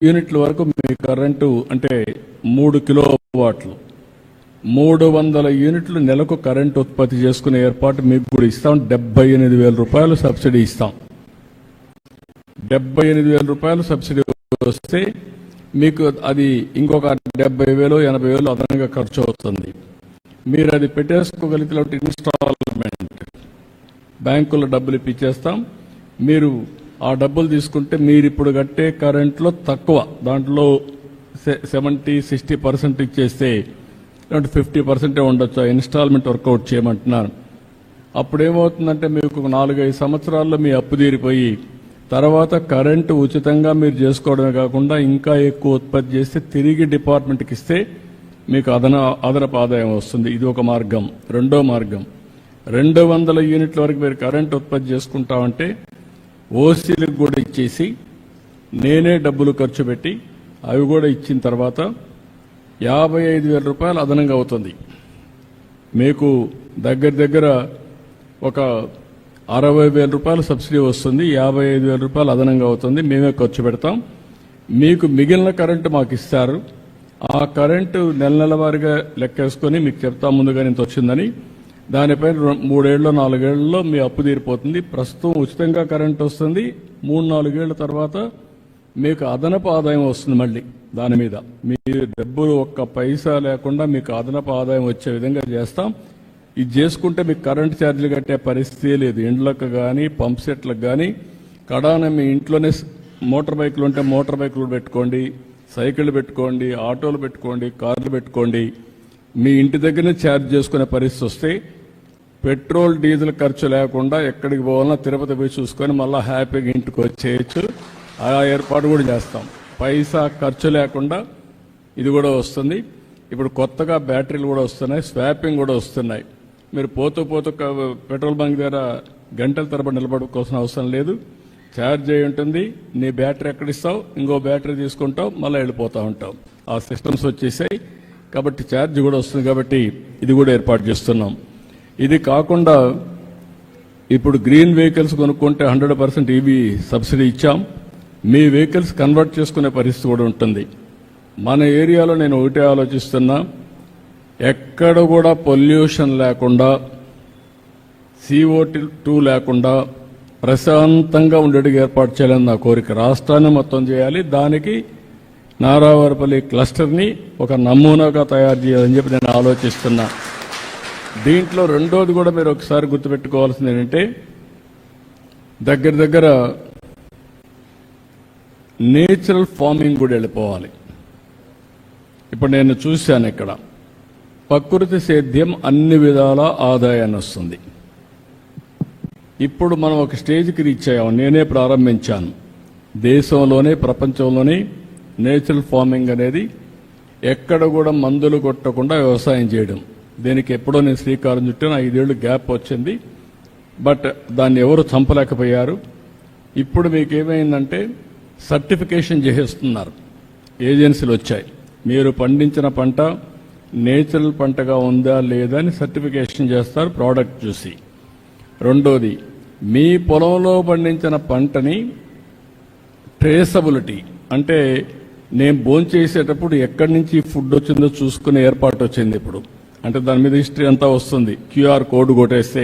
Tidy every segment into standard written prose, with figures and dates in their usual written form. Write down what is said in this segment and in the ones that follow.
యూనిట్ల వరకు మీ కరెంటు అంటే 3 కిలోవాట్లు 300 యూనిట్లు నెలకు కరెంటు ఉత్పత్తి చేసుకునే ఏర్పాటు మీకు కూడా ఇస్తాం. 78,000 రూపాయలు సబ్సిడీ ఇస్తాం. 78,000 రూపాయలు సబ్సిడీ వస్తే మీకు అది ఇంకొక 70,000 80,000 అదనంగా ఖర్చు అవుతుంది. మీరు అది పెట్టేసుకోగలిగితే ఇన్స్టాల్మెంట్ బ్యాంకులో డబ్బులు ఇప్పించేస్తాం. మీరు ఆ డబ్బులు తీసుకుంటే మీరు ఇప్పుడు కట్టే కరెంట్లో తక్కువ, దాంట్లో 70-60% ఇచ్చేస్తే 50% ఉండొచ్చు. ఆ ఇన్స్టాల్మెంట్ వర్కౌట్ చేయమంటున్నాను. అప్పుడేమవుతుందంటే మీకు 4-5 సంవత్సరాల్లో మీ అప్పు తీరిపోయి తర్వాత కరెంటు ఉచితంగా మీరు చేసుకోవడమే కాకుండా ఇంకా ఎక్కువ ఉత్పత్తి చేస్తే తిరిగి డిపార్ట్మెంట్కి ఇస్తే మీకు అదనపు ఆదాయం వస్తుంది. ఇది ఒక మార్గం. రెండో మార్గం, 200 యూనిట్ల వరకు మీరు కరెంటు ఉత్పత్తి చేసుకుంటామంటే ఓసీలకు కూడా ఇచ్చేసి నేనే డబ్బులు ఖర్చు పెట్టి అవి కూడా ఇచ్చిన తర్వాత 55,000 రూపాయలు అదనంగా అవుతుంది. మీకు దగ్గర ఒక 60,000 రూపాయలు సబ్సిడీ వస్తుంది. 55,000 రూపాయలు అదనంగా అవుతుంది. మేమే ఖర్చు పెడతాం. మీకు మిగిలిన కరెంటు మాకు ఇస్తారు. ఆ కరెంటు నెల వారీగా లెక్కేసుకొని మీకు చెప్తా ముందుగా ఇంత వచ్చిందని. దానిపైన 3 ఏళ్ళు 4 ఏళ్లలో మీ అప్పు తీరిపోతుంది. ప్రస్తుతం ఉచితంగా కరెంటు వస్తుంది. 3-4 ఏళ్ల తర్వాత మీకు అదనపు ఆదాయం వస్తుంది. మళ్ళీ దాని మీద మీ డబ్బులు ఒక్క పైసా లేకుండా మీకు అదనపు ఆదాయం వచ్చే విధంగా చేస్తాం. ఇది చేసుకుంటే మీకు కరెంటు ఛార్జీలు కట్టే పరిస్థితి లేదు. ఇండ్లకు కానీ పంప్ సెట్లకు కానీ కడాన మీ ఇంట్లోనే మోటార్ బైకులు ఉంటే మోటార్ బైకులు పెట్టుకోండి, సైకిళ్ళు పెట్టుకోండి, ఆటోలు పెట్టుకోండి, కార్లు పెట్టుకోండి. మీ ఇంటి దగ్గరనే ఛార్జ్ చేసుకునే పరిస్థితి వస్తే పెట్రోల్ డీజిల్ ఖర్చు లేకుండా ఎక్కడికి పోవాలన్నా తిరుపతి పోయి చూసుకొని మళ్ళీ హ్యాపీగా ఇంటికి వచ్చేయచ్చు. ఆ ఏర్పాటు కూడా చేస్తాం. పైసా ఖర్చు లేకుండా ఇది కూడా వస్తుంది. ఇప్పుడు కొత్తగా బ్యాటరీలు కూడా వస్తున్నాయి, స్వాపింగ్ కూడా వస్తున్నాయి. మీరు పోతూ పెట్రోల్ బంక్ దగ్గర గంటల తరబడి నిలబడుకోవాల్సిన అవసరం లేదు. ఛార్జ్ అయి ఉంటుంది. నీ బ్యాటరీ ఎక్కడిస్తావు, ఇంకో బ్యాటరీ తీసుకుంటావు, మళ్ళీ వెళ్ళిపోతూ ఉంటావు. ఆ సిస్టమ్స్ వచ్చేసాయి కాబట్టి ఛార్జ్ కూడా వస్తుంది. కాబట్టి ఇది కూడా ఏర్పాటు చేస్తున్నాం. ఇది కాకుండా ఇప్పుడు గ్రీన్ వెహికల్స్ కొనుక్కుంటే 100% ఈవీ సబ్సిడీ ఇచ్చాం. మీ వెహికల్స్ కన్వర్ట్ చేసుకునే పరిస్థితి కూడా ఉంటుంది. మన ఏరియాలో నేను ఒకటే ఆలోచిస్తున్నా, ఎక్కడ కూడా పొల్యూషన్ లేకుండా, CO2 లేకుండా ప్రశాంతంగా ఉండేట్టుగా ఏర్పాటు చేయాలని నా కోరిక. రాష్ట్రాన్ని మొత్తం చేయాలి. దానికి నారావారిపల్లి క్లస్టర్ని ఒక నమూనాగా తయారు చేయాలని చెప్పి నేను ఆలోచిస్తున్నా. దీంట్లో రెండోది కూడా మీరు ఒకసారి గుర్తుపెట్టుకోవాల్సింది ఏంటంటే దగ్గర నేచురల్ ఫార్మింగ్ కూడా వెళ్ళిపోవాలి. ఇప్పుడు నేను చూశాను ఇక్కడ ప్రకృతి సేద్యం అన్ని విధాల ఆదాయాన్ని వస్తుంది. ఇప్పుడు మనం ఒక స్టేజ్కి రీచ్ అయ్యాం. నేనే ప్రారంభించాను. దేశంలోనే ప్రపంచంలోనే నేచురల్ ఫార్మింగ్ అనేది ఎక్కడ కూడా మందులు కొట్టకుండా వ్యవసాయం చేయడం. దీనికి ఎప్పుడో నేను శ్రీకారం చుట్టాను. 5 ఏళ్ళు గ్యాప్ వచ్చింది. బట్ దాన్ని ఎవరు చంపలేకపోయారు. ఇప్పుడు మీకేమైందంటే సర్టిఫికేషన్ చేసేస్తున్నారు. ఏజెన్సీలు వచ్చాయి. మీరు పండించిన పంట నేచురల్ పంటగా ఉందా లేదా అని సర్టిఫికేషన్ చేస్తారు ప్రోడక్ట్ చూసి. రెండోది, మీ పొలంలో పండించిన పంటని ట్రేసబిలిటీ అంటే నేను భోంచేసేటప్పుడు ఎక్కడి నుంచి ఫుడ్ వచ్చిందో చూసుకునే ఏర్పాటు వచ్చింది. ఇప్పుడు అంటే దాని మీద హిస్టరీ అంతా వస్తుంది. QR కోడ్ కొట్టేస్తే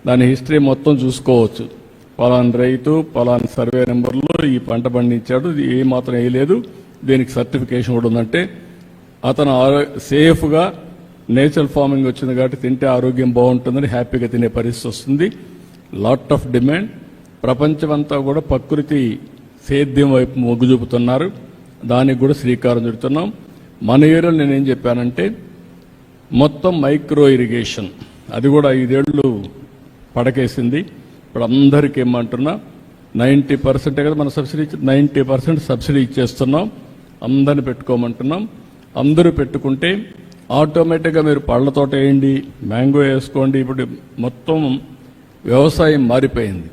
దాని హిస్టరీ మొత్తం చూసుకోవచ్చు. పలానా రైతు పలానా సర్వే నెంబర్లో ఈ పంట పండించాడు, ఏ మాత్రం వేయలేదు, దీనికి సర్టిఫికేషన్ కూడా ఉందంటే అతను సేఫ్గా నేచురల్ ఫార్మింగ్ వచ్చింది కాబట్టి తింటే ఆరోగ్యం బాగుంటుందని హ్యాపీగా తినే పరిస్థితి వస్తుంది. Lot of demand. ప్రపంచమంతా కూడా ప్రకృతి సేద్యం వైపు మొగ్గు చూపుతున్నారు. దానికి కూడా శ్రీకారం చుడుతున్నాం. మన ఏరియాలో నేనేం చెప్పానంటే మొత్తం మైక్రో ఇరిగేషన్ అది కూడా 5 ఏళ్ళు పడకేసింది. ఇప్పుడు అందరికీ ఏమంటున్నా 90% కదా మన సబ్సిడీ 90% సబ్సిడీ ఇచ్చేస్తున్నాం. అందరిని పెట్టుకోమంటున్నాం. అందరూ పెట్టుకుంటే ఆటోమేటిక్గా మీరు పళ్ళ తోట వేయండి, మ్యాంగో వేసుకోండి. ఇప్పుడు మొత్తం వ్యవసాయం మారిపోయింది.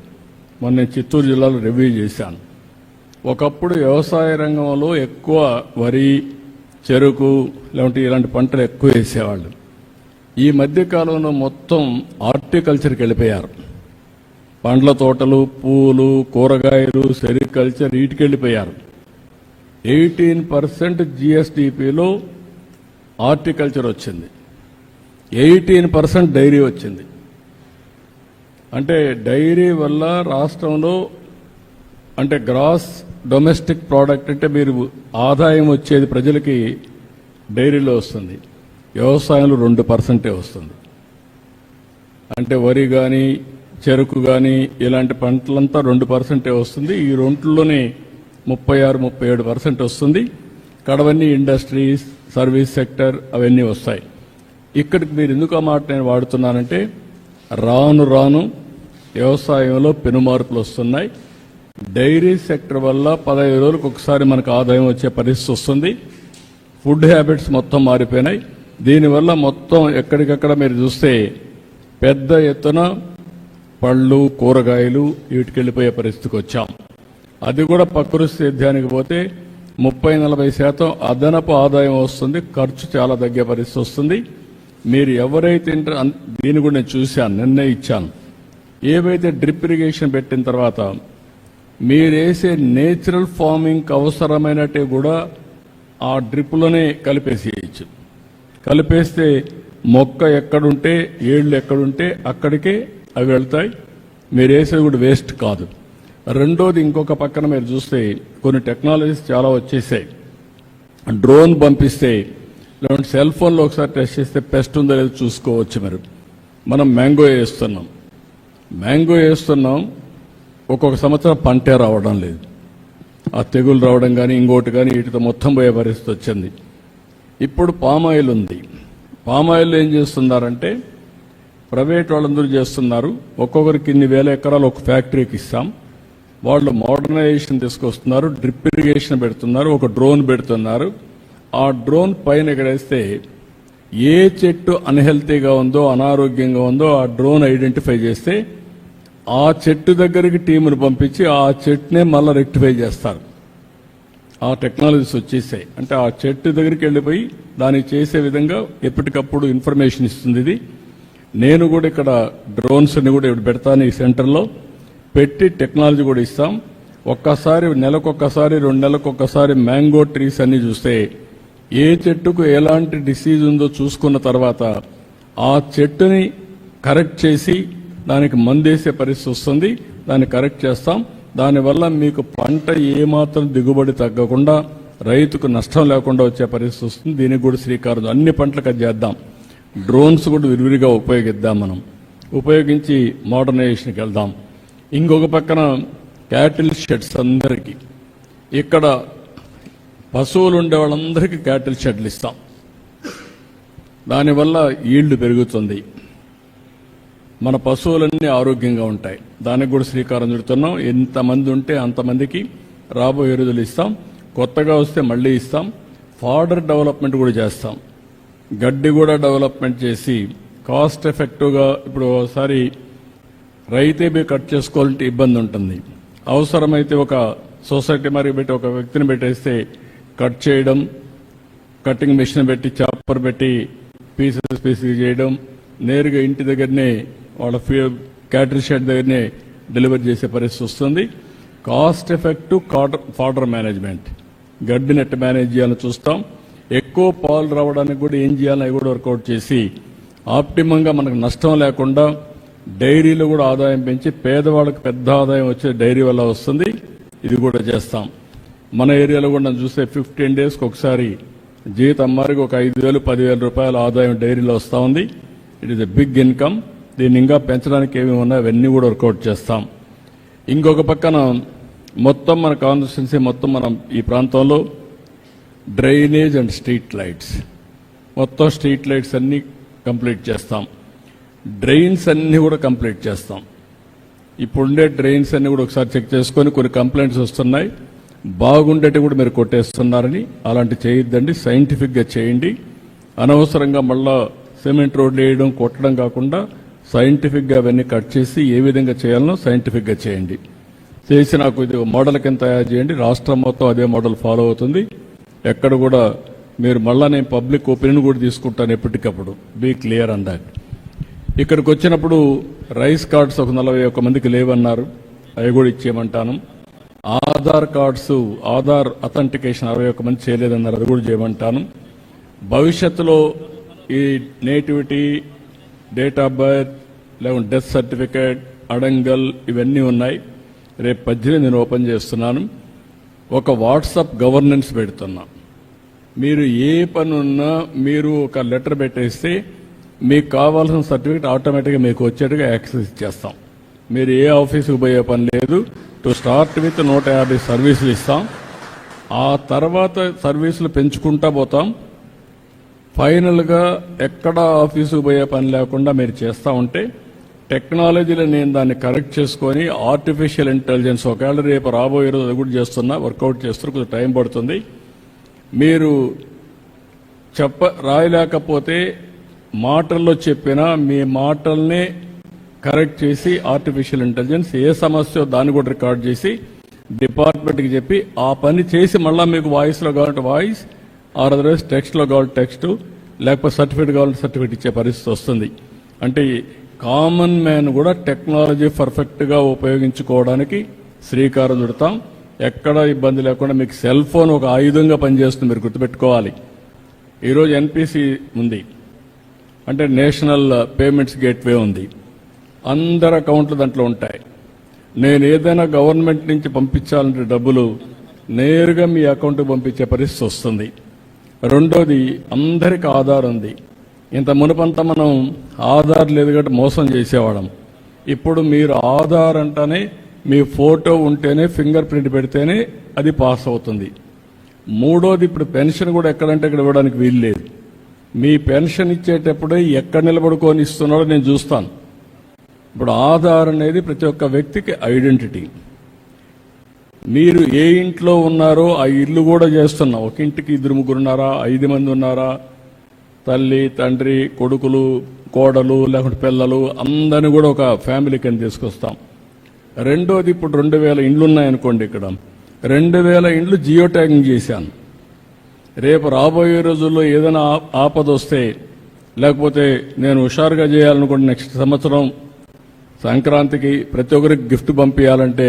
మొన్న నేను చిత్తూరు జిల్లాలో రివ్యూ చేశాను. ఒకప్పుడు వ్యవసాయ రంగంలో ఎక్కువ వరి, చెరుకు లేదంటే ఇలాంటి పంటలు ఎక్కువ వేసేవాళ్ళు. ఈ మధ్యకాలంలో మొత్తం హార్టికల్చర్కి వెళ్ళిపోయారు. పండ్ల తోటలు, పూలు, కూరగాయలు, సెరికల్చర్ వీటికి వెళ్ళిపోయారు. 18% జిఎస్డిపిలో హార్టికల్చర్ వచ్చింది, 18% డైరీ వచ్చింది. అంటే డైరీ వల్ల రాష్ట్రంలో అంటే గ్రాస్ డొమెస్టిక్ ప్రోడక్ట్ అంటే మీరు ఆదాయం వచ్చేది ప్రజలకి డైరీలో వస్తుంది, వ్యవసాయంలో 2% వస్తుంది. అంటే వరి కానీ చెరుకు కానీ ఇలాంటి పంటలంతా 2% వస్తుంది. ఈ రెండులోనే 36-37% వస్తుంది. కడవన్నీ ఇండస్ట్రీస్, సర్వీస్ సెక్టర్ అవన్నీ వస్తాయి. ఇక్కడికి మీరు ఎందుకు ఆ మాట నేను వాడుతున్నానంటే రాను రాను వ్యవసాయంలో పెనుమార్పులు వస్తున్నాయి. డైరీ సెక్టర్ వల్ల 15 రోజులకు ఒకసారి మనకు ఆదాయం వచ్చే పరిస్థితి వస్తుంది. ఫుడ్ హ్యాబిట్స్ మొత్తం మారిపోయినాయి. దీనివల్ల మొత్తం ఎక్కడికక్కడ మీరు చూస్తే పెద్ద ఎత్తున పళ్ళు కూరగాయలు వీటికి వెళ్ళిపోయే పరిస్థితికి వచ్చాం. అది కూడా ప్రకృతి సేద్యానికి పోతే 30-40% అదనపు ఆదాయం వస్తుంది, ఖర్చు చాలా తగ్గే పరిస్థితి వస్తుంది. మీరు ఎవరైతే దీన్ని కూడా నేను చూశాను, నిన్నే ఇచ్చాను. ఏవైతే డ్రిప్ ఇరిగేషన్ పెట్టిన తర్వాత మీరేసే నేచురల్ ఫార్మింగ్కి అవసరమైనట్టే కూడా ఆ డ్రిప్లోనే కలిపేసేయచ్చు. కలిపేస్తే మొక్క ఎక్కడుంటే ఏళ్ళు ఎక్కడుంటే అక్కడికే అవి వెళ్తాయి. మీరు వేసేది కూడా వేస్ట్ కాదు. రెండోది ఇంకొక పక్కన మీరు చూస్తే కొన్ని టెక్నాలజీస్ చాలా వచ్చేసాయి. డ్రోన్ పంపిస్తే లేదంటే సెల్ ఫోన్లో ఒకసారి టెస్ట్ చేస్తే పెస్ట్ ఉందో లేదో చూసుకోవచ్చు. మనం మ్యాంగో వేస్తున్నాం, ఒక్కొక్క సంవత్సరం పంటే రావడం లేదు. ఆ తెగులు రావడం కానీ ఇంకోటి కానీ వీటితో మొత్తం పోయే పరిస్థితి వచ్చింది. ఇప్పుడు పామాయిల్ ఉంది. పామాయిల్ ఏం చేస్తున్నారంటే ప్రైవేట్ వాళ్ళందరూ చేస్తున్నారు. ఒక్కొక్కరికి ఇన్ని వేల ఎకరాలు ఒక ఫ్యాక్టరీకి ఇస్తాం. వాళ్ళు మోడర్నైజేషన్ తీసుకొస్తున్నారు, డ్రిప్ ఇరిగేషన్ పెడుతున్నారు, ఒక డ్రోన్ పెడుతున్నారు. ఆ డ్రోన్ పైన ఎక్కడేస్తే ఏ చెట్టు అన్హెల్తీగా ఉందో అనారోగ్యంగా ఉందో ఆ డ్రోన్ ఐడెంటిఫై చేస్తే ఆ చెట్టు దగ్గరికి టీమును పంపించి ఆ చెట్టునే మళ్ళీ రెక్టిఫై చేస్తారు. ఆ టెక్నాలజీస్ వచ్చేసాయి. అంటే ఆ చెట్టు దగ్గరికి వెళ్ళిపోయి దానికి చేసే విధంగా ఎప్పటికప్పుడు ఇన్ఫర్మేషన్ ఇస్తుంది. ఇది నేను కూడా ఇక్కడ డ్రోన్స్ని కూడా ఇప్పుడు పెడతాను. ఈ సెంటర్లో పెట్టి టెక్నాలజీ కూడా ఇస్తాం. ఒక్కసారి నెలకొక్కసారి 2 నెలలకొక్కసారి మ్యాంగో ట్రీస్ అన్ని చూస్తే ఏ చెట్టుకు ఎలాంటి డిసీజ్ ఉందో చూసుకున్న తర్వాత ఆ చెట్టుని కరెక్ట్ చేసి దానికి మందేసే పరిస్థితి వస్తుంది. దాన్ని కరెక్ట్ చేస్తాం. దానివల్ల మీకు పంట ఏమాత్రం దిగుబడి తగ్గకుండా రైతుకు నష్టం లేకుండా వచ్చే పరిస్థితి వస్తుంది. దీనికి కూడా శ్రీకారం అన్ని పంటలకు అది చేద్దాం. డ్రోన్స్ కూడా విరివిరిగా ఉపయోగిద్దాం. మనం ఉపయోగించి మోడర్నైజేషన్కి వెళ్దాం. ఇంకొక పక్కన క్యాటిల్ షెడ్స్ అందరికీ, ఇక్కడ పశువులు ఉండే వాళ్ళందరికీ క్యాటిల్ షెడ్లు ఇస్తాం. దానివల్ల ఈల్డ్ పెరుగుతుంది, మన పశువులన్నీ ఆరోగ్యంగా ఉంటాయి. దానికి కూడా శ్రీకారం చుడుతున్నాం. ఎంతమంది ఉంటే అంతమందికి రాబోయే రోజులు ఇస్తాం. కొత్తగా వస్తే మళ్ళీ ఇస్తాం. ఫాడర్ డెవలప్మెంట్ కూడా చేస్తాం. గడ్డి కూడా డెవలప్మెంట్ చేసి కాస్ట్ ఎఫెక్టివ్గా ఇప్పుడు ఒకసారి రైతే పోయి కట్ చేసుకోవాలంటే ఇబ్బంది ఉంటుంది. అవసరమైతే ఒక సొసైటీ మరి పెట్టి ఒక వ్యక్తిని పెట్టేస్తే కట్ చేయడం, కటింగ్ మిషన్ పెట్టి చాపర్ పెట్టి పీసెస్ చేయడం, నేరుగా ఇంటి దగ్గరనే వాళ్ళ క్యాటరీ షెడ్ దగ్గరనే డెలివరీ చేసే పరిస్థితి వస్తుంది. కాస్ట్ ఎఫెక్టివ్ ఫాడర్ మేనేజ్మెంట్, గడ్డి నెట్ మేనేజ్ చేయాలని చూస్తాం. ఎక్కువ పాలు రావడానికి కూడా ఏం చేయాలని అవి కూడా వర్కౌట్ చేసి ఆప్టిమంగా మనకు నష్టం లేకుండా డైరీలో కూడా ఆదాయం పెంచి పేదవాళ్ళకి పెద్ద ఆదాయం వచ్చే డైరీ వల్ల వస్తుంది. ఇది కూడా చేస్తాం. మన ఏరియాలో కూడా చూస్తే 15 డేస్కి ఒకసారి జీతమ్మారికి ఒక 5,000-10,000 రూపాయల ఆదాయం డైరీలో వస్తూ ఉంది. It is a big income. దీన్ని ఇంకా పెంచడానికి ఏమేమి ఉన్నాయో అవన్నీ కూడా వర్కౌట్ చేస్తాం. ఇంకొక పక్కన మొత్తం మన కాన్స్టిట్యున్సీ మొత్తం మనం ఈ ప్రాంతంలో డ్రైనేజ్ అండ్ స్ట్రీట్ లైట్స్, మొత్తం స్ట్రీట్ లైట్స్ అన్నీ కంప్లీట్ చేస్తాం. డ్రైన్స్ అన్నీ కూడా కంప్లీట్ చేస్తాం. ఇప్పుడుండే డ్రైన్స్ అన్నీ కూడా ఒకసారి చెక్ చేసుకొని కొన్ని కంప్లైంట్స్ వస్తున్నాయి, బాగుండేటి కూడా మీరు కొట్టేస్తున్నారని. అలాంటి చేయొద్దండి, సైంటిఫిక్గా చేయండి. అనవసరంగా మళ్ళా సిమెంట్ రోడ్లు వేయడం కొట్టడం కాకుండా సైంటిఫిక్గా అవన్నీ కట్ చేసి ఏ విధంగా చేయాలనో సైంటిఫిక్గా చేయండి. చేసి నాకు ఇది మోడల్ కింద తయారు చేయండి. రాష్ట్రం మొత్తం అదే మోడల్ ఫాలో అవుతుంది. ఎక్కడ కూడా మీరు మళ్ళా నేను పబ్లిక్ ఒపీనియన్ కూడా తీసుకుంటాను ఎప్పటికప్పుడు. Be clear on that. ఇక్కడికి వచ్చినప్పుడు రైస్ కార్డ్స్ ఒక 41 మందికి లేవన్నారు, అవి కూడా ఇచ్చేయమంటాను. ఆధార్ కార్డ్స్, ఆధార్ అథెంటికేషన్ 61 మంది చేయలేదన్నారు, అది కూడా చేయమంటాను. భవిష్యత్తులో ఈ నేటివిటీ, డేట్ ఆఫ్ బర్త్, లేకుంటే డెత్ సర్టిఫికేట్, అడంగల్ ఇవన్నీ ఉన్నాయి. రేపు 18 నేను ఓపెన్ చేస్తున్నాను. ఒక వాట్సాప్ గవర్నెన్స్ పెడుతున్నా. మీరు ఏ పని ఉన్నా మీరు ఒక లెటర్ పెట్టేస్తే మీకు కావాల్సిన సర్టిఫికేట్ ఆటోమేటిక్గా మీకు వచ్చేట్టుగా యాక్సెస్ ఇచ్చేస్తాం. మీరు ఏ ఆఫీసుకు పోయే పని లేదు. టు స్టార్ట్ విత్ 150 సర్వీసులు ఇస్తాం. ఆ తర్వాత సర్వీసులు పెంచుకుంటా పోతాం. ఫైనల్గా ఎక్కడ ఆఫీసుకు పోయే పని లేకుండా మీరు చేస్తూ ఉంటే టెక్నాలజీలో నేను దాన్ని కరెక్ట్ చేసుకొని ఆర్టిఫిషియల్ ఇంటెలిజెన్స్ ఒకవేళ రేపు రాబోయే రోజు అది కూడా చేస్తున్నా, వర్కౌట్ చేస్తున్నా, కొంచెం టైం పడుతుంది. మీరు రాయలేకపోతే మాటల్లో చెప్పినా మీ మాటల్ని కరెక్ట్ చేసి ఆర్టిఫిషియల్ ఇంటెలిజెన్స్ ఏ సమస్య దాన్ని కూడా రికార్డ్ చేసి డిపార్ట్మెంట్కి చెప్పి ఆ పని చేసి మళ్ళీ మీకు వాయిస్లో కావాలంటే వాయిస్, ఆర్ అదర్వైజ్ టెక్స్ట్లో కావాలంటే టెక్స్ట్, లేకపోతే సర్టిఫికేట్ కావాలంటే సర్టిఫికేట్ ఇచ్చే పరిస్థితి వస్తుంది. అంటే కామన్ మ్యాన్ కూడా టెక్నాలజీ పర్ఫెక్ట్గా ఉపయోగించుకోవడానికి శ్రీకారం చుడతాం. ఎక్కడ ఇబ్బంది లేకుండా మీకు సెల్ ఫోన్ ఒక ఆయుధంగా పనిచేస్తుంది, మీరు గుర్తుపెట్టుకోవాలి. ఈరోజు ఎన్పిసి ఉంది, అంటే నేషనల్ పేమెంట్స్ గేట్వే ఉంది. అందరి అకౌంట్లు దాంట్లో ఉంటాయి. నేను ఏదైనా గవర్నమెంట్ నుంచి పంపించాలంటే డబ్బులు నేరుగా మీ అకౌంట్కి పంపించే పరిస్థితి వస్తుంది. రెండోది, అందరికి ఆధార్ ఉంది. ఇంత మునుపంతా మనం ఆధార్ లేదు కాబట్టి మోసం చేసేవాళ్ళం. ఇప్పుడు మీరు ఆధార్ అంటేనే మీ ఫోటో ఉంటేనే, ఫింగర్ ప్రింట్ పెడితేనే అది పాస్ అవుతుంది. మూడోది, ఇప్పుడు పెన్షన్ కూడా ఎక్కడంటే ఇక్కడ ఇవ్వడానికి వీలు లేదు. మీ పెన్షన్ ఇచ్చేటప్పుడే ఎక్కడ నిలబడుకొని ఇస్తున్నారో నేను చూస్తాను. ఇప్పుడు ఆధార్ అనేది ప్రతి ఒక్క వ్యక్తికి ఐడెంటిటీ. మీరు ఏ ఇంట్లో ఉన్నారో ఆ ఇల్లు కూడా చేస్తున్నాం. ఒక ఇంటికి 2-3 ఉన్నారా, 5 మంది ఉన్నారా, తల్లి, తండ్రి, కొడుకులు, కోడలు, లేకుంటే పిల్లలు, అందరినీ కూడా ఒక ఫ్యామిలీ కింద తీసుకొస్తాం. రెండోది, ఇప్పుడు 2000 ఇండ్లు ఉన్నాయనుకోండి. ఇక్కడ 2000 ఇండ్లు జియో ట్యాగింగ్ చేశాను. రేపు రాబోయే రోజుల్లో ఏదైనా ఆపద వస్తే, లేకపోతే నేను హుషారుగా చేయాలనుకుంటే నెక్స్ట్ సంవత్సరం సంక్రాంతికి ప్రతి ఒక్కరికి గిఫ్ట్ పంపించాలంటే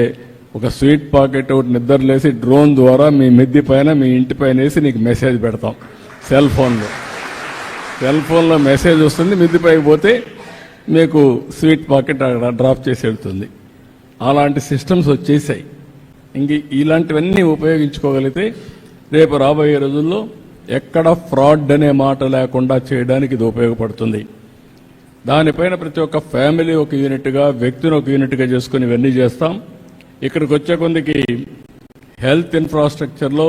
ఒక స్వీట్ పాకెట్ ఒకటి నిద్రలేసి డ్రోన్ ద్వారా మీ మిద్ది పైన, మీ ఇంటి పైన వేసి నీకు మెసేజ్ పెడతాం. సెల్ ఫోన్లో మెసేజ్ వస్తుంది, మిద్ది పైకి పోతే మీకు స్వీట్ పాకెట్ అక్కడ డ్రాప్ చేసి వెళ్తుంది. అలాంటి సిస్టమ్స్ వచ్చేసాయి. ఇంక ఇలాంటివన్నీ ఉపయోగించుకోగలిగితే రేపు రాబోయే రోజుల్లో ఎక్కడ ఫ్రాడ్ అనే మాట లేకుండా చేయడానికి ఇది ఉపయోగపడుతుంది. దానిపైన ప్రతి ఒక్క ఫ్యామిలీ ఒక యూనిట్గా, వ్యక్తిని ఒక యూనిట్గా చేసుకుని ఇవన్నీ చేస్తాం. ఇక్కడికి వచ్చే కొందికి హెల్త్ ఇన్ఫ్రాస్ట్రక్చర్లో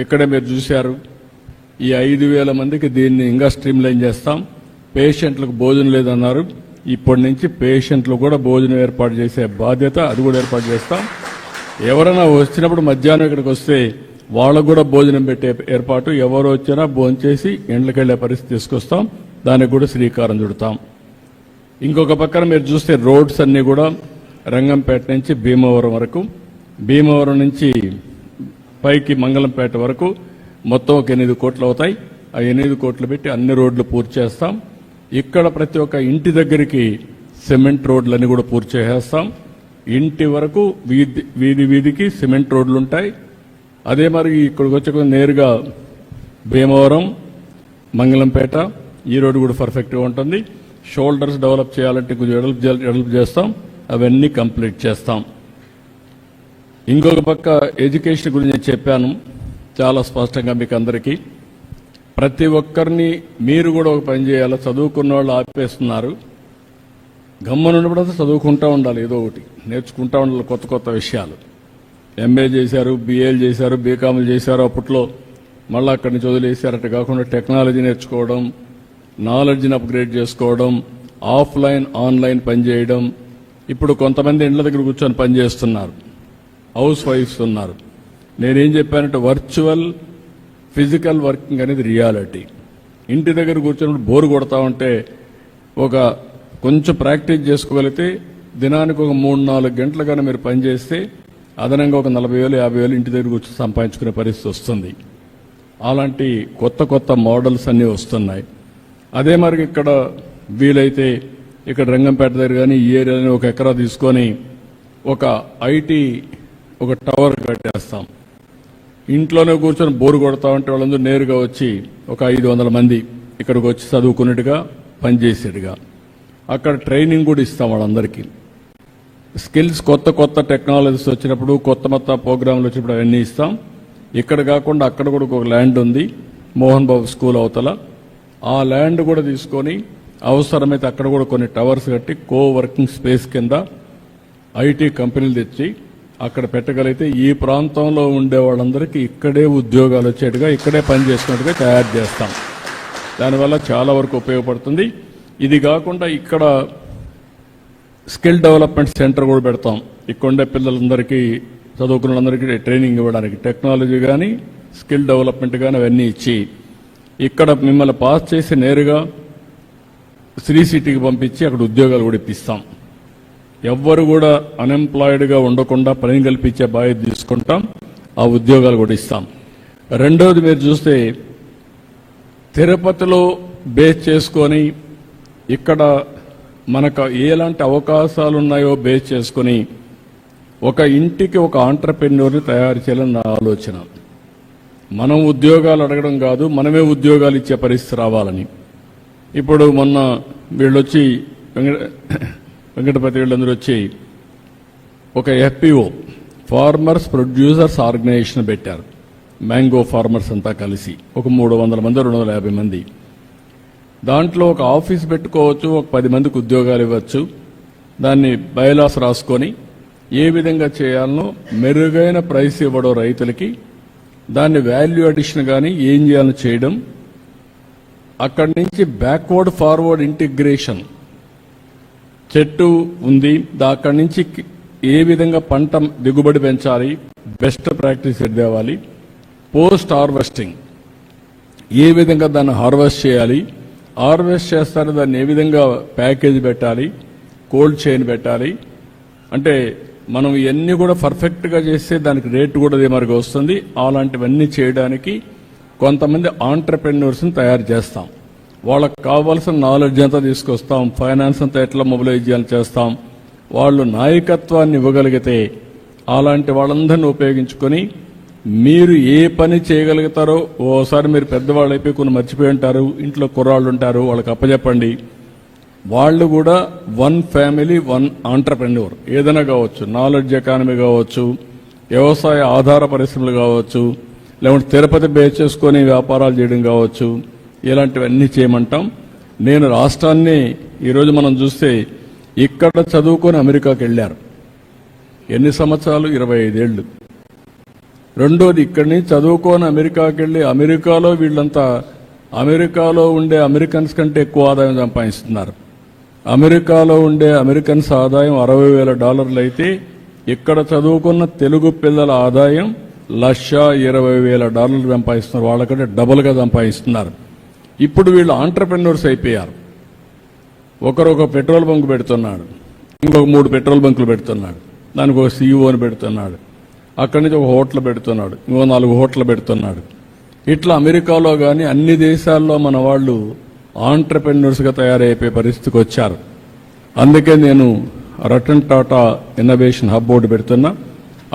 ఇక్కడే మీరు చూశారు, ఈ 5,000 మందికి దీన్ని ఇంకా స్ట్రీమ్లైన్ చేస్తాం. పేషెంట్లకు భోజనం లేదన్నారు, ఇప్పటి నుంచి పేషెంట్లు కూడా భోజనం ఏర్పాటు చేసే బాధ్యత అది కూడా ఏర్పాటు చేస్తాం. ఎవరైనా వచ్చినప్పుడు మధ్యాహ్నం ఇక్కడికి వస్తే వాళ్ళకు కూడా భోజనం పెట్టే ఏర్పాటు, ఎవరు వచ్చినా భోజనం చేసి ఇండ్లకి వెళ్లే పరిస్థితి తీసుకొస్తాం. దానికి కూడా శ్రీకారం చుడతాం. ఇంకొక పక్కన మీరు చూస్తే రోడ్స్ అన్నీ కూడా రంగంపేట నుంచి భీమవరం వరకు, భీమవరం నుంచి పైకి మంగళంపేట వరకు మొత్తం ఒక 8 కోట్లు అవుతాయి. ఆ 8 కోట్లు పెట్టి అన్ని రోడ్లు పూర్తి చేస్తాం. ఇక్కడ ప్రతి ఒక్క ఇంటి దగ్గరికి సిమెంట్ రోడ్లన్నీ కూడా పూర్తి చేసేస్తాం. ఇంటి వరకు వీధికి సిమెంట్ రోడ్లు ఉంటాయి. అదే మరి ఇక్కడికి వచ్చే నేరుగా భీమవరం, మంగళంపేట ఈ రోడ్డు కూడా పర్ఫెక్ట్గా ఉంటుంది. షోల్డర్స్ డెవలప్ చేయాలంటే కొంచెం డెవలప్ చేస్తాం, అవన్నీ కంప్లీట్ చేస్తాం. ఇంకొక పక్క ఎడ్యుకేషన్ గురించి చెప్పాను చాలా స్పష్టంగా మీకు అందరికీ. ప్రతి ఒక్కరిని మీరు కూడా ఒక పని చేయాలి. చదువుకున్న వాళ్ళు ఆపేస్తున్నారు, గమ్మనున్నప్పుడంతా చదువుకుంటూ ఉండాలి, ఏదో ఒకటి నేర్చుకుంటూ ఉండాలి, కొత్త కొత్త విషయాలు. ఎంఏ చేశారు, బిఏలు చేశారు, బీకామ్లు చేశారు, అప్పట్లో మళ్ళీ అక్కడి నుంచి వదిలేశారు. అట్లా కాకుండా టెక్నాలజీ నేర్చుకోవడం, నాలెడ్జ్ని అప్గ్రేడ్ చేసుకోవడం, ఆఫ్లైన్ ఆన్లైన్ పనిచేయడం. ఇప్పుడు కొంతమంది ఇండ్ల దగ్గర కూర్చొని పనిచేస్తున్నారు, హౌస్ వైఫ్స్ ఉన్నారు. నేనేం చెప్పానంటే వర్చువల్ ఫిజికల్ వర్కింగ్ అనేది రియాలిటీ. ఇంటి దగ్గర కూర్చొని బోరు కొడతా ఉంటే ఒక కొంచెం ప్రాక్టీస్ చేసుకోగలిగితే దినానికి ఒక 3-4 గంటలు కానీ మీరు పనిచేస్తే అదనంగా ఒక 40,000 50,000 ఇంటి దగ్గర కూర్చొని సంపాదించుకునే పరిస్థితి వస్తుంది. అలాంటి కొత్త కొత్త మోడల్స్ అన్నీ వస్తున్నాయి. అదే మరి ఇక్కడ వీలైతే ఇక్కడ రంగంపేట దగ్గర కానీ ఈ ఏరియాలో ఒక ఎకరా తీసుకొని ఒక ఐటీ ఒక టవర్ కట్టేస్తాం. ఇంట్లోనే కూర్చొని బోరు కొడతామంటే వాళ్ళందరూ నేరుగా వచ్చి ఒక 500 మంది ఇక్కడికి వచ్చి చదువుకున్నట్టుగా పనిచేసేట్టుగా అక్కడ ట్రైనింగ్ కూడా ఇస్తాం వాళ్ళందరికీ. స్కిల్స్ కొత్త టెక్నాలజీస్ వచ్చినప్పుడు కొత్త ప్రోగ్రాంలు వచ్చినప్పుడు అవన్నీ ఇస్తాం. ఇక్కడ కాకుండా అక్కడ కూడా ఒక ల్యాండ్ ఉంది మోహన్ బాబు స్కూల్ అవతల. ఆ ల్యాండ్ కూడా తీసుకొని అవసరమైతే అక్కడ కూడా కొన్ని టవర్స్ కట్టి వర్కింగ్ స్పేస్ కింద ఐటీ కంపెనీలు తెచ్చి అక్కడ పెట్టగలిగితే ఈ ప్రాంతంలో ఉండే వాళ్ళందరికీ ఇక్కడే ఉద్యోగాలు వచ్చేట్టుగా ఇక్కడే పని చేసుకున్నట్టుగా తయారు చేస్తాం. దానివల్ల చాలా వరకు ఉపయోగపడుతుంది. ఇది కాకుండా ఇక్కడ స్కిల్ డెవలప్మెంట్ సెంటర్ కూడా పెడతాం. ఇక్కడుండే పిల్లలందరికీ చదువుకున్న వాళ్ళందరికీ ట్రైనింగ్ ఇవ్వడానికి టెక్నాలజీ కానీ స్కిల్ డెవలప్మెంట్ కానీ అవన్నీ ఇచ్చి ఇక్కడ మిమ్మల్ని పాస్ చేసి నేరుగా శ్రీ సిటీకి పంపించి అక్కడ ఉద్యోగాలు కూడా ఇప్పిస్తాం. ఎవ్వరు కూడా అన్ఎంప్లాయిడ్గా ఉండకుండా పని కల్పించే బాధ్యత తీసుకుంటాం. ఆ ఉద్యోగాలు కూడా ఇస్తాం. రెండవది మీరు చూస్తే తిరుపతిలో బేస్ చేసుకొని ఇక్కడ మనకు ఎలాంటి అవకాశాలు ఉన్నాయో బేస్ చేసుకొని ఒక ఇంటికి ఒక ఆంటర్ప్రెన్యూర్ని తయారు చేయాలని నా ఆలోచన. మనం ఉద్యోగాలు అడగడం కాదు, మనమే ఉద్యోగాలు ఇచ్చే పరిస్థితి రావాలని. ఇప్పుడు మొన్న వీళ్ళొచ్చి వెంకటపతి వీళ్ళందరూ వచ్చి ఒక ఎఫ్పిఓ ఫార్మర్స్ ప్రొడ్యూసర్స్ ఆర్గనైజేషన్ పెట్టారు. మ్యాంగో ఫార్మర్స్ అంతా కలిసి ఒక 300 మంది 250 మంది. దాంట్లో ఒక ఆఫీస్ పెట్టుకోవచ్చు, ఒక 10 మందికి ఉద్యోగాలు ఇవ్వచ్చు. దాన్ని బైలాస్ రాసుకొని ఏ విధంగా చేయాలనో మెరుగైన ప్రైస్ ఇవ్వడం రైతులకి, దాన్ని వాల్యూ అడిషన్ కానీ ఏం చేయాలో చేయడం, అక్కడి నుంచి బ్యాక్వర్డ్ ఫార్వర్డ్ ఇంటిగ్రేషన్. చెట్టు ఉంది, అక్కడి నుంచి ఏ విధంగా పంట దిగుబడి పెంచాలి, బెస్ట్ ప్రాక్టీస్ తేవాలి, పోస్ట్ హార్వెస్టింగ్ ఏ విధంగా దాన్ని హార్వెస్ట్ చేయాలి, హార్వెస్ట్ చేస్తారు దాన్ని ఏ విధంగా ప్యాకేజ్ పెట్టాలి, కోల్డ్ చైన్ పెట్టాలి. అంటే మనం ఇవన్నీ కూడా పర్ఫెక్ట్గా చేస్తే దానికి రేటు కూడా అదే మరిగా వస్తుంది. అలాంటివన్నీ చేయడానికి కొంతమంది ఆంటర్ప్రెన్యూర్స్ని తయారు చేస్తాం. వాళ్ళకు కావాల్సిన నాలెడ్జ్ అంతా తీసుకొస్తాం, ఫైనాన్స్ అంతా ఎట్లా మొబిలైజ్ చేయాలని చేస్తాం. వాళ్ళు నాయకత్వాన్ని ఇవ్వగలిగితే అలాంటి వాళ్ళందరినీ ఉపయోగించుకొని మీరు ఏ పని చేయగలుగుతారో, ఓసారి మీరు పెద్దవాళ్ళు అయిపోయి కొన్ని మర్చిపోయి ఉంటారు, ఇంట్లో కుర్రాళ్ళు ఉంటారు, వాళ్ళకి అప్పచెప్పండి. వాళ్ళు కూడా 1 ఫ్యామిలీ 1 ఆంటర్ప్రెన్యూర్ ఏదైనా కావచ్చు, నాలెడ్జ్ ఎకానమీ కావచ్చు, వ్యవసాయ ఆధార పరిశ్రమలు కావచ్చు, లేకుంటే తిరుపతి బేస్ చేసుకొని వ్యాపారాలు చేయడం కావచ్చు, ఇలాంటివన్నీ చేయమంటాం. నేను రాష్ట్రాన్ని ఈరోజు మనం చూస్తే ఇక్కడ చదువుకొని అమెరికాకి వెళ్ళారు. ఎన్ని సంవత్సరాలు? 25 ఏళ్ళు. రెండోది ఇక్కడి నుంచి చదువుకొని అమెరికాకి వెళ్ళి అమెరికాలో వీళ్ళంతా అమెరికాలో ఉండే అమెరికన్స్ కంటే ఎక్కువ ఆదాయం సంపాదిస్తున్నారు. అమెరికాలో ఉండే అమెరికన్స్ ఆదాయం $60,000 అయితే ఇక్కడ చదువుకున్న తెలుగు పిల్లల ఆదాయం $1,20,000 సంపాదిస్తున్నారు. వాళ్ళకంటే డబుల్గా సంపాదిస్తున్నారు. ఇప్పుడు వీళ్ళు ఆంటర్ప్రెన్యూర్స్ అయిపోయారు. ఒకరు ఒక పెట్రోల్ బంక్ పెడుతున్నాడు, ఇంకొక 3 పెట్రోల్ బంకులు పెడుతున్నాడు, దానికి ఒక సీఈఓని పెడుతున్నాడు, అక్కడి నుంచి ఒక హోటల్ పెడుతున్నాడు, ఇంకో 4 హోటల్ పెడుతున్నాడు. ఇట్లా అమెరికాలో కానీ అన్ని దేశాల్లో మన వాళ్ళు ఆంటర్ప్రెన్యూర్స్గా తయారైపోయే పరిస్థితికి వచ్చారు. అందుకే నేను Ratan Tata innovation hub board పెడుతున్నా,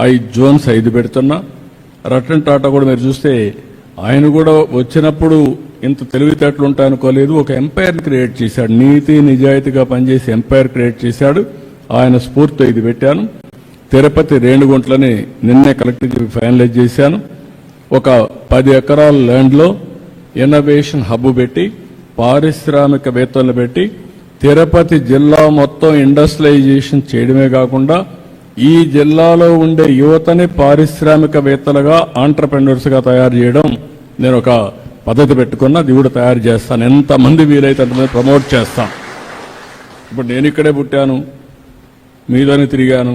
5 జోన్స్ 5 పెడుతున్నా. రతన్ టాటా కూడా మీరు చూస్తే ఆయన కూడా వచ్చినప్పుడు ఇంత తెలివితేటలు ఉంటాయనుకోలేదు. ఒక ఎంపైర్ క్రియేట్ చేశాడు, నీతి నిజాయితీగా పనిచేసి ఎంపైర్ క్రియేట్ చేశాడు. ఆయన స్ఫూర్తితో ఇది పెట్టాను. తిరుపతి రేణిగుంట్లని నిన్నే కలెక్టర్ ఫైనలైజ్ చేశాను. ఒక 10 ఎకరాల ల్యాండ్లో ఇన్నోవేషన్ హబ్ పెట్టి పారిశ్రామికవేత్తలను పెట్టి తిరుపతి జిల్లా మొత్తం ఇండస్ట్రియలైజేషన్ చేయడమే కాకుండా ఈ జిల్లాలో ఉండే యువతని పారిశ్రామికవేత్తలుగా ఆంటర్ప్రెన్యూర్స్గా తయారు చేయడం నేను ఒక పద్ధతి పెట్టుకున్నా. అది కూడా తయారు చేస్తాను. ఎంతమంది వీలైతే అంతమంది ప్రమోట్ చేస్తాను. ఇప్పుడు నేను ఇక్కడే పుట్టాను, మీలోనే తిరిగాను.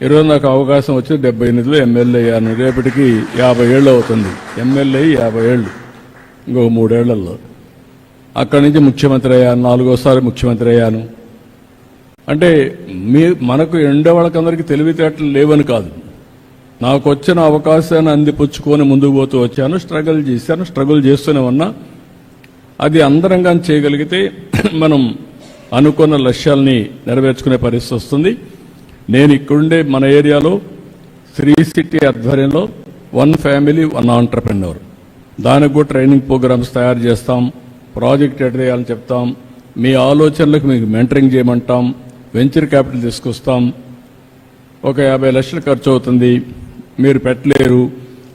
ఈరోజు నాకు అవకాశం వచ్చి 78లో ఎమ్మెల్యే అయ్యాను. రేపటికి 50 ఏళ్ళు అవుతుంది. ఎమ్మెల్యే 50 ఏళ్ళు, ఇంకో 3 ఏళ్లలో. అక్కడి నుంచి ముఖ్యమంత్రి అయ్యాను, 4వసారి ముఖ్యమంత్రి అయ్యాను. అంటే మనకు ఎండే వాళ్ళకందరికీ తెలివితేటలు లేవని కాదు, నాకు వచ్చిన అవకాశాన్ని అందిపుచ్చుకొని ముందుకు పోతూ వచ్చాను. స్ట్రగుల్ చేశాను, స్ట్రగుల్ చేస్తూనే ఉన్నా. అది అందరం కానీ చేయగలిగితే మనం అనుకున్న లక్ష్యాలని నెరవేర్చుకునే పరిస్థితి వస్తుంది. నేను ఇక్కడుండే మన ఏరియాలో శ్రీ సిటీ ఆధ్వర్యంలో 1 ఫ్యామిలీ 1 ఆంటర్ప్రెన్యూర్, దానికి కూడా ట్రైనింగ్ ప్రోగ్రామ్స్ తయారు చేస్తాం, ప్రాజెక్ట్ ఎట్ చేయాలని చెప్తాం, మీ ఆలోచనలకు మీకు మెంటరింగ్ చేయమంటాం, వెంచర్ క్యాపిటల్ తీసుకొస్తాం. ఒక 50 లక్షలు ఖర్చు అవుతుంది, మీరు పెట్టలేరు,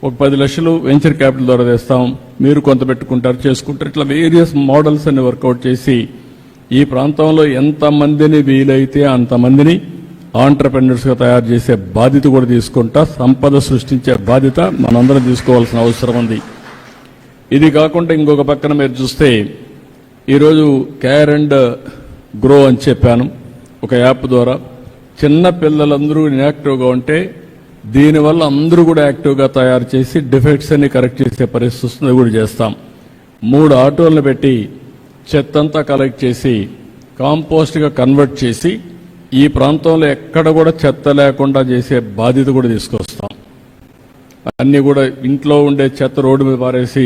ఒక 10 లక్షలు వెంచర్ క్యాపిటల్ ద్వారా తెస్తాం, మీరు కొంత పెట్టుకుంటారు, చేసుకుంటారు. ఇట్లా వేరియస్ మోడల్స్ అన్ని వర్కౌట్ చేసి ఈ ప్రాంతంలో ఎంతమందిని వీలైతే అంతమందిని ఆంటర్ప్రెన్యూర్స్గా తయారు చేసే బాధ్యత కూడా తీసుకుంటా, సంపద సృష్టించే బాధ్యత మనందరం తీసుకోవాల్సిన అవసరం ఉంది. ఇది కాకుండా ఇంకొక పక్కన మీరు చూస్తే ఈరోజు కేర్ అండ్ గ్రో అని చెప్పాను, ఒక యాప్ ద్వారా చిన్న పిల్లలందరూ ఇన్యాక్టివ్గా ఉంటే దీనివల్ల అందరూ కూడా యాక్టివ్గా తయారు చేసి డిఫెక్ట్స్ అన్ని కరెక్ట్ చేసే పరిస్థితి వస్తుంది, కూడా చేస్తాం. 3 ఆటోలను పెట్టి చెత్తంతా కలెక్ట్ చేసి కాంపోస్ట్గా కన్వర్ట్ చేసి ఈ ప్రాంతంలో ఎక్కడ కూడా చెత్త లేకుండా చేసే బాధ్యత కూడా తీసుకొస్తాం. అన్నీ కూడా ఇంట్లో ఉండే చెత్త రోడ్డు మీద పారేసి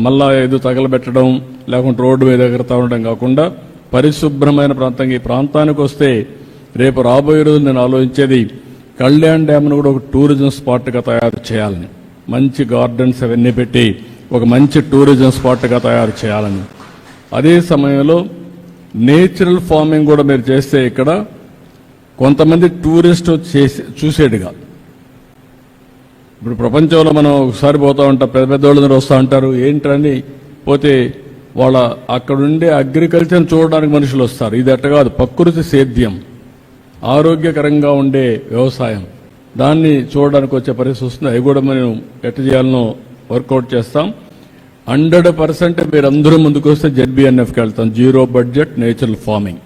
మళ్ళా ఏదో తగలబెట్టడం లేకుంటే రోడ్డు మీద ఎగరతా ఉండడం కాకుండా పరిశుభ్రమైన ప్రాంతంగా ఈ ప్రాంతానికి వస్తే రేపు రాబోయే రోజు నేను ఆలోచించేది కళ్యాణ్ డ్యామ్ను కూడా ఒక టూరిజం స్పాట్గా తయారు చేయాలని, మంచి గార్డెన్స్ అవన్నీ పెట్టి ఒక మంచి టూరిజం స్పాట్గా తయారు చేయాలని. అదే సమయంలో నేచురల్ ఫార్మింగ్ కూడా మీరు చేస్తే ఇక్కడ కొంతమంది టూరిస్ట్ చూసేట్టుగా, ఇప్పుడు ప్రపంచంలో మనం ఒకసారి పోతూ ఉంటాం, పెద్ద పెద్ద వాళ్ళందరూ వస్తూ ఉంటారు, ఏంటని పోతే వాళ్ళ అక్కడుండే అగ్రికల్చర్ చూడడానికి మనుషులు వస్తారు. ఇది అట్ట కాదు, ప్రకృతి సేద్యం, ఆరోగ్యకరంగా ఉండే వ్యవసాయం, దాన్ని చూడడానికి వచ్చే పరిస్థితి వస్తుంది. అవి కూడా మనం ఎట్ట చేయాలనో వర్కౌట్ చేస్తాం. 100% మీరందరూ ముందుకు వస్తే ZBNFకి వెళ్తాం, జీరో బడ్జెట్ నేచురల్ ఫార్మింగ్.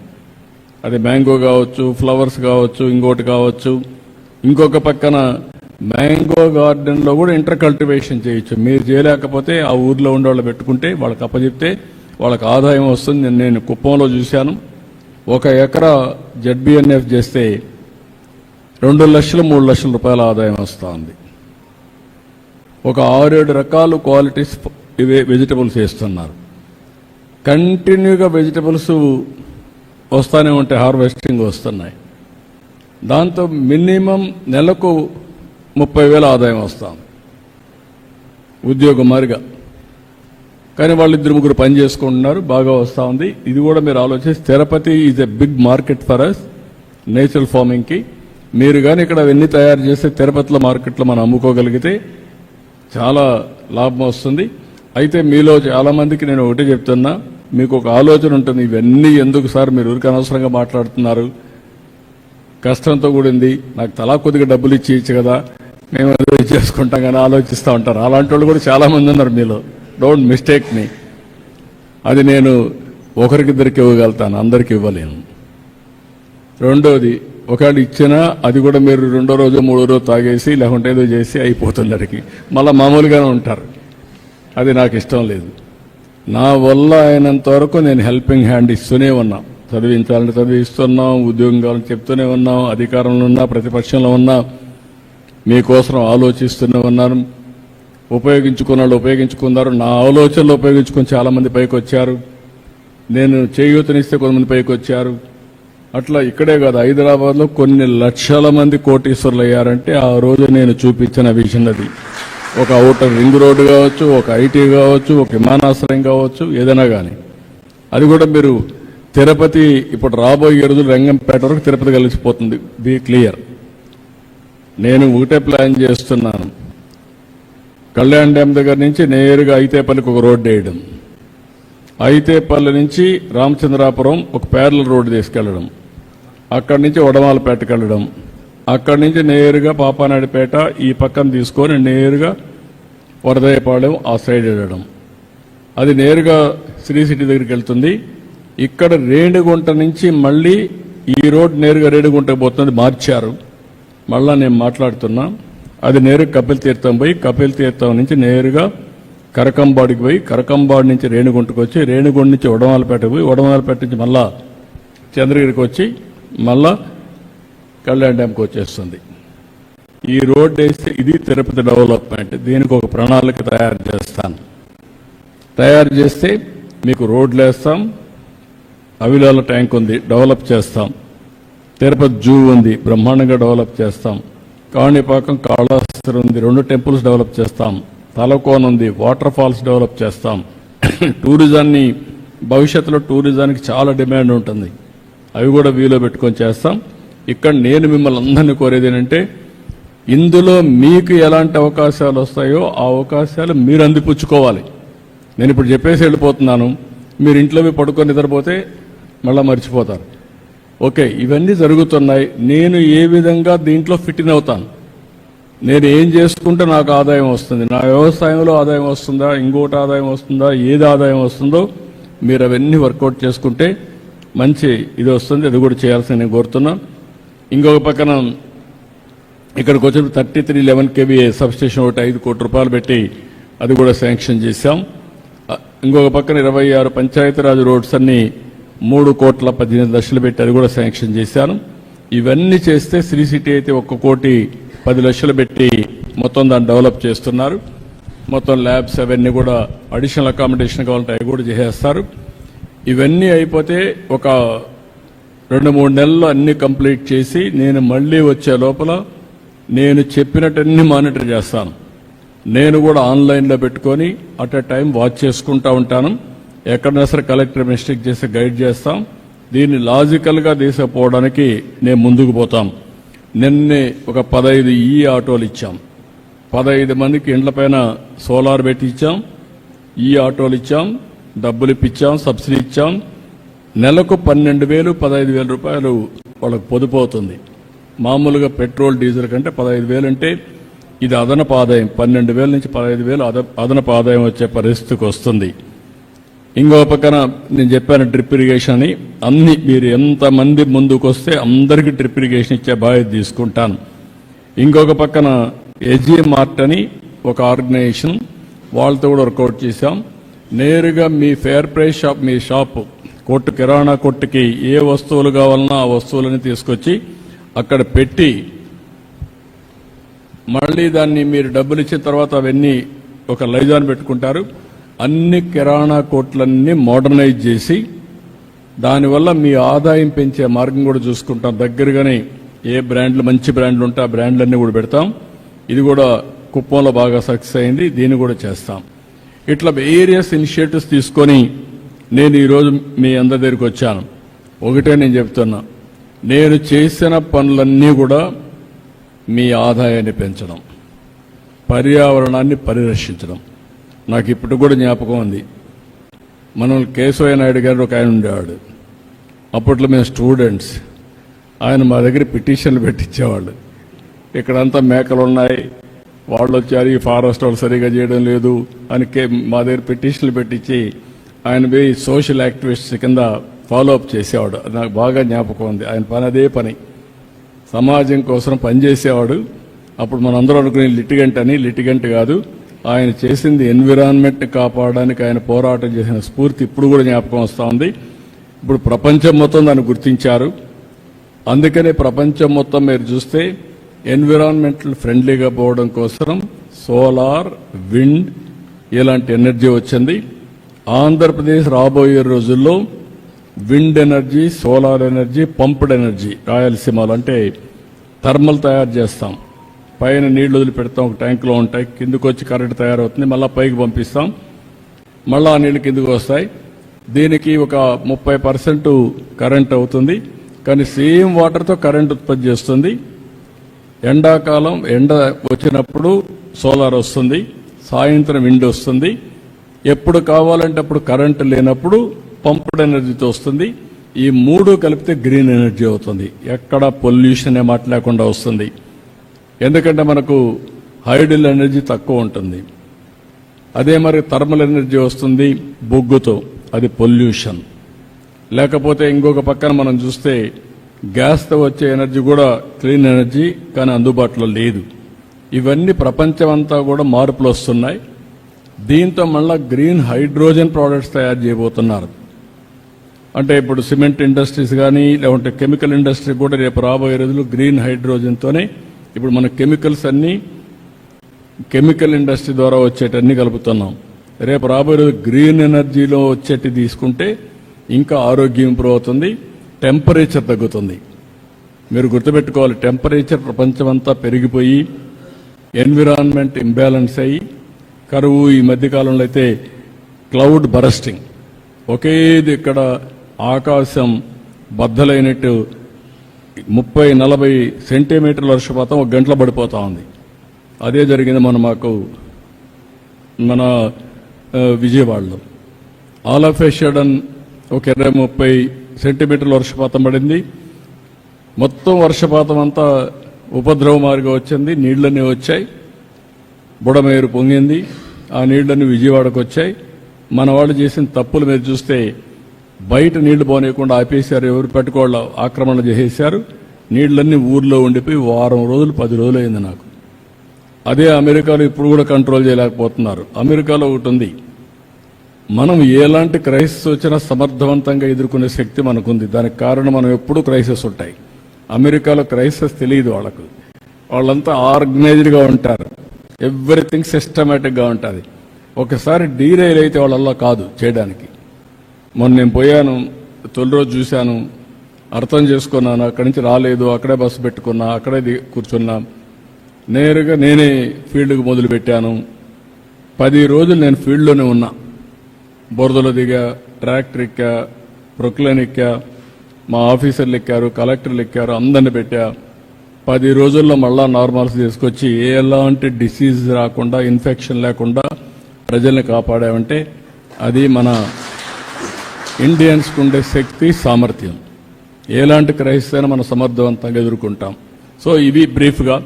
అది మ్యాంగో కావచ్చు, ఫ్లవర్స్ కావచ్చు, ఇంకోటి కావచ్చు. ఇంకొక పక్కన మ్యాంగో గార్డెన్లో కూడా ఇంటర్ కల్టివేషన్ చేయొచ్చు. మీరు చేయలేకపోతే ఆ ఊర్లో ఉండే వాళ్ళు పెట్టుకుంటే వాళ్ళకి అప్పచెప్తే వాళ్ళకి ఆదాయం వస్తుంది. నేను కుప్పంలో చూశాను, 1 ఎకరా ZBNF చేస్తే 2 లక్షలు 3 లక్షల రూపాయల ఆదాయం వస్తూ ఉంది. ఒక 6-7 రకాల క్వాలిటీస్ ఇవే వెజిటబుల్స్ వేస్తున్నారు. కంటిన్యూగా వెజిటబుల్స్ వస్తూనే ఉంటాయి, హార్వెస్టింగ్ వస్తున్నాయి. దాంతో మినిమం నెలకు 30,000 ఆదాయం వస్తాం ఉద్యోగం మారిగా. కానీ వాళ్ళు 2-3 పని చేసుకుంటున్నారు, బాగా వస్తూ ఉంది. ఇది కూడా మీరు ఆలోచిస్తే Tirupati is a big market for us natural ఫార్మింగ్కి. మీరు కానీ ఇక్కడ అవన్నీ తయారు చేస్తే తిరుపతిలో మార్కెట్లో మనం అమ్ముకోగలిగితే చాలా లాభం వస్తుంది. అయితే మీలో చాలామందికి నేను ఒకటే చెప్తున్నా, మీకు ఒక ఆలోచన ఉంటుంది, ఇవన్నీ ఎందుకు సార్ మీరు ఊరికి అనవసరంగా మాట్లాడుతున్నారు, కష్టంతో కూడింది, నాకు తలా కొద్దిగా డబ్బులు ఇచ్చి కదా మేము ఏదో చేసుకుంటాం కానీ ఆలోచిస్తూ ఉంటారు. అలాంటి వాళ్ళు కూడా చాలామంది ఉన్నారు మీలో, డోంట్ మిస్టేక్ మీ. అది నేను ఒకరికిద్దరికి ఇవ్వగలుగుతాను, అందరికి ఇవ్వలేను. రెండోది, ఒకవేళ ఇచ్చినా అది కూడా మీరు 2వ రోజు 3వ రోజు తాగేసి లేకుంటే ఏదో చేసి అయిపోతున్నరికి మళ్ళీ మామూలుగానే ఉంటారు. అది నాకు ఇష్టం లేదు. నా వల్ల అయినంత వరకు నేను హెల్పింగ్ హ్యాండ్ ఇస్తూనే ఉన్నాం. చదివించాలని చదివిస్తున్నాం, ఉద్యోగం కావాలని చెప్తూనే ఉన్నాం, అధికారంలో ఉన్నా ప్రతిపక్షంలో ఉన్నా మీకోసం ఆలోచిస్తూనే ఉన్నాను. ఉపయోగించుకున్న వాళ్ళు ఉపయోగించుకున్నారు, నా ఆలోచనలు ఉపయోగించుకొని చాలామంది పైకి వచ్చారు. నేను చేయూతనిస్తే కొంతమంది పైకి వచ్చారు. అట్లా ఇక్కడే కాదు, హైదరాబాద్లో కొన్ని లక్షల మంది కోటీశ్వరులు అయ్యారంటే ఆ రోజు నేను చూపించిన విజన్ అది. ఒక ఔటర్ రింగ్ రోడ్డు కావచ్చు, ఒక ఐటీ కావచ్చు, ఒక విమానాశ్రయం కావచ్చు, ఏదైనా కానీ. అది కూడా మీరు తిరుపతి ఇప్పుడు రాబోయే రోజులు రంగంపేట వరకు తిరుపతి కలిసిపోతుంది, బీ క్లియర్. నేను ఒకటే ప్లాన్ చేస్తున్నాను, కళ్యాణ్ డ్యామ్ దగ్గర నుంచి నేరుగా ఐతేపల్లికి ఒక రోడ్డు వేయడం, ఐతేపల్లి నుంచి రామచంద్రాపురం ఒక ప్యారలల్ రోడ్డు తీసుకెళ్లడం, అక్కడి నుంచి వడమాలపేటకి వెళ్ళడం, అక్కడి నుంచి నేరుగా పాపానాయుడుపేట ఈ పక్కన తీసుకొని నేరుగా వరదయ్యపాలెం ఆ సైడ్ వెళ్ళడం. అది నేరుగా శ్రీ సిటీ దగ్గరికి వెళ్తుంది. ఇక్కడ రేణిగుంట నుంచి మళ్ళీ ఈ రోడ్ నేరుగా రేణిగుంటకు పోతుంది, మార్చారు. మళ్ళా నేను మాట్లాడుతున్నా, అది నేరుగా కపిల్ తీర్థం పోయి కపిల్ తీర్థం నుంచి నేరుగా కరకంబాడికి పోయి కరకంబాడి నుంచి రేణిగుంటకు వచ్చి రేణిగుంట నుంచి వడమాలపేటకు పోయి వడమాలపేట నుంచి మళ్ళా చంద్రగిరికి వచ్చి మళ్ళా కళ్యాణ్ డ్యామ్కి వచ్చేస్తుంది. ఈ రోడ్ వేస్తే ఇది తిరుపతి డెవలప్మెంట్. దీనికి ఒక ప్రణాళిక తయారు చేస్తాను. తయారు చేస్తే మీకు రోడ్లు వేస్తాం, అవిలాల ట్యాంక్ ఉంది డెవలప్ చేస్తాం, తిరుపతి జూ ఉంది బ్రహ్మాండంగా డెవలప్ చేస్తాం, కాణిపాకం కాళహస్తి ఉంది, 2 టెంపుల్స్ డెవలప్ చేస్తాం. తలకోన ఉంది, వాటర్ ఫాల్స్ డెవలప్ చేస్తాం. టూరిజాన్ని భవిష్యత్తులో టూరిజానికి చాలా డిమాండ్ ఉంటుంది, అవి కూడా వీలో పెట్టుకొని చేస్తాం. ఇక్కడ నేను మిమ్మల్ని అందరినీ కోరేది ఏంటంటే ఇందులో మీకు ఎలాంటి అవకాశాలు వస్తాయో ఆ అవకాశాలు మీరు అందిపుచ్చుకోవాలి. నేను ఇప్పుడు చెప్పేసి వెళ్ళిపోతున్నాను, మీరు ఇంట్లో పోయి పడుకొని నిద్రపోతే మళ్ళీ మర్చిపోతారు. ఓకే, ఇవన్నీ జరుగుతున్నాయి. నేను ఏ విధంగా దీంట్లో ఫిట్ ఇన్ అవుతాను, నేను ఏం చేసుకుంటే నాకు ఆదాయం వస్తుంది, నా వ్యవసాయంలో ఆదాయం వస్తుందా, ఇంకోటి ఆదాయం వస్తుందా, ఏది ఆదాయం వస్తుందో మీరు అవన్నీ వర్కౌట్ చేసుకుంటే మంచి ఇది వస్తుంది. అది కూడా చేయాల్సి నేను కోరుతున్నా. ఇంకొక పక్కన ఇక్కడికి వచ్చిన 3311 kVA సబ్స్టేషన్ ఒకటి 5 కోట్ల రూపాయలు పెట్టి అది కూడా శాంక్షన్ చేశాం. ఇంకొక పక్కన 26 పంచాయతీరాజ్ రోడ్స్ అన్ని 3,18,00,000 పెట్టి అది కూడా శాంక్షన్ చేశాను. ఇవన్నీ చేస్తే శ్రీ సిటీ అయితే 1,10,00,000 పెట్టి మొత్తం దాన్ని డెవలప్ చేస్తున్నారు. మొత్తం ల్యాబ్స్ అవన్నీ కూడా అడిషనల్ అకామిడేషన్ కావాలంటే అవి కూడా చేసేస్తారు. ఇవన్నీ అయిపోతే ఒక 2-3 నెలల్లో అన్ని కంప్లీట్ చేసి నేను మళ్ళీ వచ్చే లోపల నేను చెప్పినట్టన్నీ మానిటర్ చేస్తాను. నేను కూడా ఆన్లైన్లో పెట్టుకొని అట్ ఎ టైం వాచ్ చేసుకుంటా ఉంటాను. ఎక్కడైనా సరే కలెక్టర్ మిస్టేక్ చేసి గైడ్ చేస్తాం. దీన్ని లాజికల్గా తీసుకుపోవడానికి నేను ముందుకు పోతాం. నిన్నే ఒక 15 ఆటోలు ఇచ్చాం, 15 మందికి ఇండ్లపైన సోలార్ పెట్టి ఇచ్చాం, ఆటోలు ఇచ్చాం, డబ్బులు ఇప్పించాం, సబ్సిడీ ఇచ్చాం. నెలకు 12,000 15,000 రూపాయలు వాళ్ళకు పొదుపు అవుతుంది. మామూలుగా పెట్రోల్ డీజిల్ కంటే 15,000 అంటే ఇది అదనపు ఆదాయం. 12,000 నుంచి 15,000 అదనపు ఆదాయం వచ్చే పరిస్థితికి వస్తుంది. ఇంకో పక్కన నేను చెప్పాను డ్రిప్ ఇరిగేషన్ అని, అన్ని మీరు ఎంతమంది ముందుకు వస్తే అందరికీ డ్రిప్ ఇరిగేషన్ ఇచ్చే బాధ్యత తీసుకుంటాను. ఇంకొక పక్కన ఎస్జీ మార్ట్ అని ఒక ఆర్గనైజేషన్, వాళ్ళతో కూడా వర్కౌట్ చేశాం. నేరుగా మీ ఫేర్ ప్రైస్ షాప్, మీ షాపు కొట్టు, కిరాణా కొట్టుకి ఏ వస్తువులు కావాలన్నా ఆ వస్తువులని తీసుకొచ్చి అక్కడ పెట్టి మళ్ళీ దాన్ని మీరు డబ్బులు ఇచ్చిన తర్వాత అవన్నీ ఒక లైజాన్ పెట్టుకుంటారు. అన్ని కిరాణా కొట్లన్నీ మోడర్నైజ్ చేసి దానివల్ల మీ ఆదాయం పెంచే మార్గం కూడా చూసుకుంటాం. దగ్గరగానే ఏ బ్రాండ్లు మంచి బ్రాండ్లు ఉంటే ఆ బ్రాండ్లన్నీ కూడా పెడతాం. ఇది కూడా కుప్పంలో బాగా సక్సెస్ అయింది, దీన్ని కూడా చేస్తాం. ఇట్లా వేరియస్ ఇనిషియేటివ్స్ తీసుకొని నేను ఈరోజు మీ అందరి దగ్గరికి వచ్చాను. ఒకటే నేను చెప్తున్నా, నేను చేసిన పనులన్నీ కూడా మీ ఆదాయాన్ని పెంచడం, పర్యావరణాన్ని పరిరక్షించడం. నాకు ఇప్పుడు కూడా జ్ఞాపకం ఉంది, మనం కేశవయ్య నాయుడు గారు ఒక ఆయన ఉండేవాడు. అప్పట్లో మేము స్టూడెంట్స్, ఆయన మా దగ్గర పిటిషన్లు పెట్టించేవాళ్ళు. ఇక్కడంతా మేకలు ఉన్నాయి, వాళ్ళు వచ్చారు, ఈ ఫారెస్ట్ వాళ్ళు సరిగా చేయడం లేదు అని మా దగ్గర పిటిషన్లు పెట్టించి ఆయన పోయి సోషల్ యాక్టివిస్ట్ కింద ఫాలో అప్ చేసేవాడు. నాకు బాగా జ్ఞాపకం ఉంది. ఆయన పని అదే పని, సమాజం కోసం పనిచేసేవాడు. అప్పుడు మనందరూ అనుకునే లిటిగెంట్ కాదు, ఆయన చేసింది ఎన్విరాన్మెంట్ని కాపాడడానికి ఆయన పోరాటం చేసిన స్ఫూర్తి ఇప్పుడు కూడా జ్ఞాపకం వస్తూ ఉంది. ఇప్పుడు ప్రపంచం మొత్తం దాన్ని గుర్తించారు. అందుకనే ప్రపంచం మొత్తం మీరు చూస్తే ఎన్విరాన్మెంటల్ ఫ్రెండ్లీగా పోవడం కోసం సోలార్, విండ్ ఇలాంటి ఎనర్జీ వచ్చింది. ఆంధ్రప్రదేశ్ రాబోయే రోజుల్లో wind energy, solar energy, pumped energy, రాయలసీమలో అంటే థర్మల్ తయారు చేస్తాం. పైన నీళ్లు వదిలిపెడతాం, ఒక ట్యాంకులో ఉంటాయి, కిందకు వచ్చి కరెంట్ తయారవుతుంది, మళ్ళీ పైకి పంపిస్తాం, మళ్ళీ ఆ నీళ్లు కిందకు వస్తాయి. దీనికి ఒక 30% కరెంట్ అవుతుంది, కానీ సేమ్ వాటర్తో కరెంట్ ఉత్పత్తి చేస్తుంది. ఎండాకాలం ఎండ వచ్చినప్పుడు సోలార్ వస్తుంది, సాయంత్రం విండ్ వస్తుంది. ఎప్పుడు కావాలంటే అప్పుడు కరెంటు లేనప్పుడు పంప్డ్ ఎనర్జీతో వస్తుంది. ఈ 3 కలిపితే గ్రీన్ ఎనర్జీ అవుతుంది. ఎక్కడ పొల్యూషన్ మాట లేకుండా వస్తుంది. ఎందుకంటే మనకు హైడల్ ఎనర్జీ తక్కువ ఉంటుంది. అదే మరి థర్మల్ ఎనర్జీ వస్తుంది బొగ్గుతో, అది పొల్యూషన్. లేకపోతే ఇంకొక పక్కన మనం చూస్తే గ్యాస్తో వచ్చే ఎనర్జీ కూడా క్లీన్ ఎనర్జీ, కానీ అందుబాటులో లేదు. ఇవన్నీ ప్రపంచమంతా కూడా మార్పులు వస్తున్నాయి. దీంతో మళ్ళా గ్రీన్ హైడ్రోజన్ ప్రోడక్ట్స్ తయారు చేయబోతున్నారు. అంటే ఇప్పుడు సిమెంట్ ఇండస్ట్రీస్ కానీ లేకుంటే కెమికల్ ఇండస్ట్రీ కూడా రేపు రాబోయే రోజులు గ్రీన్ హైడ్రోజన్తోనే ఇప్పుడు మన కెమికల్స్ అన్నీ కెమికల్ ఇండస్ట్రీ ద్వారా వచ్చేటన్నీ కలుపుతున్నాం. రేపు రాబోయే రోజు గ్రీన్ ఎనర్జీలో వచ్చేటి తీసుకుంటే ఇంకా ఆరోగ్యం ఇంప్రూవ్ అవుతుంది, టెంపరేచర్ తగ్గుతుంది. మీరు గుర్తుపెట్టుకోవాలి, టెంపరేచర్ ప్రపంచమంతా పెరిగిపోయి ఎన్విరాన్మెంట్ ఇంబ్యాలెన్స్ అయ్యి కరువు, ఈ మధ్యకాలంలో అయితే క్లౌడ్ బరస్టింగ్, ఒకేది ఇక్కడ ఆకాశం బద్దలైనట్టు 30-40 సెంటీమీటర్ల వర్షపాతం ఒక గంటలో పడిపోతా ఉంది. అదే జరిగింది మన విజయవాడలో. ఆల్ ఆఫ్ ఏ సడన్ ఒక 20-30 సెంటీమీటర్ల వర్షపాతం పడింది. మొత్తం వర్షపాతం అంతా ఉపద్రవమారిగా వచ్చింది. నీళ్లన్నీ వచ్చాయి, బుడమేరు పొంగింది. ఆ నీళ్లన్నీ విజయవాడకు వచ్చాయి. మన వాళ్ళు చేసిన తప్పుల మీద చూస్తే బయట నీళ్లు పోనీయకుండా ఆపేశారు. ఎవరు పెట్టుకోళ్ళ ఆక్రమణ చేసేశారు. నీళ్లన్నీ ఊర్లో ఉండిపోయి వారం రోజులు 10 రోజులు అయింది నాకు. అదే అమెరికాలో ఇప్పుడు కూడా కంట్రోల్ చేయలేకపోతున్నారు. అమెరికాలో ఒకటి ఉంది, మనం ఎలాంటి క్రైసిస్ వచ్చినా సమర్థవంతంగా ఎదుర్కొనే శక్తి మనకుంది. దానికి కారణం మనం ఎప్పుడూ క్రైసిస్ ఉంటాయి. అమెరికాలో క్రైసిస్ తెలియదు వాళ్ళకు. వాళ్ళంతా ఆర్గనైజ్డ్గా ఉంటారు, ఎవ్రీథింగ్ సిస్టమేటిక్గా ఉంటుంది. ఒకసారి డీరైల్ అయితే వాళ్ళల్లా కాదు చేయడానికి. మొన్న నేను పోయాను, తొలి రోజు చూశాను, అర్థం చేసుకున్నాను. అక్కడి నుంచి రాలేదు, అక్కడే బస్సు పెట్టుకున్నా, అక్కడే కూర్చున్నా. నేరుగా నేనే ఫీల్డ్కి మొదలుపెట్టాను. 10 రోజులు నేను ఫీల్డ్లోనే ఉన్నా. బురదలో దిగా, ట్రాక్టర్ ఎక్కా, ప్రొక్లైన్ ఎక్కా, మా ఆఫీసర్లు ఎక్కారు, కలెక్టర్లు ఎక్కారు, అందరిని పెట్టా. 10 రోజుల్లో మళ్ళా నార్మల్స్ తీసుకొచ్చి ఎలాంటి డిసీజ్ రాకుండా, ఇన్ఫెక్షన్ లేకుండా ప్రజల్ని కాపాడామంటే అది మన ఇండియన్స్కు ఉండే శక్తి, సామర్థ్యం. ఎలాంటి క్రైసిస్ అయినా మనం సమర్థవంతంగా ఎదుర్కొంటాం. సో ఇవి బ్రీఫ్గా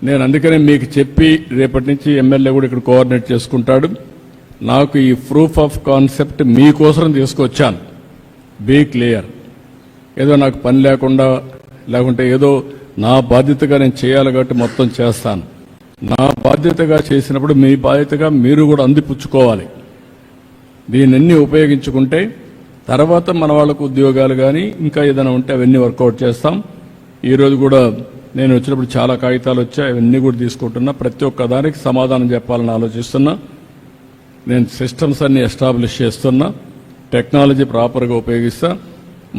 నేను అందుకనే మీకు చెప్పి, రేపటి నుంచి ఎమ్మెల్యే కూడా ఇక్కడ కోఆర్డినేట్ చేసుకుంటాడు. నాకు ఈ ప్రూఫ్ ఆఫ్ కాన్సెప్ట్ మీకోసం తీసుకొచ్చాను. Be clear. ఏదో నాకు పని లేకుండా, లేకుంటే ఏదో నా బాధ్యతగా నేను చేయాలి కాబట్టి మొత్తం చేస్తాను. నా బాధ్యతగా చేసినప్పుడు మీ బాధ్యతగా మీరు కూడా అందిపుచ్చుకోవాలి. దీన్ని ఉపయోగించుకుంటే తర్వాత మన వాళ్ళకు ఉద్యోగాలు కానీ ఇంకా ఏదైనా ఉంటే అవన్నీ వర్కౌట్ చేస్తాం. ఈరోజు కూడా నేను వచ్చినప్పుడు చాలా కాగితాలు వచ్చాయి, అవన్నీ కూడా తీసుకుంటున్నా. ప్రతి ఒక్క దానికి సమాధానం చెప్పాలని ఆలోచిస్తున్నా. నేను సిస్టమ్స్ అన్ని ఎస్టాబ్లిష్ చేస్తున్నా, టెక్నాలజీ ప్రాపర్గా ఉపయోగిస్తా.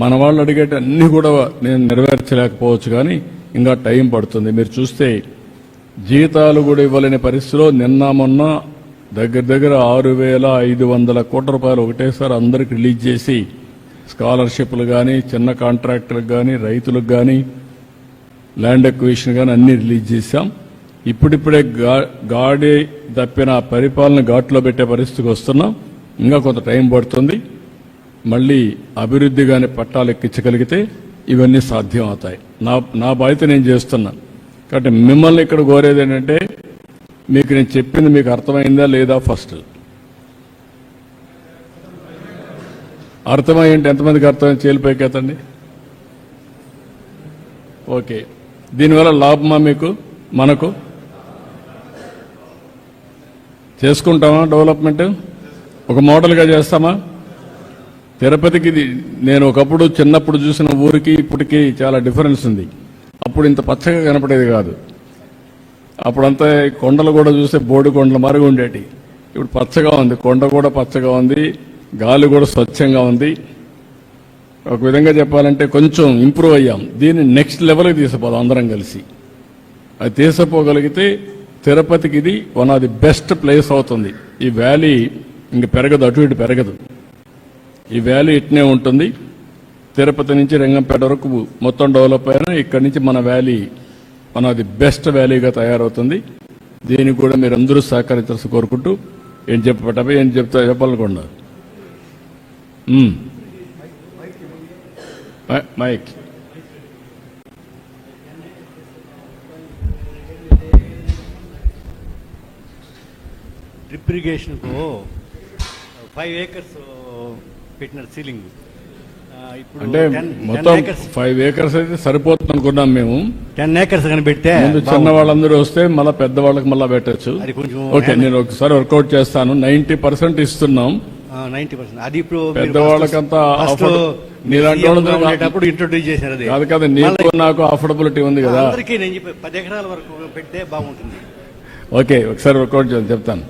మన వాళ్ళు అడిగేటి అన్నీ కూడా నేను నెరవేర్చలేకపోవచ్చు, కానీ ఇంకా టైం పడుతుంది. మీరు చూస్తే జీతాలు కూడా ఇవ్వలేని పరిస్థితిలో నిన్న మొన్న దగ్గర 6,500 కోట్ల రూపాయలు ఒకటేసారి అందరికి రిలీజ్ చేసి, స్కాలర్షిప్లు కానీ, చిన్న కాంట్రాక్టులకు కానీ, రైతులకు కానీ, ల్యాండ్ ఎక్విజిషన్ కానీ అన్నీ రిలీజ్ చేశాం. ఇప్పుడిప్పుడే గాడి తప్పిన పరిపాలన ఘాట్లో పెట్టే పరిస్థితికి వస్తున్నాం. ఇంకా కొంత టైం పడుతుంది. మళ్ళీ అభివృద్ధి కానీ పట్టాలు ఎక్కించగలిగితే ఇవన్నీ సాధ్యం అవుతాయి. నా బాధ్యత నేను చేస్తున్నా. కాబట్టి మిమ్మల్ని ఇక్కడ కోరేది ఏంటంటే, మీకు నేను చెప్పింది మీకు అర్థమైందా లేదా? ఫస్ట్ అర్థమయ్యంటే ఎంతమందికి అర్థమైంది? చేలిపోయి ఎత్తండి. ఓకే, దీనివల్ల లాభమా మీకు? మనకు చేసుకుంటామా? డెవలప్మెంట్ ఒక మోడల్గా చేస్తామా? తిరుపతికి నేను ఒకప్పుడు చిన్నప్పుడు చూసిన ఊరికి ఇప్పటికీ చాలా డిఫరెన్స్ ఉంది. అప్పుడు ఇంత పచ్చగా కనపడేది కాదు. అప్పుడంతా కొండలు కూడా చూస్తే బోడి కొండల మరుగు ఉండేటి. ఇప్పుడు పచ్చగా ఉంది, కొండ కూడా పచ్చగా ఉంది, గాలి కూడా స్వచ్ఛంగా ఉంది. ఒక విధంగా చెప్పాలంటే కొంచెం ఇంప్రూవ్ అయ్యాం. దీన్ని నెక్స్ట్ లెవెల్కి తీసుకుపోదాం అందరం కలిసి. అది తీసుకుపోగలిగితే తిరుపతికి ఇది one of the best place అవుతుంది. ఈ వ్యాలీ ఇంక పెరగదు, అటు ఇటు పెరగదు. ఈ వ్యాలీ ఇట్నే ఉంటుంది. తిరుపతి నుంచి రంగంపేట వరకు మొత్తం డెవలప్ అయినా ఇక్కడి నుంచి మన valley one of the best వ్యాలీగా తయారవుతుంది. దీనికి కూడా మీరు అందరూ సహకరించాల్సి కోరుకుంటూ ఏం చెప్పాలనుకోండి. మైక్ డ్రిప్ ఇరిగేషన్కు 5 acres పెట్టినారు సీలింగ్. అంటే మొత్తం 5 acres అయితే సరిపోతుంది అనుకున్నాం మేము. 10 acres కానీ పెడితే ముందు చిన్న వాళ్ళందరూ వస్తే మళ్ళీ పెద్దవాళ్ళకి మళ్ళీ పెట్టచ్చు. ఓకే, నేను ఒకసారి వర్కౌట్ చేస్తాను. 90% ఇస్తున్నాం. 90%. అది ఇప్పుడు పెద్దవాళ్ళకంతా నీలాంటి ఇంట్రొడ్యూస్ చేశారు. అది కాదు కదా, నీకు నాకు అఫోర్డబిలిటీ ఉంది కదా. అందరికీ నేను చెప్పి 10 acres వరకు పెడితే బాగుంటుంది. ఓకే, ఒకసారి వర్కౌట్ చేయాలి, చెప్తాను,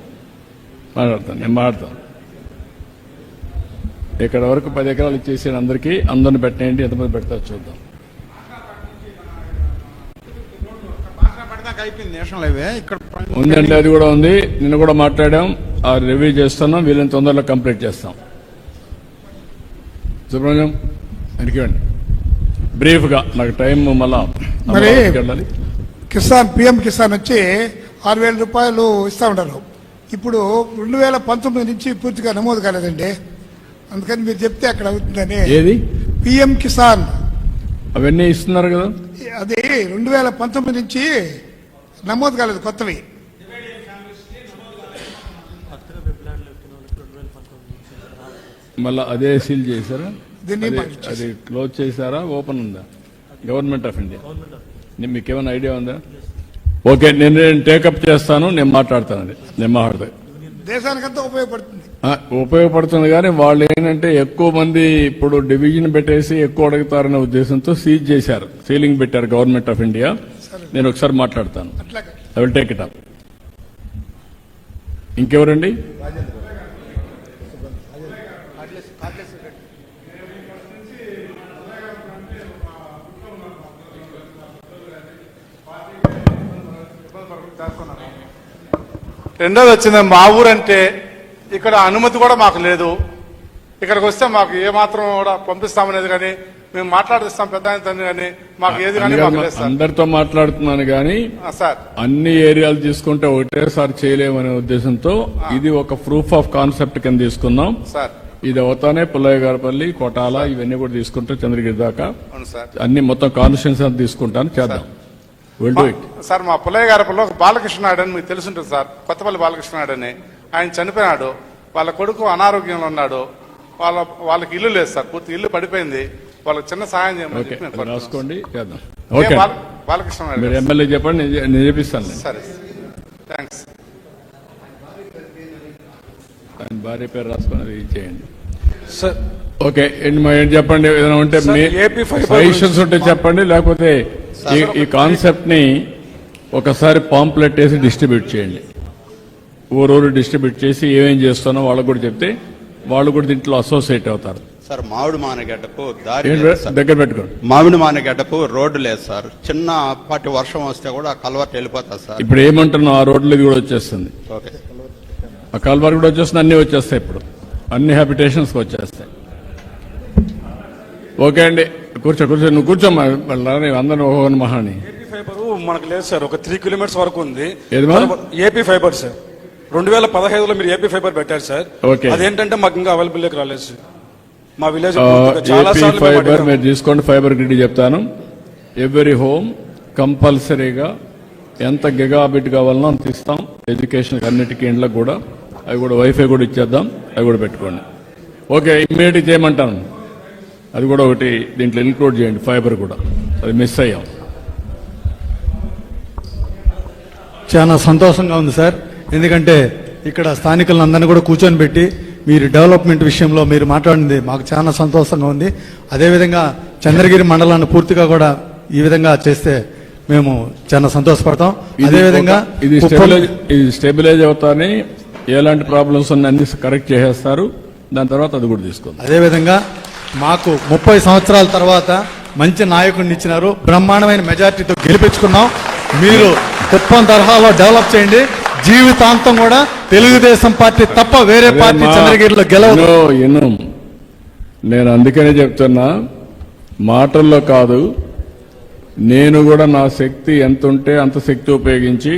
మాట్లాడతాను, నేను మాట్లాడతాను. ఇక్కడ వరకు 10 ఎకరాలు ఇచ్చేసి అందరికీ అందరిని పెట్టేయండి. ఎంతమంది పెడతారు చూద్దాం. దాకా అయిపోయింది నేషనల్ హైవే ఇక్కడ ఉందండి, అది కూడా ఉంది. నిన్న కూడా మాట్లాడాం, ఆ రివ్యూ చేస్తున్నాం, వీళ్ళని తొందరలో కంప్లీట్ చేస్తాం. సుబ్రహ్మణ్యం వెనకండి బ్రీఫ్ గా, నాకు టైం మళ్ళా మరి వెళ్ళాలి. కిసాన్ పిఎం కిసాన్ వచ్చి 6,000 రూపాయలు ఇస్తా ఉంటారు. ఇప్పుడు 2019 నుంచి పూర్తిగా నమోదు కాలేదండి. అందుకని మీరు చెప్తే అక్కడ అవుతుందని. ఏది పిఎం కిసాన్ అవన్నీ ఇస్తున్నారు కదా, అది 2019 నుంచి నమోదు కాలేదు కొత్తవి. మళ్ళా అదే సీల్ చేశారా? దీన్ని అది క్లోజ్ చేశారా, ఓపెన్ ఉందా? గవర్నమెంట్ ఆఫ్ ఇండియా మీకు ఏమైనా ఐడియా ఉందా? ఓకే, నేను టేకప్ చేస్తాను, నేను మాట్లాడతాను. అది నేను మాట్లాడతాను. దేశానికంతా ఉపయోగపడుతుంది. ఉపయోగపడుతుంది, కానీ వాళ్ళు ఏంటంటే ఎక్కువ మంది ఇప్పుడు డివిజన్ పెట్టేసి ఎక్కువ అడుగుతారనే ఉద్దేశంతో సీజ్ చేశారు, సీలింగ్ పెట్టారు గవర్నమెంట్ ఆఫ్ ఇండియా. నేను ఒకసారి మాట్లాడతాను. I will take it up. ఇంకెవరండి? రెండోది వచ్చింది, మా ఊరంటే ఇక్కడ అనుమతి కూడా మాకు లేదు. ఇక్కడికి వస్తే మాకు ఏ మాత్రం కూడా పంపిస్తామనేది కానీ మేము మాట్లాడిస్తాం పెద్ద ఆయనతో కానీ మాకు ఏది కానీ మాకు లేదు సార్. అందరితో మాట్లాడుతున్నాను కానీ సార్ అన్ని ఏరియాలు తీసుకుంటే ఒకటేసారి చేయలేమనే ఉద్దేశంతో ఇది ఒక ప్రూఫ్ ఆఫ్ కాన్సెప్ట్ కింద తీసుకున్నాం సార్. ఇది అవుతానే పుల్లయ్యగారపల్లి, కోటాల ఇవన్నీ కూడా తీసుకుంటే చంద్రగిరి దాకా అవును సార్. అన్ని మొత్తం కాన్స్టిట్యూన్స్ అంతా తీసుకుంటాను, చేద్దాం. Will do it. సార్ మా పుల్లయ్య గారిలో ఒక బాలకృష్ణ నాయుడు అని మీకు తెలుసుంటుంది సార్, కొత్తపల్లి బాలకృష్ణ నాయుడు అని. ఆయన చనిపోయినాడు, వాళ్ళ కొడుకు అనారోగ్యంలో ఉన్నాడు, వాళ్ళకి ఇల్లు లేదు సార్, పూర్తి ఇల్లు పడిపోయింది. వాళ్ళకి చిన్న సహాయం చేయమని రాసుకోండి, చేద్దాం. ఓకే, బాలకృష్ణ నాయుడు మీరు ఎమ్మెల్యే చెప్పండి, నేను చేపిస్తాను. సరే, థ్యాంక్స్. ఆయన భార్య పేరు రాసుకొని అది చేయండి సార్. ఓకే, ఏంటి చెప్పండి, ఏదైనా ఉంటే సజెషన్స్ ఉంటే చెప్పండి, లేకపోతే ఈ కాన్సెప్ట్ ని ఒకసారి పాంప్లెట్ వేసి డిస్ట్రిబ్యూట్ చేయండి. ఊరూరు డిస్ట్రిబ్యూట్ చేసి ఏమేం చేస్తానో వాళ్ళకు కూడా చెప్తే వాళ్ళు కూడా దీంట్లో అసోసియేట్ అవుతారు. సార్ మామిడి మానగడ్డకు దగ్గర పెట్టుకోండి. మామిడి మానగడ్డకు రోడ్డు లేదు సార్, చిన్నపాటి వర్షం వస్తే కూడా ఆ కల్వర్ట్ వెళ్ళిపోతుంది సార్. ఇప్పుడు ఏమంటున్నాం, ఆ రోడ్లు ఇది కూడా వచ్చేస్తుంది, ఓకే, ఆ కల్వర్ కూడా వచ్చేస్తుంది, అన్ని వచ్చేస్తాయి. ఇప్పుడు అన్ని హ్యాబిటేషన్స్ వచ్చేస్తాయి. ఓకే అండి, కూర్చో నువ్వు కూర్చోమ్మా, అందరూ ఓహోన్ మహాని. ఏపీ ఫైబర్ మనకు లేదు సార్, ఒక 3 కిలోమీటర్స్ వరకు ఉంది. ఏదమ్మా? ఏపీ ఫైబర్ సార్, 2015లో మీరు ఏపీ ఫైబర్ పెట్టారు సార్. ఓకే, అదేంటంటే మాకు ఇంకా అవైలబుల్ రాలేదు సార్. మా విలేజ్ ఫైబర్ మీరు తీసుకోండి. ఫైబర్ గ్రిడ్ చెప్తాను. ఎవ్రీ హోమ్ కంపల్సరీగా ఎంత గిగాబిట్ కావాలనో అంత ఇస్తాం. ఎడ్యుకేషన్ అన్నిటికీ ఇండ్లకు కూడా, అవి కూడా వైఫై కూడా ఇచ్చేద్దాం, అవి కూడా పెట్టుకోండి. ఓకే, ఇమ్మీడియట్ చేయమంటాను. అది కూడా ఒకటి దీంట్లో ఇన్క్లూడ్ చేయండి, ఫైబర్ కూడా, అది మిస్ అయ్యాం. చాలా సంతోషంగా ఉంది సార్, ఎందుకంటే ఇక్కడ స్థానికులందరినీ కూడా కూర్చొని పెట్టి మీరు డెవలప్మెంట్ విషయంలో మీరు మాట్లాడింది మాకు చాలా సంతోషంగా ఉంది. అదేవిధంగా చంద్రగిరి మండలాన్ని పూర్తిగా కూడా ఈ విధంగా చేస్తే మేము చాలా సంతోషపడతాం. అదేవిధంగా ఇది స్టెబిలైజ్ అవుతానే, ఎలాంటి ప్రాబ్లమ్స్ ఉన్న అన్ని కరెక్ట్ చేసేస్తారు, దాని తర్వాత అది కూడా తీసుకోండి. అదేవిధంగా మాకు 30 సంవత్సరాల తర్వాత మంచి నాయకుడిని ఇచ్చినారు, బ్రహ్మాండమైన మెజార్టీతో గెలిపించుకున్నాం. మీరు కుప్పం తరహాలో డెవలప్ చేయండి, జీవితాంతం కూడా తెలుగుదేశం పార్టీ తప్ప వేరే పార్టీ చంద్రగిరిలో గెలవదు. నేను అందుకనే చెప్తున్నా, మాటల్లో కాదు, నేను కూడా నా శక్తి ఎంత ఉంటే అంత శక్తి ఉపయోగించి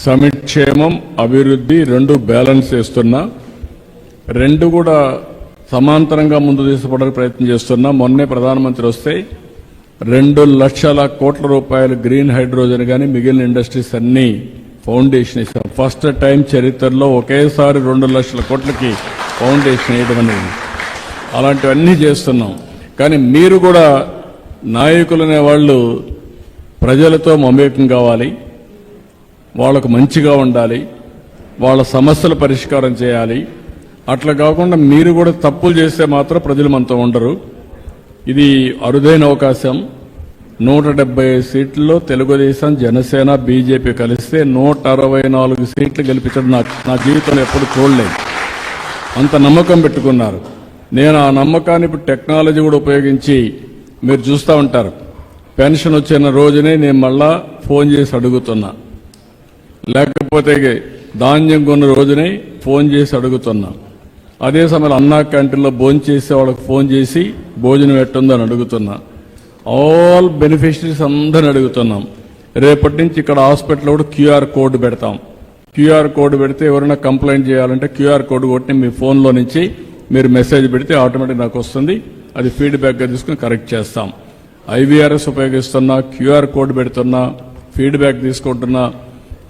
సంక్షేమం అభివృద్ధి రెండు బ్యాలెన్స్ చేస్తున్నా, రెండు కూడా సమాంతరంగా ముందు తీసుకుపోవడానికి ప్రయత్నం చేస్తున్నా. మొన్నే ప్రధానమంత్రి వస్తే 2 లక్షల కోట్ల రూపాయలు గ్రీన్ హైడ్రోజన్ కానీ మిగిలిన ఇండస్ట్రీస్ అన్ని ఫౌండేషన్ ఇస్తాం. ఫస్ట్ టైం చరిత్రలో ఒకేసారి 2 లక్షల కోట్లకి ఫౌండేషన్ వేయడం అనేది, అలాంటివన్నీ చేస్తున్నాం. కానీ మీరు కూడా నాయకులు అనేవాళ్ళు ప్రజలతో మమేకం కావాలి, వాళ్ళకు మంచిగా ఉండాలి, వాళ్ళ సమస్యల పరిష్కారం చేయాలి. అట్లా కాకుండా మీరు కూడా తప్పులు చేస్తే మాత్రం ప్రజలు మనతో ఉండరు. ఇది అరుదైన అవకాశం. 175 సీట్లలో తెలుగుదేశం, జనసేన, బీజేపీ కలిస్తే 164 సీట్లు గెలిపించడం నా జీవితంలో ఎప్పుడు చూడలేదు. అంత నమ్మకం పెట్టుకున్నారు. నేను ఆ నమ్మకాన్ని ఇప్పుడు టెక్నాలజీ కూడా ఉపయోగించి మీరు చూస్తూ ఉంటారు. పెన్షన్ వచ్చిన రోజునే నేను మళ్ళా ఫోన్ చేసి అడుగుతున్నా, లేకపోతే ధాన్యం కొన్న రోజునే ఫోన్ చేసి అడుగుతున్నా. అదే సమయంలో అన్నా క్యాంటీన్లో భోజనం చేసే వాళ్ళకి ఫోన్ చేసి భోజనం ఎట్టుందని అడుగుతున్నా. ఆల్ బెనిఫిషరీస్ అందరిని అడుగుతున్నాం. రేపటి నుంచి ఇక్కడ హాస్పిటల్లో కూడా క్యూఆర్ కోడ్ పెడతాం. క్యూఆర్ కోడ్ పెడితే ఎవరైనా కంప్లైంట్ చేయాలంటే క్యూఆర్ కోడ్ కొట్టి మీ ఫోన్లో నుంచి మీరు మెసేజ్ పెడితే ఆటోమేటిక్ నాకు వస్తుంది. అది ఫీడ్బ్యాక్గా తీసుకుని కరెక్ట్ చేస్తాం. ఐవీఆర్ఎస్ ఉపయోగిస్తున్నా, క్యూఆర్ కోడ్ పెడుతున్నా, ఫీడ్బ్యాక్ తీసుకుంటున్నా.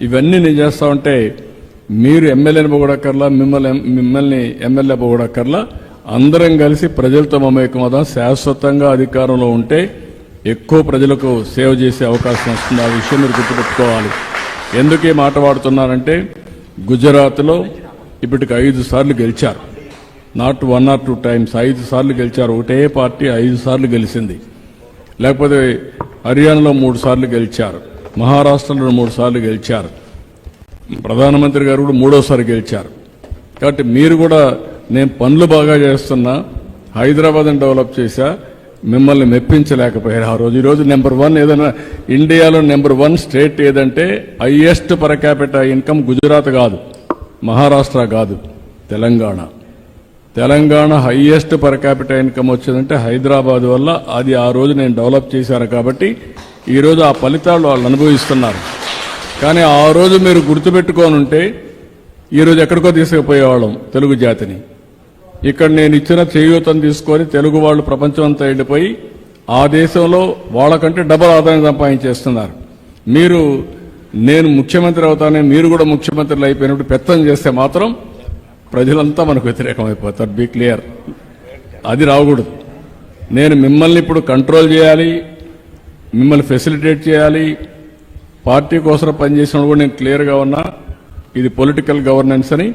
ఇవన్నీ నేను చేస్తా ఉంటే మీరు ఎమ్మెల్యేని పొగడక్కర్లా, మిమ్మల్ని ఎమ్మెల్యే పొగడక్కర్లా, అందరం కలిసి ప్రజలతో మమేకమవుదాం. శాశ్వతంగా అధికారంలో ఉంటే ఎక్కువ ప్రజలకు సేవ చేసే అవకాశం వస్తుంది. ఆ విషయం మీరు గుర్తుపెట్టుకోవాలి. ఎందుకు ఈ మాట వాడుతున్నారంటే గుజరాత్లో ఇప్పటికి 5 సార్లు గెలిచారు. నాట్ 1 or 2 times, 5 సార్లు గెలిచారు. ఒకటే పార్టీ 5 సార్లు గెలిచింది. లేకపోతే హర్యానాలో 3 సార్లు గెలిచారు, మహారాష్ట్రలో 3 సార్లు గెలిచారు, ప్రధానమంత్రి గారు కూడా 3వసారి గెలిచారు. కాబట్టి మీరు కూడా నేను పనులు బాగా చేస్తున్నా, హైదరాబాద్ని డెవలప్ చేశా, మిమ్మల్ని మెప్పించలేకపోయారు ఆ రోజు. ఈరోజు నెంబర్ 1 ఏదైనా ఇండియాలో నెంబర్ 1 స్టేట్ ఏదంటే highest per capital income Gujarat కాదు, మహారాష్ట్ర కాదు, Telangana. Telangana highest per capital income వచ్చిందంటే హైదరాబాద్ వల్ల. అది ఆ రోజు నేను డెవలప్ చేశాను కాబట్టి ఈరోజు ఆ ఫలితాలు వాళ్ళు అనుభవిస్తున్నారు. కానీ ఆ రోజు మీరు గుర్తుపెట్టుకోనుంటే ఈరోజు ఎక్కడికో తీసుకుపోయేవాళ్ళం తెలుగు జాతిని. ఇక్కడ నేను ఇచ్చిన చేయూతను తీసుకొని తెలుగు వాళ్ళు ప్రపంచం అంతా వెళ్ళిపోయి ఆ దేశంలో వాళ్ళకంటే డబల్ ఆదాయం సంపాదించేస్తున్నారు. మీరు నేను ముఖ్యమంత్రి అవుతానే మీరు కూడా ముఖ్యమంత్రులు అయిపోయినప్పుడు పెత్తనం చేస్తే మాత్రం ప్రజలంతా మనకు వ్యతిరేకం అయిపోతారు. బీ క్లియర్, అది రాకూడదు. నేను మిమ్మల్ని ఇప్పుడు కంట్రోల్ చేయాలి, మిమ్మల్ని ఫెసిలిటేట్ చేయాలి. పార్టీ కోసం పనిచేసినప్పుడు కూడా నేను క్లియర్గా ఉన్నా, ఇది పొలిటికల్ గవర్నెన్స్ అని.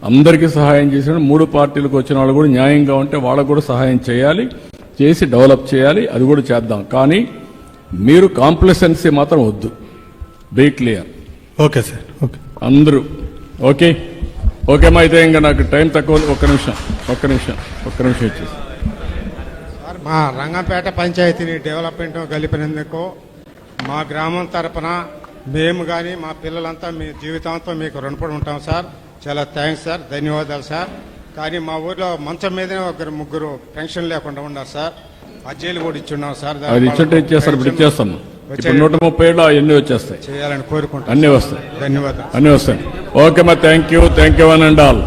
అందరికీ సహాయం చేసిన 3 పార్టీలకు వచ్చిన వాళ్ళు కూడా న్యాయంగా ఉంటే వాళ్ళకు కూడా సహాయం చేయాలి, చేసి డెవలప్ చేయాలి. అది కూడా చేద్దాం. కానీ మీరు కాంప్లసెన్సీ మాత్రం వద్దు. Be clear. Okay sir. Okay అందరూ ఓకే ఓకేమా? అయితే ఇంకా నాకు టైం తక్కువ. ఒక్క నిమిషం ఇచ్చేసి. సార్, మా రంగంపేట పంచాయతీని డెవలప్మెంట్ కలిపినందుకు మా గ్రామం తరపున మేము కానీ మా పిల్లలంతా మీ జీవితాంతం మీకు రుణపడి ఉంటాం సార్. చాలా థ్యాంక్స్ సార్, ధన్యవాదాలు సార్. కానీ మా ఊర్లో మంచం మీదనే 1-3 పెన్షన్ లేకుండా ఉన్నారు సార్. అర్జీలు కూడా ఇచ్చున్నాం సార్. అది ఇచ్చేట్టు ఇచ్చేస్తారు. ఇప్పుడు ఇచ్చేస్తాం. ఇప్పుడు 137 అవన్నీ వచ్చేస్తాయి, చేయాలని కోరుకుంటాం. అన్నీ వస్తాయి, ధన్యవాదాలు. అన్నీ వస్తాయి. ఓకే మా, thank you one and all.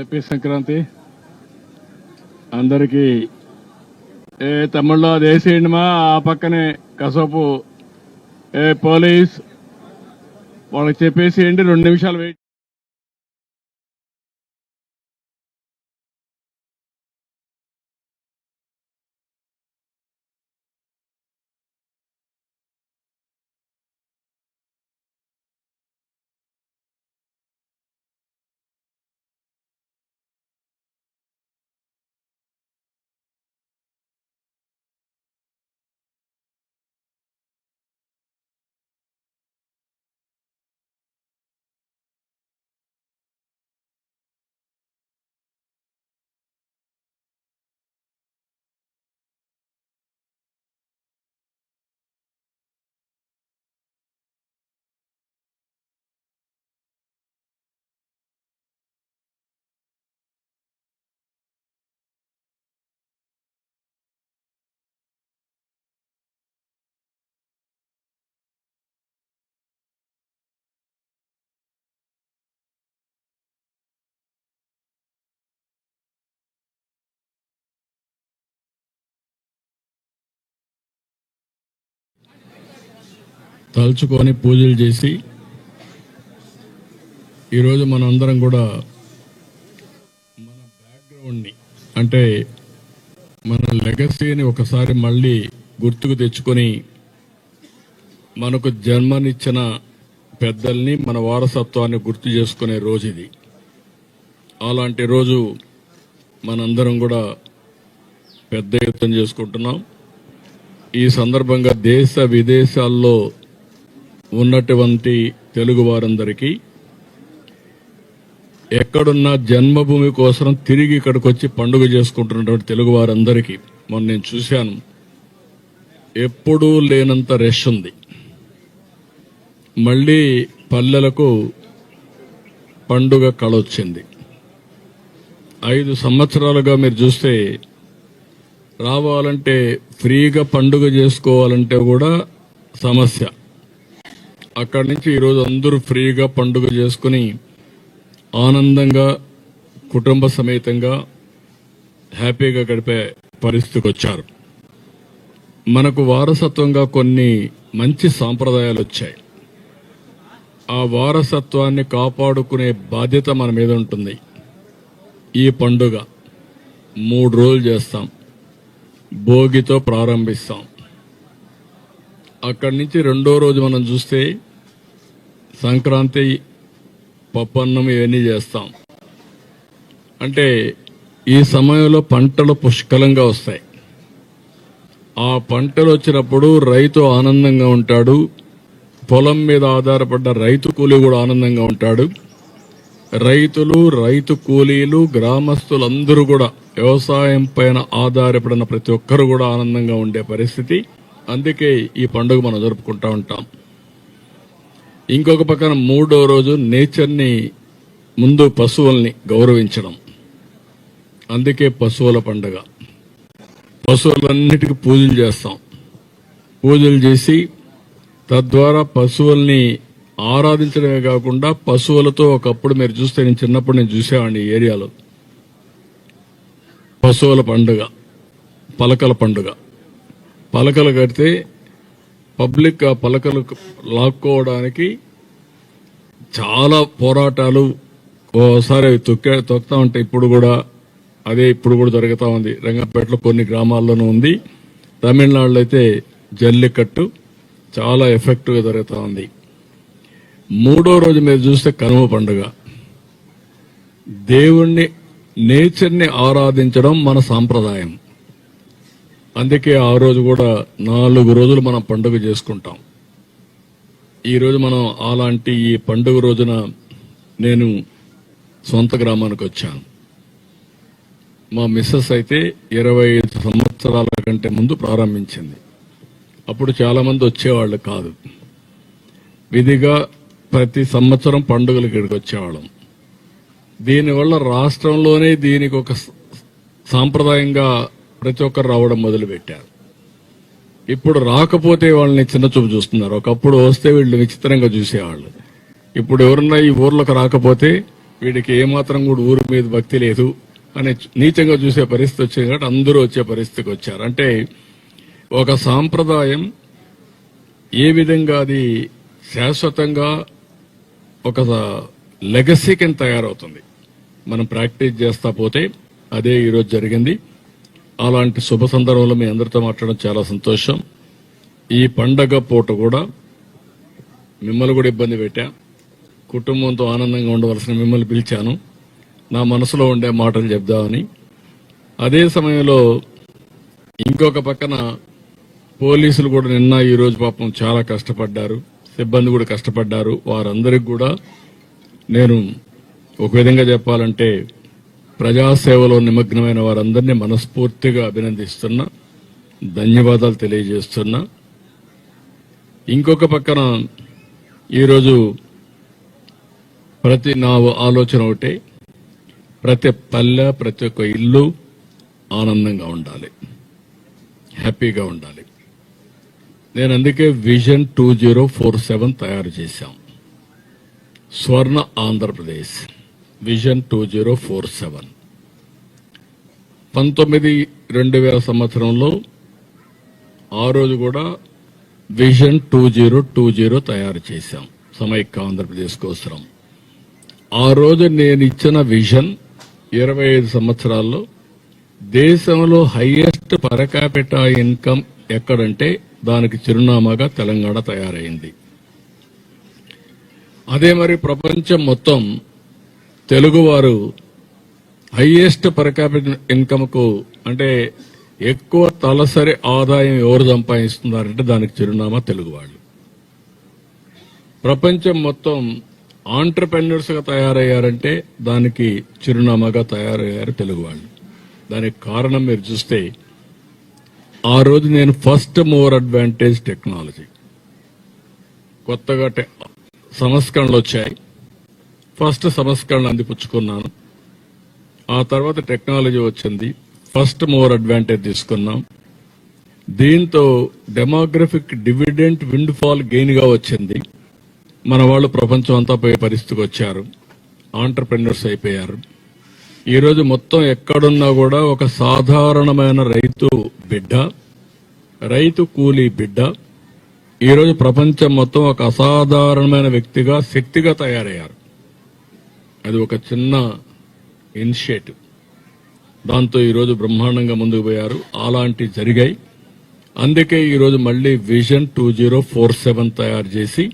AP Sankranti అందరికీ తమిళ్లో అది వేసేయండి మా ఆ పక్కనే కసపు పోలీస్ వాళ్ళకి చెప్పేసేయండి 2 నిమిషాలు వెయిట్. తలుచుకొని పూజలు చేసి ఈరోజు మనం అందరం కూడా మన బ్యాక్గ్రౌండ్ని అంటే మన లెగసీని ఒకసారి మళ్ళీ గుర్తుకు తెచ్చుకొని మనకు జన్మనిచ్చిన పెద్దల్ని మన వారసత్వాన్ని గుర్తు చేసుకునే రోజు ఇది. అలాంటి రోజు మనందరం కూడా పెద్ద ఎత్తున చేసుకుంటున్నాం. ఈ సందర్భంగా దేశ విదేశాల్లో ఉన్నటువంటి తెలుగు వారందరికీ ఎక్కడున్న జన్మభూమి కోసం తిరిగి ఇక్కడికి వచ్చి పండుగ చేసుకుంటున్నటువంటి తెలుగు వారందరికీ మొన్న నేను చూశాను, ఎప్పుడూ లేనంత రష్ ఉంది. మళ్లీ పల్లెలకు పండుగ కళ వచ్చింది. 5 సంవత్సరాలుగా మీరు చూస్తే రావాలంటే ఫ్రీగా పండుగ చేసుకోవాలంటే కూడా సమస్య. అక్కడి నుంచి ఈరోజు అందరూ ఫ్రీగా పండుగ చేసుకుని ఆనందంగా కుటుంబ సమేతంగా హ్యాపీగా గడిపే పరిస్థితికి వచ్చారు. మనకు వారసత్వంగా కొన్ని మంచి సాంప్రదాయాలు వచ్చాయి. ఆ వారసత్వాన్ని కాపాడుకునే బాధ్యత మన మీద ఉంటుంది. ఈ పండుగ 3 రోజులు చేస్తాం. భోగితో ప్రారంభిస్తాం. అక్కడి నుంచి 2వ రోజు మనం చూస్తే సంక్రాంతి, పప్పన్నం ఇవన్నీ చేస్తాం. అంటే ఈ సమయంలో పంటలు పుష్కలంగా వస్తాయి. ఆ పంటలు వచ్చినప్పుడు రైతు ఆనందంగా ఉంటాడు. పొలం మీద ఆధారపడ్డ రైతు కూలీ కూడా ఆనందంగా ఉంటాడు. రైతులు, రైతు కూలీలు, గ్రామస్తులందరూ కూడా వ్యవసాయం పైన ఆధారపడిన ప్రతి ఒక్కరు కూడా ఆనందంగా ఉండే పరిస్థితి. అందుకే ఈ పండుగ మనం జరుపుకుంటా ఉంటాం. ఇంకొక పక్కన 3వ రోజు నేచర్ని, ముందు పశువుల్ని గౌరవించడం. అందుకే పశువుల పండుగ. పశువులన్నిటికీ పూజలు చేస్తాం. పూజలు చేసి తద్వారా పశువుల్ని ఆరాధించడమే కాకుండా పశువులతో ఒకప్పుడు మీరు చూస్తే, నేను చిన్నప్పుడు నేను చూసేవాడిని ఈ ఏరియాలో, పశువుల పండుగ, పలకల పండుగ. పలకలు కడితే పబ్లిక్ ఆ పలకలు లాక్కోవడానికి చాలా పోరాటాలు, ఓసారి తొక్కుతా ఉంటాయి. ఇప్పుడు కూడా జరుగుతూ ఉంది. రంగంపేటలో కొన్ని గ్రామాల్లోనూ ఉంది. తమిళనాడులో అయితే జల్లికట్టు చాలా ఎఫెక్టివ్ గా జరుగుతూ ఉంది. 3వ రోజు మీరు చూస్తే కనుమ పండుగ. దేవుణ్ణి, నేచర్ని ఆరాధించడం మన సాంప్రదాయం. అందుకే ఆ రోజు కూడా 4 రోజులు మనం పండుగ చేసుకుంటాం. ఈరోజు మనం అలాంటి ఈ పండుగ రోజున నేను సొంత గ్రామానికి వచ్చాను. మా మిస్సెస్ అయితే 25 సంవత్సరాల కంటే ముందు ప్రారంభించింది. అప్పుడు చాలా మంది వచ్చేవాళ్ళు కాదు. విధిగా ప్రతి సంవత్సరం పండుగలు ఇక్కడికి వచ్చేవాళ్ళం. దీనివల్ల రాష్ట్రంలోనే దీనికి ఒక సాంప్రదాయంగా ప్రతి ఒక్కరు రావడం మొదలుపెట్టారు. ఇప్పుడు రాకపోతే వాళ్ళని చిన్నచూపు చూస్తున్నారు. ఒకప్పుడు వస్తే వీళ్ళు విచిత్రంగా చూసేవాళ్ళు. ఇప్పుడు ఎవరన్నా ఈ ఊర్లోకి రాకపోతే వీడికి ఏమాత్రం కూడా ఊరి మీద భక్తి లేదు అని నీచంగా చూసే పరిస్థితి వచ్చింది. కాబట్టి అందరూ వచ్చే పరిస్థితికి వచ్చారు. అంటే ఒక సాంప్రదాయం ఏ విధంగా అది శాశ్వతంగా ఒక లెగసీ కింద తయారవుతుంది. మనం ప్రాక్టీస్ చేస్తా పోతే అదే ఈరోజు జరిగింది. అలాంటి శుభ సందర్భంలో మీ అందరితో మాట్లాడడం చాలా సంతోషం. ఈ పండగ పూట కూడా మిమ్మల్ని కూడా ఇబ్బంది పెట్టా. కుటుంబంతో ఆనందంగా ఉండవలసిన మిమ్మల్ని పిలిచాను. నా మనసులో ఉండే మాటలు చెప్దామని. అదే సమయంలో ఇంకొక పక్కన పోలీసులు కూడా నిన్న ఈ రోజు పాపం చాలా కష్టపడ్డారు. సిబ్బంది కూడా కష్టపడ్డారు. వారందరికీ కూడా నేను ఒక విధంగా చెప్పాలంటే ప్రజాసేవలో నిమగ్నమైన వారందరినీ మనస్ఫూర్తిగా అభినందిస్తున్నా, ధన్యవాదాలు తెలియజేస్తున్నా. ఇంకొక పక్కన ఈరోజు నా ఆలోచన ఒకటే, ప్రతి పల్లె ప్రతి ఒక్క ఇల్లు ఆనందంగా ఉండాలి, హ్యాపీగా ఉండాలి. నేను అందుకే విజన్ 2047 తయారు చేశాం. స్వర్ణ ఆంధ్రప్రదేశ్ విజన్ 2047. 2000 సంవత్సరంలో ఆ రోజు కూడా విజన్ 2020 తయారు చేశాం సమైక్య ఆంధ్రప్రదేశ్ కోసం. ఆ రోజు నేను ఇచ్చిన విజన్ 25 సంవత్సరాల్లో దేశంలో హైయెస్ట్ పర్ క్యాపిటా ఇన్కమ్ ఎక్కడంటే దానికి చిరునామాగా తెలంగాణ తయారైంది. అదే మరి ప్రపంచం మొత్తం తెలుగువారు హైయెస్ట్ పర్ క్యాపిటల్ ఇన్కమ్ కు అంటే ఎక్కువ తలసరి ఆదాయం ఎవరు సంపాదిస్తున్నారంటే దానికి చిరునామా తెలుగు వాళ్ళు. ప్రపంచం మొత్తం ఆంటర్‌ప్రెన్యూర్స్ గా తయారయ్యారంటే దానికి చిరునామాగా తయారయ్యారు తెలుగు వాళ్ళు. దానికి కారణం మీరు చూస్తే ఆ రోజు నేను ఫస్ట్ మూవర్ అడ్వాంటేజ్ టెక్నాలజీ కొత్తగా సంస్కరణలు వచ్చాయి. ఫస్ట్ సంస్కరణ అందిపుచ్చుకున్నాను. ఆ తర్వాత టెక్నాలజీ వచ్చింది. ఫస్ట్ మూవర్ అడ్వాంటేజ్ తీసుకున్నాం. దీంతో demographic dividend wind fall gain గా వచ్చింది. మన వాళ్ళు ప్రపంచం అంతా పోయే పరిస్థితికి వచ్చారు. ఆంటర్‌ప్రెన్యూర్స్ అయిపోయారు. ఈరోజు మొత్తం ఎక్కడున్నా కూడా ఒక సాధారణమైన రైతు బిడ్డ, రైతు కూలీ బిడ్డ ఈరోజు ప్రపంచం మొత్తం ఒక అసాధారణమైన వ్యక్తిగా, శక్తిగా తయారయ్యారు. అది ఒక చిన్న ఇనిషియేటివ్. దాంతో ఈరోజు బ్రహ్మాండంగా ముందుకు పోయారు. అలాంటి జరిగాయి. అందుకే ఈరోజు మళ్లీ విజన్ 2047 తయారు చేసి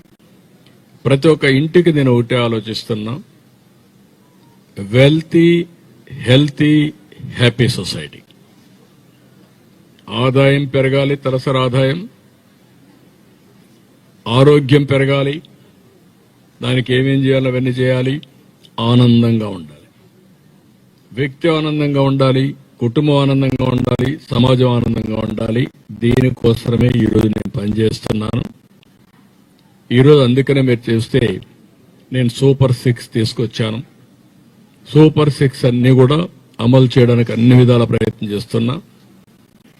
ప్రతి ఒక్క ఇంటికి నేను ఒకటే ఆలోచిస్తున్నా, వెల్తీ, హెల్తీ, హ్యాపీ సొసైటీ. ఆదాయం పెరగాలి, తలసరి ఆదాయం, ఆరోగ్యం పెరగాలి. దానికి ఏమేం చేయాలో అవన్నీ చేయాలి. ఆనందంగా ఉండాలి, వ్యక్తి ఆనందంగా ఉండాలి, కుటుంబం ఆనందంగా ఉండాలి, సమాజం ఆనందంగా ఉండాలి. దీనికోసమే ఈరోజు నేను పనిచేస్తున్నాను. ఈరోజు అందుకనే మీరు చూస్తే నేను సూపర్ 6 తీసుకొచ్చాను. సూపర్ 6 అన్ని కూడా అమలు చేయడానికి అన్ని విధాల ప్రయత్నం చేస్తున్నా.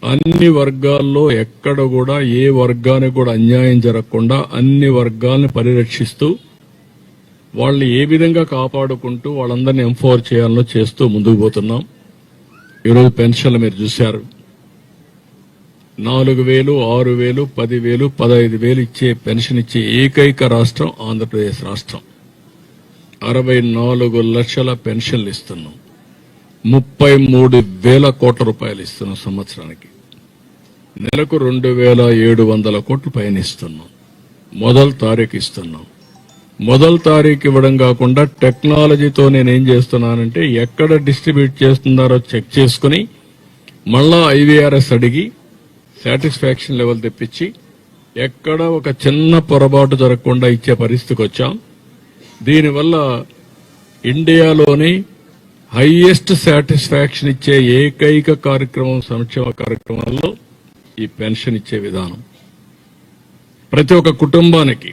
అన్ని వర్గాల్లో ఎక్కడ కూడా ఏ వర్గానికి కూడా అన్యాయం జరగకుండా అన్ని వర్గాలను పరిరక్షిస్తూ వాళ్ళని ఏ విధంగా కాపాడుకుంటూ వాళ్ళందరినీ ఎంపవర్ చేయాలో చేస్తూ ముందుకు పోతున్నాం. ఈరోజు పెన్షన్లు మీరు చూశారు. 4,000, 6,000, 10,000, 15,000 ఇచ్చే పెన్షన్ ఇచ్చే ఏకైక రాష్ట్రం ఆంధ్రప్రదేశ్ రాష్ట్రం. 64 లక్షల పెన్షన్లు ఇస్తున్నాం. 33,000 కోట్ల రూపాయలు ఇస్తున్నాం సంవత్సరానికి. నెలకు 2,700 కోట్లు పైన ఇస్తున్నాం. మొదటి తారీఖు ఇస్తున్నాం. మొదటి తారీఖు ఇవ్వడం కాకుండా టెక్నాలజీతో నేనేం చేస్తున్నానంటే ఎక్కడ డిస్ట్రిబ్యూట్ చేస్తున్నారో చెక్ చేసుకుని మళ్ళా IVRS అడిగి సాటిస్ఫాక్షన్ లెవెల్ తెప్పించి ఎక్కడ ఒక చిన్న పొరపాటు జరగకుండా ఇచ్చే పరిస్థితికి వచ్చాం. దీనివల్ల ఇండియాలోని హైయెస్ట్ సాటిస్ఫాక్షన్ ఇచ్చే ఏకైక కార్యక్రమం సంక్షేమ కార్యక్రమాల్లో ఈ పెన్షన్ ఇచ్చే విధానం. ప్రతి ఒక్క కుటుంబానికి,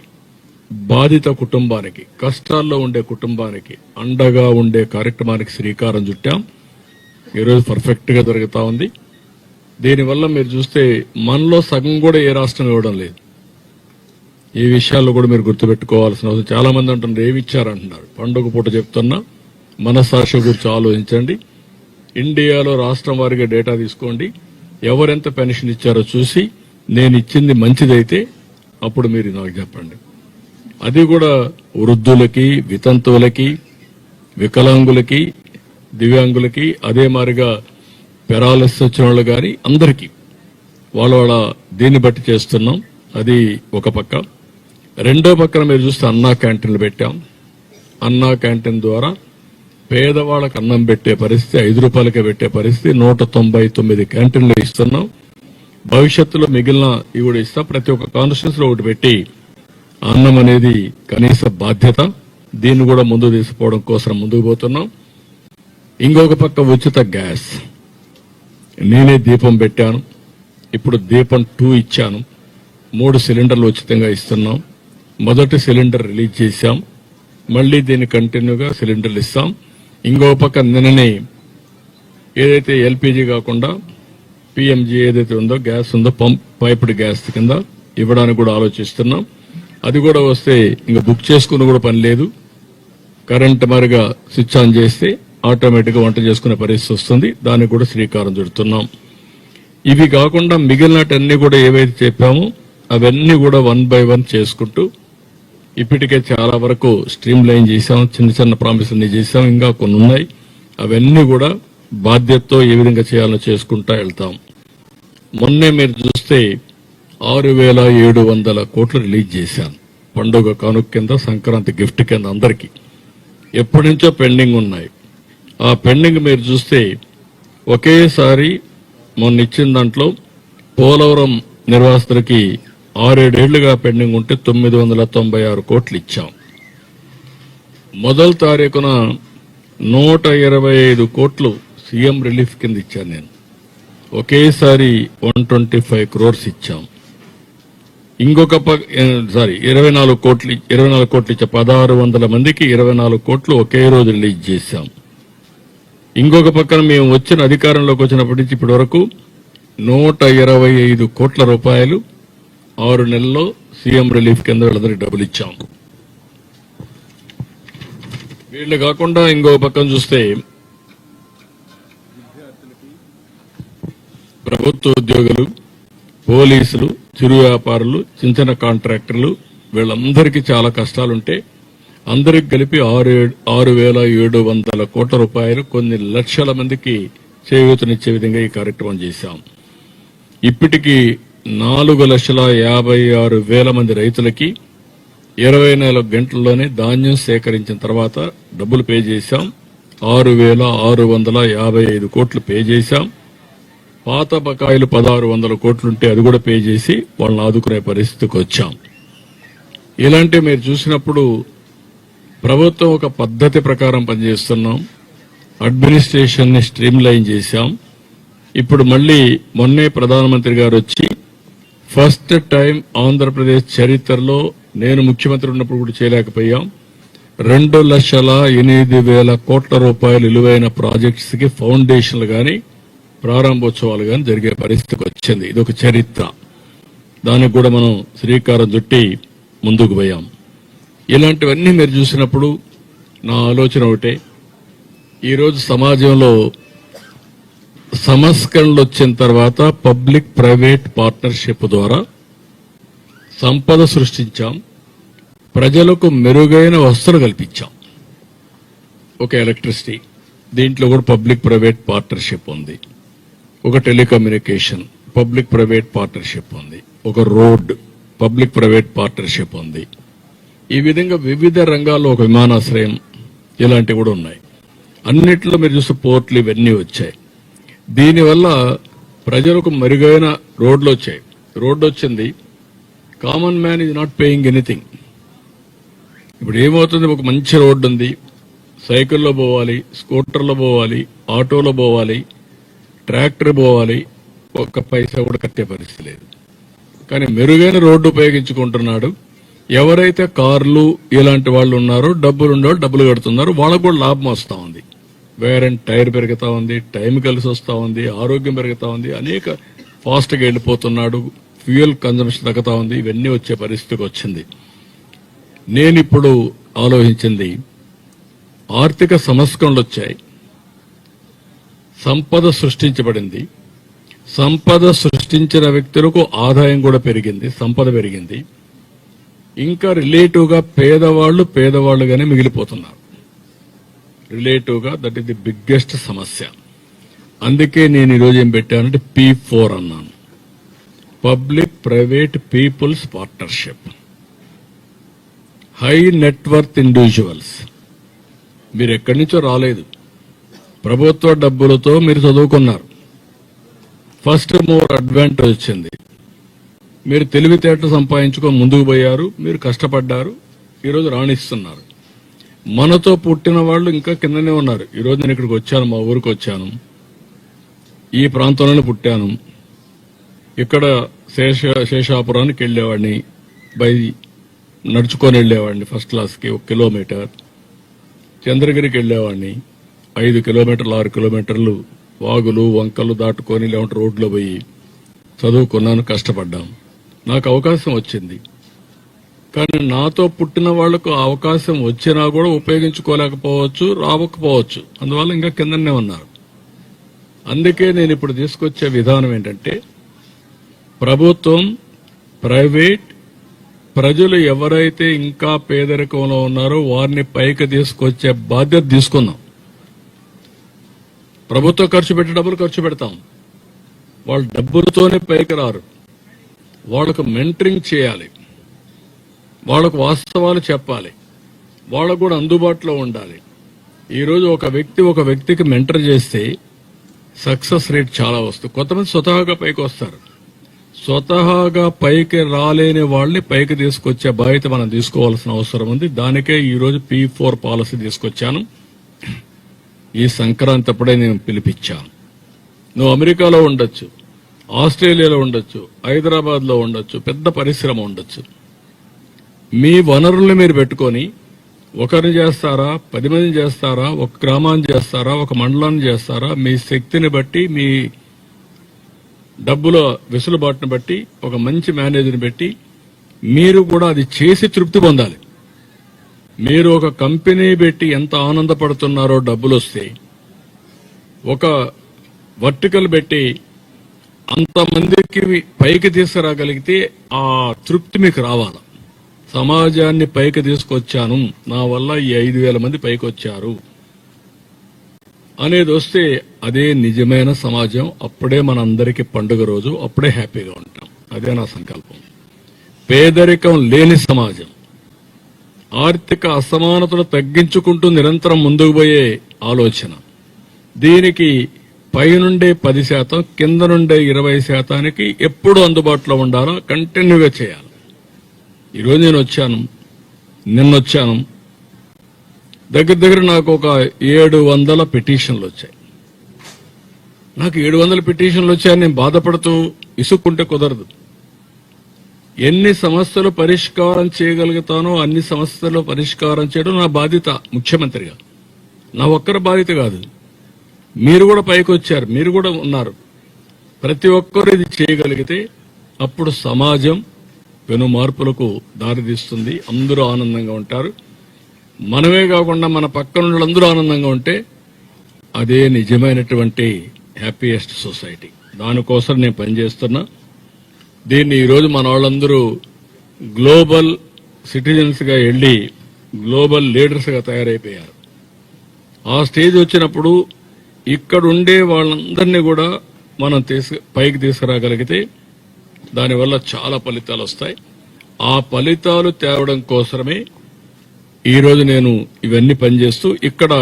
బాధిత కుటుంబానికి, కష్టాల్లో ఉండే కుటుంబానికి అండగా ఉండే కార్యక్రమానికి శ్రీకారం చుట్టాం. ఈరోజు పర్ఫెక్ట్ గా జరుగుతా ఉంది. దీనివల్ల మీరు చూస్తే మనలో సగం కూడా ఏ రాష్ట్రం ఇవ్వడం లేదు. ఈ విషయాల్లో కూడా మీరు గుర్తుపెట్టుకోవాల్సిన అవసరం. చాలా మంది అంటున్నారు ఏమి ఇచ్చారంటున్నారు. పండుగ పూట చెప్తున్నా, మనస్సాక్షి గురించి ఆలోచించండి. ఇండియాలో రాష్ట్రం వారిగా డేటా తీసుకోండి. ఎవరెంత పెన్షన్ ఇచ్చారో చూసి నేను ఇచ్చింది మంచిదైతే అప్పుడు మీరు నాకు చెప్పండి. అది కూడా వృద్ధులకి, వితంతువులకి, వికలాంగులకి, దివ్యాంగులకి, అదే మారిగా పెరాలసిస్ వచ్చిన వాళ్ళు గాని అందరికీ వాళ్ళ దీన్ని బట్టి చేస్తున్నాం. అది ఒక పక్క. రెండో పక్కన మీరు చూస్తే అన్నా క్యాంటీన్లు పెట్టాం. అన్నా క్యాంటీన్ ద్వారా పేదవాళ్ళకు అన్నం పెట్టే పరిస్థితి, 5 రూపాయలకే పెట్టే పరిస్థితి 199 క్యాంటీన్లు ఇస్తున్నాం. భవిష్యత్తులో మిగిలిన ఇవి కూడా ఇస్తాం. ప్రతి ఒక్క కాన్స్టిట్యూన్స్ లో ఒకటి పెట్టి అన్నం అనేది కనీస బాధ్యత. దీన్ని కూడా ముందు తీసుకుపోవడం కోసం ముందుకు పోతున్నాం. ఇంకొక పక్క ఉచిత గ్యాస్. నేనే దీపం పెట్టాను. ఇప్పుడు దీపం 2 ఇచ్చాను. 3 సిలిండర్లు ఉచితంగా ఇస్తున్నాం. మొదటి సిలిండర్ రిలీజ్ చేశాం. మళ్లీ దీన్ని కంటిన్యూగా సిలిండర్లు ఇస్తాం. ఇంకో పక్క నిన్ననే ఏదైతే ఎల్పీజీ కాకుండా పిఎంజీ ఏదైతే ఉందో గ్యాస్ ఉందో పైప్డ్ గ్యాస్ కింద ఇవ్వడానికి కూడా ఆలోచిస్తున్నాం. అది కూడా వస్తే ఇంకా బుక్ చేసుకుని కూడా పని లేదు. కరెంట్ మరిగా స్విచ్ ఆన్ చేస్తే ఆటోమేటిక్ గా వంట చేసుకునే పరిస్థితి వస్తుంది. దానికి కూడా శ్రీకారం చుడుతున్నాం. ఇవి కాకుండా మిగిలినటన్నీ కూడా ఏవైతే చెప్పామో అవన్నీ కూడా 1 by 1 చేసుకుంటూ ఇప్పటికే చాలా వరకు స్ట్రీమ్ లైన్ చేశాం. చిన్న చిన్న ప్రామిస్ అన్ని చేశాం. ఇంకా కొన్ని ఉన్నాయి. అవన్నీ కూడా బాధ్యతతో ఏ విధంగా చేయాలో చేసుకుంటా వెళ్తాం. మొన్నే మీరు చూస్తే 6,700 కోట్లు రిలీజ్ చేశాను. పండుగ కానుక కింద, సంక్రాంతి గిఫ్ట్ కింద అందరికీ. ఎప్పటి నుంచో పెండింగ్ ఉన్నాయి. ఆ పెండింగ్ మీరు చూస్తే ఒకేసారి మొన్న ఇచ్చిన దాంట్లో పోలవరం నిర్వాసితులకి 6-7 ఏళ్లుగా పెండింగ్ ఉంటే 996 కోట్లు ఇచ్చాం. మొదటి తారీఖున 125 కోట్లు సీఎం రిలీఫ్ కింద ఇచ్చాను నేను. ఒకేసారి 125 crores ఇచ్చాం. ఇంకొక 24 కోట్లు ఇచ్చా. 1600 మందికి 24 కోట్లు ఒకే రోజు రిలీజ్ చేశాం. ఇంకొక పక్కన మేము వచ్చిన అధికారంలోకి వచ్చినప్పటి నుంచి ఇప్పటి వరకు 125 కోట్ల రూపాయలు 6 నెలల్లో సీఎం రిలీఫ్ కింద వీళ్ళందరికీ డబ్బులు ఇచ్చాం. వీళ్ళు కాకుండా ఇంకొక పక్కన చూస్తే ప్రభుత్వ ఉద్యోగులు, పోలీసులు, చిరు వ్యాపారులు, చిన్న చిన్న కాంట్రాక్టర్లు వీళ్ళందరికీ చాలా కష్టాలుంటే అందరికి కలిపి 6,700 కోట్ల రూపాయలు కొన్ని లక్షల మందికి చేయూతనిచ్చే విధంగా ఈ కార్యక్రమం చేశాం. ఇప్పటికీ 4,56,000 మంది రైతులకి 24 గంటల్లోనే ధాన్యం సేకరించిన తర్వాత డబ్బులు పే చేశాం. 6,655 కోట్లు పే చేశాం. పాత బకాయిలు 1,600 కోట్లుంటే అది కూడా పే చేసి వాళ్ళని ఆదుకునే పరిస్థితికి వచ్చాం. ఇలాంటి మీరు చూసినప్పుడు ప్రభుత్వం ఒక పద్ధతి ప్రకారం పనిచేస్తున్నాం. అడ్మినిస్ట్రేషన్ ని స్ట్రీమ్ లైన్ చేశాం. ఇప్పుడు మళ్లీ మొన్నే ప్రధానమంత్రి గారు వచ్చి ఫస్ట్ టైం ఆంధ్రప్రదేశ్ చరిత్రలో నేను ముఖ్యమంత్రి ఉన్నప్పుడు కూడా చేయలేకపోయాం 2,08,000 కోట్ల రూపాయలు విలువైన ప్రాజెక్ట్స్ కి ఫౌండేషన్లు గాని ప్రారంభోత్సవాలు గాని జరిగే పరిస్థితికి వచ్చింది. ఇదొక చరిత్ర. దానికి కూడా మనం శ్రీకారం చుట్టి ముందుకు పోయాం. ఇలాంటివన్నీ మీరు చూసినప్పుడు నా ఆలోచన ఒకటే, ఈరోజు సమాజంలో సంస్కరణలు వచ్చిన తర్వాత పబ్లిక్ ప్రైవేట్ పార్ట్నర్షిప్ ద్వారా సంపద సృష్టించాం. ప్రజలకు మెరుగైన వసతులు కల్పించాం. ఒక ఎలక్ట్రిసిటీ, దీంట్లో కూడా పబ్లిక్ ప్రైవేట్ పార్ట్నర్షిప్ ఉంది. ఒక టెలికమ్యూనికేషన్, పబ్లిక్ ప్రైవేట్ పార్ట్నర్షిప్ ఉంది. ఒక రోడ్, పబ్లిక్ ప్రైవేట్ పార్ట్నర్షిప్ ఉంది. ఈ విధంగా వివిధ రంగాల్లో ఒక విమానాశ్రయం, ఇలాంటివి కూడా ఉన్నాయి. అన్నిట్లో మీరు చూస్తే పోర్ట్లు ఇవన్నీ వచ్చాయి. దీనివల్ల ప్రజలకు మెరుగైన రోడ్లు వచ్చాయి. రోడ్డు వచ్చింది, common man is not paying anything. ఇప్పుడు ఏమవుతుంది, ఒక మంచి రోడ్డు ఉంది, సైకిల్లో పోవాలి, స్కూటర్లో పోవాలి, ఆటోలో పోవాలి, ట్రాక్టర్ పోవాలి, ఒక్క పైసా కూడా కట్టే పరిస్థితి లేదు. కానీ మెరుగైన రోడ్డు ఉపయోగించుకుంటున్నాడు. ఎవరైతే కార్లు ఇలాంటి వాళ్ళు ఉన్నారో, డబ్బులు ఉండేవాళ్ళు డబ్బులు కడుతున్నారు, వాళ్ళకు కూడా లాభం వస్తూ ఉంది. వేర్ అండ్ టైర్ పెరుగుతా ఉంది, టైం కలిసి వస్తూ ఉంది, ఆరోగ్యం పెరుగుతా ఉంది, అనేక ఫాస్ట్గా వెళ్ళిపోతున్నాడు, ఫ్యూయల్ కన్జంప్షన్ తగ్గుతా ఉంది. ఇవన్నీ వచ్చే పరిస్థితికి వచ్చింది. నేనిప్పుడు ఆలోచించింది, ఆర్థిక సంస్కరణలు వచ్చాయి, సంపద సృష్టించబడింది, సంపద సృష్టించిన వ్యక్తులకు ఆదాయం కూడా పెరిగింది, సంపద పెరిగింది. ఇంకా రిలేటివ్గా పేదవాళ్లుగానే మిగిలిపోతున్నారు. రిలేటివ్గా దట్ ఈస్ ది బిగ్గెస్ట్ సమస్య. అందుకే నేను ఈరోజు ఏం పెట్టానంటే P4 అన్నాను, public private peoples partnership. High net worth individuals, మీరు ఎక్కడి నుంచో రాలేదు, ప్రభుత్వ డబ్బులతో మీరు చదువుకున్నారు, ఫస్ట్ మోర్ అడ్వాంటేజ్ వచ్చింది, మీరు తెలివితేటలు సంపాదించుకొని ముందుకు పోయారు, మీరు కష్టపడ్డారు, ఈరోజు రాణిస్తున్నారు. మనతో పుట్టిన వాళ్ళు ఇంకా కిందనే ఉన్నారు. ఈరోజు నేను ఇక్కడికి వచ్చాను, మా ఊరికి వచ్చాను, ఈ ప్రాంతంలోనే పుట్టాను. ఇక్కడ శేషాపురానికి వెళ్లేవాడిని, నడుచుకొని వెళ్లేవాడిని, ఫస్ట్ క్లాస్కి 1 కిలోమీటర్. చంద్రగిరికి వెళ్లేవాడిని 5 కిలోమీటర్లు 6 కిలోమీటర్లు వాగులు వంకలు దాటుకొని లేకుంటే రోడ్లో పోయి చదువుకున్నాను, కష్టపడ్డాను. నాకు అవకాశం వచ్చింది. కానీ నాతో పుట్టిన వాళ్లకు అవకాశం వచ్చినా కూడా ఉపయోగించుకోలేకపోవచ్చు, రావకపోవచ్చు. అందువల్ల ఇంకా కిందనే ఉన్నారు. అందుకే నేను ఇప్పుడు తీసుకొచ్చే విధానం ఏంటంటే, ప్రభుత్వం, ప్రైవేట్, ప్రజలు ఎవరైతే ఇంకా పేదరికంలో ఉన్నారో వారిని పైకి తీసుకొచ్చే బాధ్యత తీసుకుందాం. ప్రభుత్వం ఖర్చు పెట్టే డబ్బులు ఖర్చు పెడతాం, వాళ్ళు డబ్బులతోనే పైకి రారు. వాళ్లకు మెంటరింగ్ చేయాలి, వాళ్లకు వాస్తవాలు చెప్పాలి, వాళ్ళకు కూడా అందుబాటులో ఉండాలి. ఈరోజు ఒక వ్యక్తికి మెంటర్ చేస్తే సక్సెస్ రేట్ చాలా వస్తుంది. కొంతమంది స్వతహాగా పైకి వస్తారు, స్వతహాగా పైకి రాలేని వాళ్ళని పైకి తీసుకొచ్చే బాధ్యత మనం తీసుకోవాల్సిన అవసరం ఉంది. దానికే ఈరోజు P4 పాలసీ తీసుకొచ్చాను. ఈ సంక్రాంతి అప్పుడే నేను పిలిపించాను. నువ్వు అమెరికాలో ఉండొచ్చు, ఆస్ట్రేలియాలో ఉండొచ్చు, హైదరాబాద్ లో ఉండొచ్చు, పెద్ద పరిశ్రమ ఉండొచ్చు. మీ వనరుల్ని మీరు పెట్టుకొని ఒకరిని చేస్తారా, 10 మందిని చేస్తారా, ఒక గ్రామాన్ని చేస్తారా, ఒక మండలాన్ని చేస్తారా, మీ శక్తిని బట్టి, మీ డబ్బుల వెసులుబాటును బట్టి ఒక మంచి మేనేజర్ని పెట్టి మీరు కూడా అది చేసి తృప్తి పొందాలి. మీరు ఒక కంపెనీ పెట్టి ఎంత ఆనందపడుతున్నారో డబ్బులు వస్తే, ఒక వర్టికల్ పెట్టి అంతమందికి పైకి తీసుకురాగలిగితే ఆ తృప్తి మీకు రావాలి. సమాజాన్ని పైకి తీసుకొచ్చాను, నా వల్ల ఈ 5,000 మంది పైకి వచ్చారు అనేది వస్తే అదే నిజమైన సమాజం. అప్పుడే మనందరికీ పండుగ రోజు, అప్పుడే హ్యాపీగా ఉంటాం. అదే నా సంకల్పం. పేదరికం లేని సమాజం, ఆర్థిక అసమానతలు తగ్గించుకుంటూ నిరంతరం ముందుకు పోయే ఆలోచన. దీనికి పైనుండే 10%, కింద నుండే 20% ఎప్పుడు అందుబాటులో ఉండాలో కంటిన్యూగా చేయాలి. ఈరోజు నేను వచ్చాను, నిన్నొచ్చాను, దగ్గర నాకు ఒక 700 పిటిషన్లు వచ్చాయి. నాకు 700 పిటిషన్లు వచ్చాయని నేను బాధపడుతూ ఇసుక్కుంటే కుదరదు. ఎన్ని సమస్యలు పరిష్కారం చేయగలుగుతానో అన్ని సమస్యలు పరిష్కారం చేయడం నా బాధ్యత ముఖ్యమంత్రిగా. నా ఒక్కరి బాధ్యత కాదు. మీరు కూడా పైకి వచ్చారు, మీరు కూడా ఉన్నారు. ప్రతి ఒక్కరు ఇది చేయగలిగితే అప్పుడు సమాజం పెను మార్పులకు దారితీస్తుంది. అందరూ ఆనందంగా ఉంటారు. మనమే కాకుండా మన పక్కన అందరూ ఆనందంగా ఉంటే అదే నిజమైనటువంటి హ్యాపీయెస్ట్ సొసైటీ. దానికోసం నేను పనిచేస్తున్నా. దీన్ని ఈరోజు మన వాళ్ళందరూ గ్లోబల్ సిటిజన్స్ గా వెళ్లి గ్లోబల్ లీడర్స్ గా తయారైపోయారు. ఆ స్టేజ్ వచ్చినప్పుడు ఇక్కడ ఉండే వాళ్ళందరినీ కూడా మనం పైకి తీసుకురాగలిగితే దానివల్ల చాలా ఫలితాలు వస్తాయి. ఆ ఫలితాలు తేవడం కోసమే ఈరోజు నేను ఇవన్నీ పనిచేస్తూ ఇక్కడ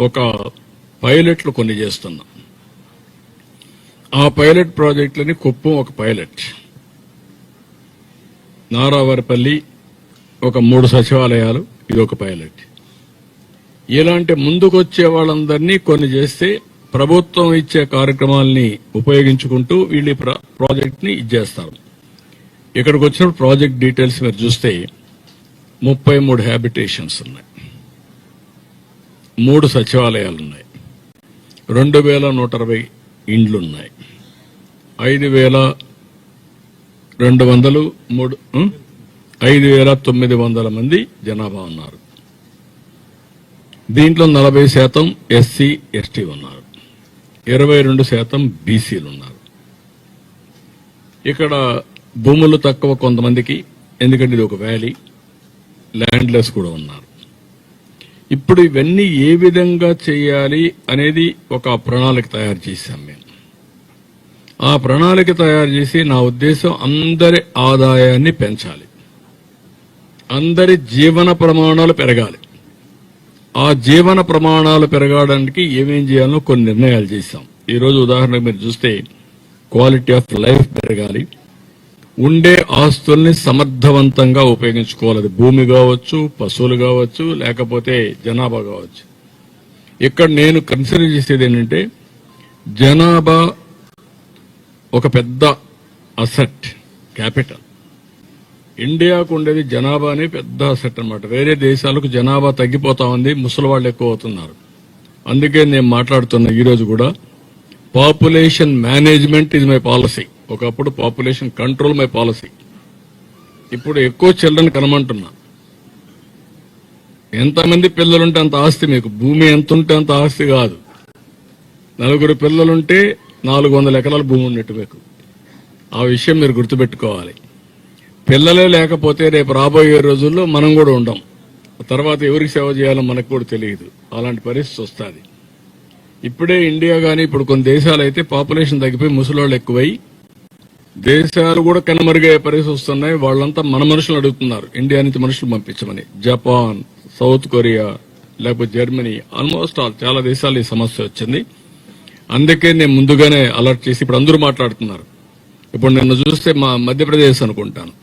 ఒక పైలట్లు కొన్ని చేస్తున్నా. ఆ పైలట్ ప్రాజెక్టులని కుప్పం ఒక పైలట్, నారావారిపల్లి ఒక 3 సచివాలయాలు, ఇది ఒక పైలట్. ఇలాంటి ముందుకొచ్చే వాళ్ళందరినీ కొన్ని చేస్తే ప్రభుత్వం ఇచ్చే కార్యక్రమాల్ని ఉపయోగించుకుంటూ వీళ్ళు ప్రాజెక్ట్ ని ఇచ్చేస్తారు. ఇక్కడికి వచ్చినప్పుడు ప్రాజెక్ట్ డీటెయిల్స్ మీరు చూస్తే 33 హ్యాబిటేషన్స్ ఉన్నాయి, 3 సచివాలయాలు ఉన్నాయి, 2160 ఇండ్లున్నాయి, 5,900 మంది జనాభా ఉన్నారు. దీంట్లో 40% ఎస్సీ ఎస్టీ ఉన్నారు, 22% బీసీలు ఉన్నారు. ఇక్కడ భూములు తక్కువ కొంతమందికి, ఎందుకంటే ఇది ఒక వ్యాలీ, ల్యాండ్లెస్ కూడా ఉన్నారు. ఇప్పుడు ఇవన్నీ ఏ విధంగా చేయాలి అనేది ఒక ప్రణాళిక తయారు చేశాం మేము. ఆ ప్రణాళిక తయారు చేసి నా ఉద్దేశం అందరి ఆదాయాన్ని పెంచాలి, అందరి జీవన ప్రమాణాలు పెరగాలి. ఆ జీవన ప్రమాణాలు పెరగడానికి ఏమేం చేయాలో కొన్ని నిర్ణయాలు చేశాం. ఈరోజు ఉదాహరణకు మీరు చూస్తే క్వాలిటీ ఆఫ్ లైఫ్ పెరగాలి, ఉండే ఆస్తుల్ని సమర్థవంతంగా ఉపయోగించుకోవాలి. అది భూమి కావచ్చు, పశువులు కావచ్చు, లేకపోతే జనాభా కావచ్చు. ఇక్కడ నేను కన్సిడర్ చేసేది ఏంటంటే జనాభా ఒక పెద్ద అసెట్, క్యాపిటల్. ఇండియాకు ఉండేది జనాభానే పెద్ద అసెట్ అన్నమాట. వేరే దేశాలకు జనాభా తగ్గిపోతా ఉంది, ముసలి వాళ్ళు ఎక్కువ అవుతున్నారు. అందుకే నేను మాట్లాడుతున్నా ఈరోజు కూడా population management is my policy. ఒకప్పుడు పాపులేషన్ కంట్రోల్ మై పాలసీ. ఇప్పుడు ఎక్కువ చిల్డ్రన్ కనమంటున్నా. ఎంతమంది పిల్లలుంటే అంత ఆస్తి మీకు. భూమి ఎంత ఉంటే అంత ఆస్తి కాదు. 4 పిల్లలుంటే 400 ఎకరాల భూమి ఉన్నట్టు మీకు. ఆ విషయం మీరు గుర్తుపెట్టుకోవాలి. పిల్లలే లేకపోతే రేపు రాబోయే రోజుల్లో మనం కూడా ఉండం. తర్వాత ఎవరికి సేవ చేయాలో మనకు కూడా తెలియదు. అలాంటి పరిస్థితి వస్తుంది. ఇప్పుడే ఇండియా కానీ ఇప్పుడు కొన్ని దేశాలు అయితే పాపులేషన్ తగ్గిపోయి ముసలోళ్ళు ఎక్కువై దేశాలు కూడా కనుమరుగయ్యే పరిస్థితి వస్తున్నాయి. వాళ్ళంతా మన మనుషులు అడుగుతున్నారు ఇండియా నుంచి మనుషులు పంపించమని. జపాన్, సౌత్ కొరియా, లేకపోతే జర్మనీ, ఆల్మోస్ట్ చాలా దేశాలు ఈ సమస్య వచ్చింది. అందుకే నేను ముందుగానే అలర్ట్ చేసి ఇప్పుడు అందరూ మాట్లాడుతున్నారు. ఇప్పుడు నిన్న చూస్తే మా మధ్యప్రదేశ్ అనుకుంటాను,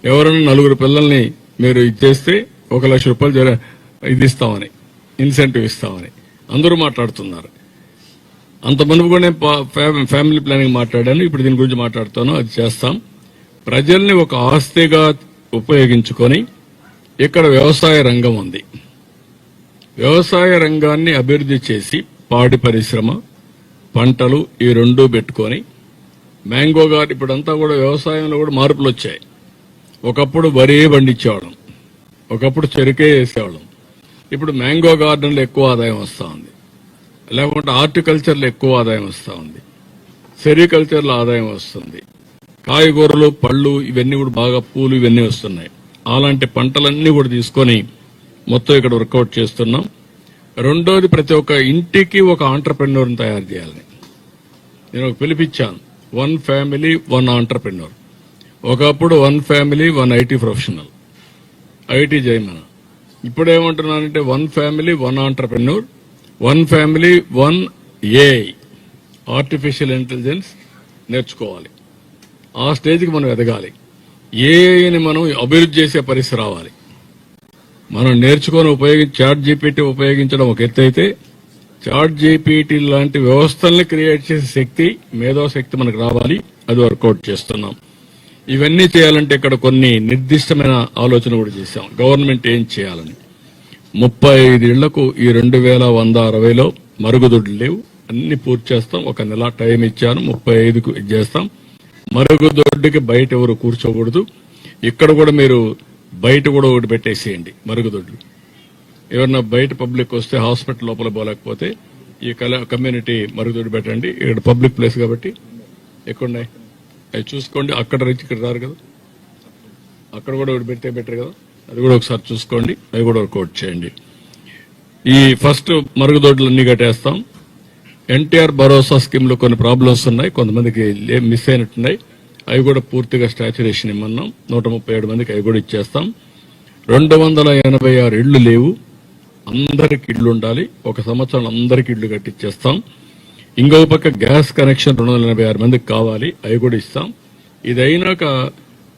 ఎవరైనా 4 పిల్లల్ని మీరు ఇచ్చేస్తే 1,00,000 రూపాయలు ఇది ఇస్తామని, ఇన్సెంటివ్ ఇస్తామని అందరూ మాట్లాడుతున్నారు. అంత మునుపు కూడా నేను ఫ్యామిలీ ప్లానింగ్ మాట్లాడాను. ఇప్పుడు దీని గురించి మాట్లాడుతాను. అది చేస్తాం. ప్రజల్ని ఒక ఆస్తిగా ఉపయోగించుకొని ఇక్కడ వ్యవసాయ రంగం ఉంది. వ్యవసాయ రంగాన్ని అభివృద్ధి చేసి పాడి పరిశ్రమ, పంటలు ఈ 2 పెట్టుకొని మ్యాంగో గార్డెన్ ఇప్పుడంతా కూడా వ్యవసాయంలో కూడా మార్పులు వచ్చాయి. ఒకప్పుడు వరి పండించేవాళ్ళం, ఒకప్పుడు చెరుకే వేసేవాళ్ళం. ఇప్పుడు మ్యాంగో గార్డెన్లో ఎక్కువ ఆదాయం వస్తూ ఉంది, లేకుంటే హార్టికల్చర్లో ఎక్కువ ఆదాయం వస్తూ ఉంది, సెరికల్చర్లో ఆదాయం వస్తుంది, కాయగూరలు, పళ్ళు ఇవన్నీ కూడా బాగా, పూలు ఇవన్నీ వస్తున్నాయి. అలాంటి పంటలన్నీ కూడా తీసుకొని మొత్తం ఇక్కడ వర్కౌట్ చేస్తున్నాం. రెండోది, ప్రతి ఒక్క ఇంటికి ఒక ఆంటర్ప్రెన్యూర్ని తయారు చేయాలని నేను ఒక పిలిపించాను. 1 ఫ్యామిలీ 1 ఆంటర్ప్రెన్యూర్. ఒకప్పుడు 1 ఫ్యామిలీ 1 ఐటీ ప్రొఫెషనల్, ఐటీ చేయమన. ఇప్పుడు ఏమంటున్నానంటే 1 family 1 entrepreneur, 1 family 1 AI, artificial intelligence నేర్చుకోవాలి. ఆ స్టేజ్కి మనం ఎదగాలి. ఏఐని మనం అభివృద్ధి చేసే పరిస్థితి రావాలి. మనం నేర్చుకొని చాట్ జీపీటీ ఉపయోగించడం ఒక ఎత్తు అయితే, చాట్ జీపీటీ లాంటి వ్యవస్థల్ని క్రియేట్ చేసే శక్తి, మేధోశక్తి మనకు రావాలి. అది వర్కౌట్ చేస్తున్నాం. ఇవన్నీ చేయాలంటే ఇక్కడ కొన్ని నిర్దిష్టమైన ఆలోచన కూడా చేశాం. గవర్నమెంట్ ఏం చేయాలని 35 ఇళ్లకు ఈ 2160లో మరుగుదొడ్లు లేవు, అన్ని పూర్తి చేస్తాం. 1 నెల టైం ఇచ్చాను, 35కు చేస్తాం. మరుగుదొడ్డుకి బయట ఎవరు కూర్చోకూడదు. ఇక్కడ కూడా మీరు బయట కూడా ఒకటి పెట్టేసేయండి మరుగుదొడ్లు. ఎవరన్నా బయట పబ్లిక్ వస్తే హాస్పిటల్ లోపల పోలేకపోతే ఈ కమ్యూనిటీ మరుగుదొడ్డు పెట్టండి. ఇక్కడ పబ్లిక్ ప్లేస్ కాబట్టి ఎక్కడున్నాయి అవి చూసుకోండి. అక్కడ రీచ్ ఇక్కడ రారు కదా, అక్కడ కూడా ఒకటి పెడితే బెటర్ కదా. అది కూడా ఒకసారి చూసుకోండి, అవి కూడా వర్కౌట్ చేయండి. ఈ ఫస్ట్ మరుగుదొడ్లన్నీ కట్టేస్తాం. ఎన్టీఆర్ భరోసా స్కీమ్ లో కొన్ని ప్రాబ్లమ్స్ ఉన్నాయి, కొంతమందికి మిస్ అయినట్టున్నాయి. అవి కూడా పూర్తిగా స్టాచ్యురేషన్ ఇమ్మన్నాం. 137 మందికి అవి కూడా ఇచ్చేస్తాం. 286 ఇళ్లు లేవు, అందరికి ఇళ్లు ఉండాలి. 1 సంవత్సరం అందరికి ఇళ్లు కట్టిచ్చేస్తాం. ఇంకొక పక్క గ్యాస్ కనెక్షన్ 286 మందికి కావాలి, అవి కూడా ఇస్తాం. ఇది అయినాక